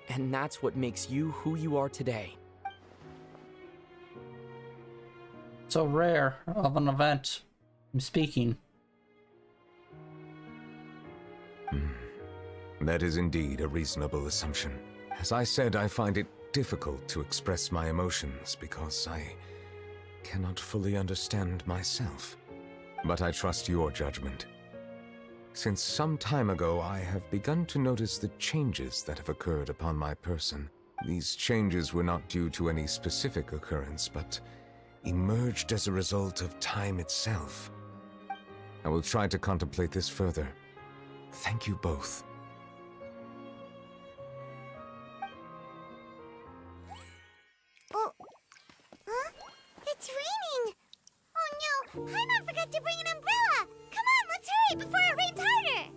And that's what makes you who you are today. So rare of an event. I'm speaking. That is indeed a reasonable assumption. As I said, I find it difficult to express my emotions because I cannot fully understand myself. But I trust your judgment. Since some time ago, I have begun to notice the changes that have occurred upon my person. These changes were not due to any specific occurrence, but emerged as a result of time itself. I will try to contemplate this further. Thank you both. Oh, huh? It's raining! Oh no, Paimon forgot to bring an umbrella! Come on, let's hurry before it rains harder!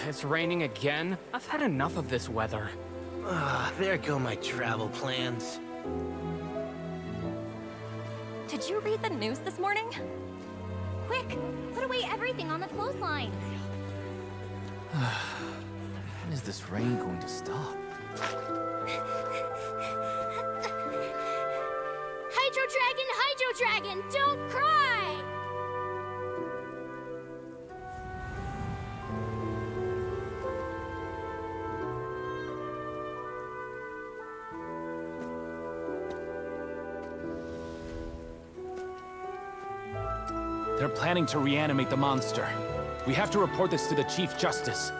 It's raining again? I've had enough of this weather. There go my travel plans. Did you read the news this morning? Quick, put away everything on the clothesline. When is this rain going to stop? Hydro Dragon, don't cry! They're planning to reanimate the monster. We have to report this to the Chief Justice.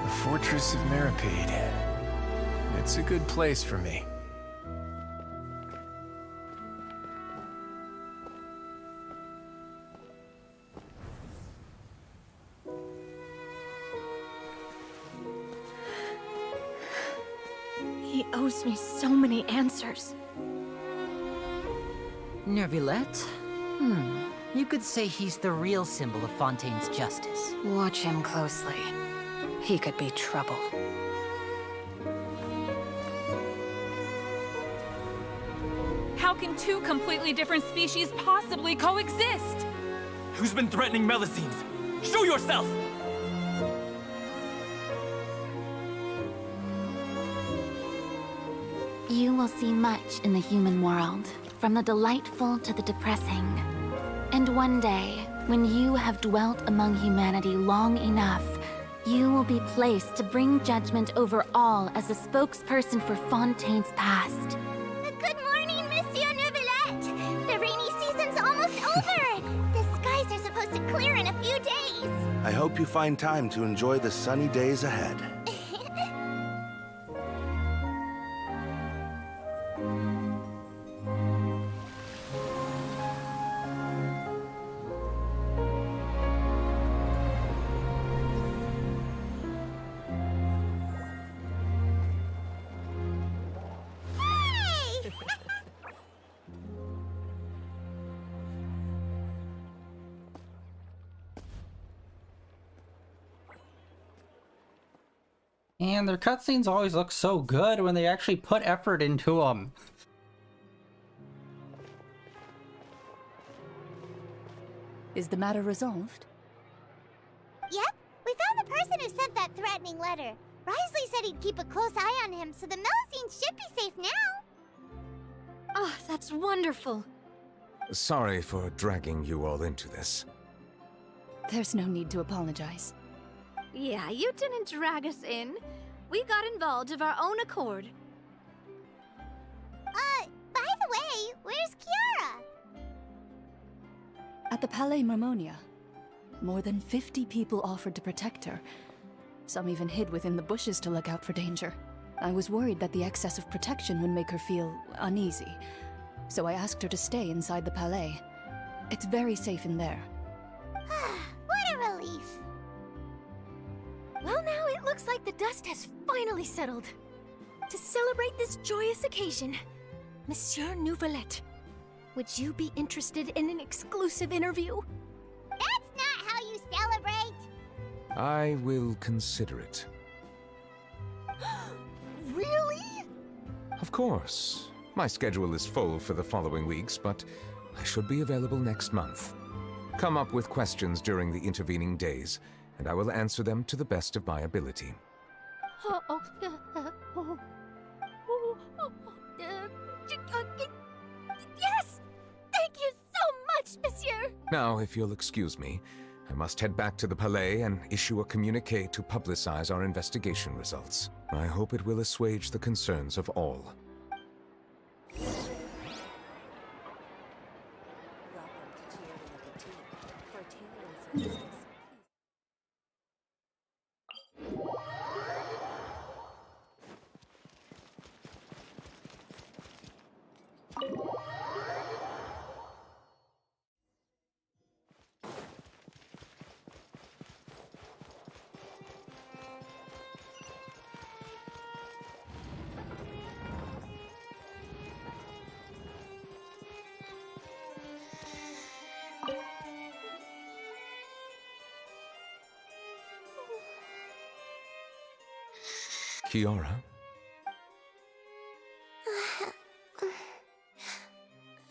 The Fortress of Meripede. It's a good place for me. He owes me so many answers. Nervillette? You could say he's the real symbol of Fontaine's justice. Watch him closely. He could be trouble. How can two completely different species possibly coexist? Who's been threatening Melusines? Show yourself! You will see much in the human world, from the delightful to the depressing. And one day, when you have dwelt among humanity long enough, you will be placed to bring judgment over all as a spokesperson for Fontaine's past. Good morning, Monsieur Neuvillette! The rainy season's almost over! The skies are supposed to clear in a few days! I hope you find time to enjoy the sunny days ahead. And their cutscenes always look so good when they actually put effort into them. Is the matter resolved? Yep, we found the person who sent that threatening letter. Risley said he'd keep a close eye on him, so the Melusines should be safe now. Oh, that's wonderful. Sorry for dragging you all into this. There's no need to apologize. Yeah, you didn't drag us in. We got involved of our own accord. By the way, where's Kiara? At the Palais Marmonia, more than 50 people offered to protect her. Some even hid within the bushes to look out for danger. I was worried that the excess of protection would make her feel uneasy, so I asked her to stay inside the Palais. It's very safe in there. What a relief. Well, now it looks like the dust has finally settled. To celebrate this joyous occasion, Monsieur Neuvillette, would you be interested in an exclusive interview? That's not how you celebrate! I will consider it. Really? Of course. My schedule is full for the following weeks, but I should be available next month. Come up with questions during the intervening days, and I will answer them to the best of my ability. Yes! Thank you so much, Monsieur! Now, if you'll excuse me, I must head back to the Palais and issue a communique to publicize our investigation results. I hope it will assuage the concerns of all. Kiara?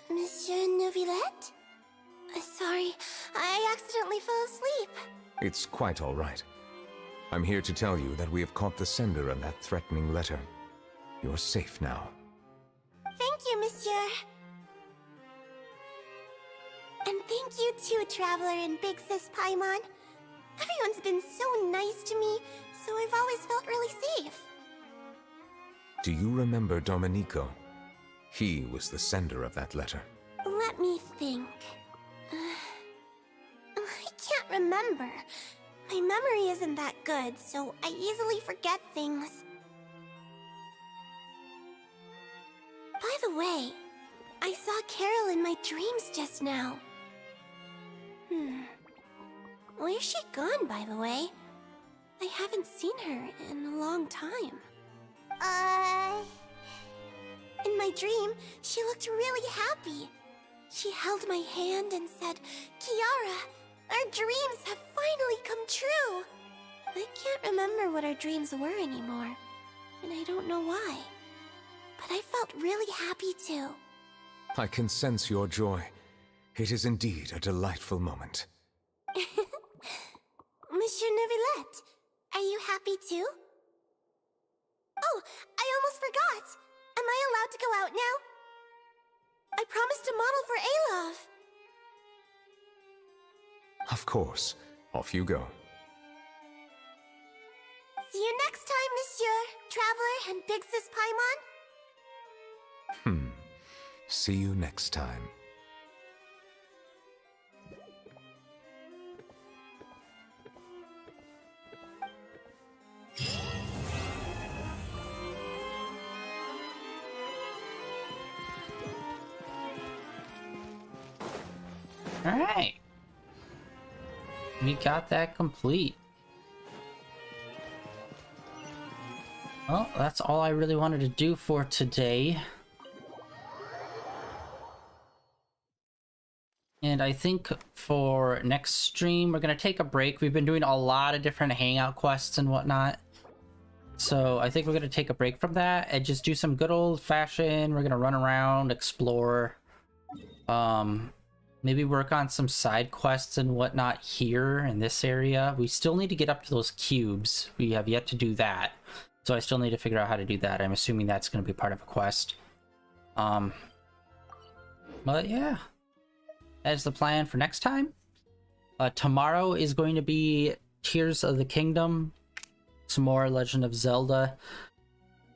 Monsieur Neuvillette? Sorry, I accidentally fell asleep. It's quite all right. I'm here to tell you that we have caught the sender of that threatening letter. You're safe now. Thank you, Monsieur. And thank you too, Traveler and Big Sis Paimon. Everyone's been so nice to me, so I've always felt really safe. Do you remember Domenico? He was the sender of that letter. Let me think. I can't remember. My memory isn't that good, so I easily forget things. By the way, I saw Carol in my dreams just now. Where's she gone, by the way? I haven't seen her in a long time. In my dream, she looked really happy. She held my hand and said, "Kiara, our dreams have finally come true." I can't remember what our dreams were anymore, and I don't know why. But I felt really happy too. I can sense your joy. It is indeed a delightful moment. Monsieur Neuvillette, are you happy too? Oh, I almost forgot! Am I allowed to go out now? I promised to model for Alov. Of course. Off you go. See you next time, Monsieur, Traveler, and Big Sis Paimon. See you next time. Alright. We got that complete. Well, that's all I really wanted to do for today. And I think for next stream, we're going to take a break. We've been doing a lot of different hangout quests and whatnot. So I think we're going to take a break from that and just do some good old-fashioned. We're going to run around, explore. Maybe work on some side quests and whatnot here in this area. We still need to get up to those cubes. We have yet to do that. So I still need to figure out how to do that. I'm assuming that's going to be part of a quest. But yeah. That's the plan for next time. Tomorrow is going to be Tears of the Kingdom. Some more Legend of Zelda.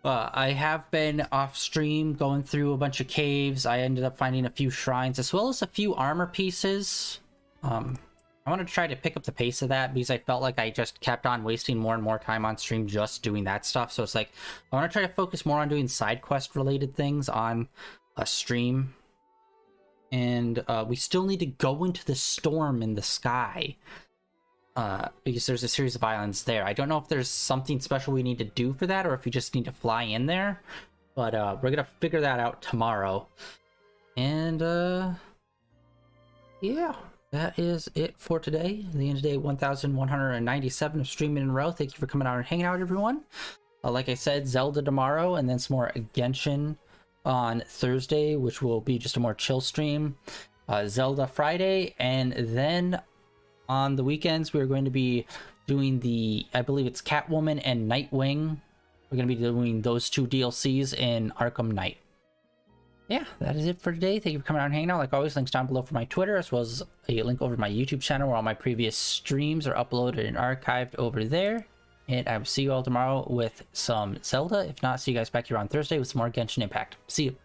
I have been off stream going through a bunch of caves. I ended up finding a few shrines as well as a few armor pieces. I want to try to pick up the pace of that because I felt like I just kept on wasting more and more time on stream just doing that stuff. So it's like I want to try to focus more on doing side quest related things on a stream. And we still need to go into the storm in the sky. Because there's a series of islands there. I don't know if there's something special we need to do for that or if you just need to fly in there. But we're going to figure that out tomorrow. And yeah, that is it for today. The end of day 1197 of streaming in a row. Thank you for coming out and hanging out, everyone. Like I said, Zelda tomorrow and then some more Genshin on Thursday, which will be just a more chill stream. Zelda Friday, and then on the weekends, we're going to be doing I believe it's Catwoman and Nightwing. We're going to be doing those two DLCs in Arkham Knight. Yeah, that is it for today. Thank you for coming out and hanging out. Like always, links down below for my Twitter, as well as a link over to my YouTube channel where all my previous streams are uploaded and archived over there. And I will see you all tomorrow with some Zelda. If not, see you guys back here on Thursday with some more Genshin Impact. See you.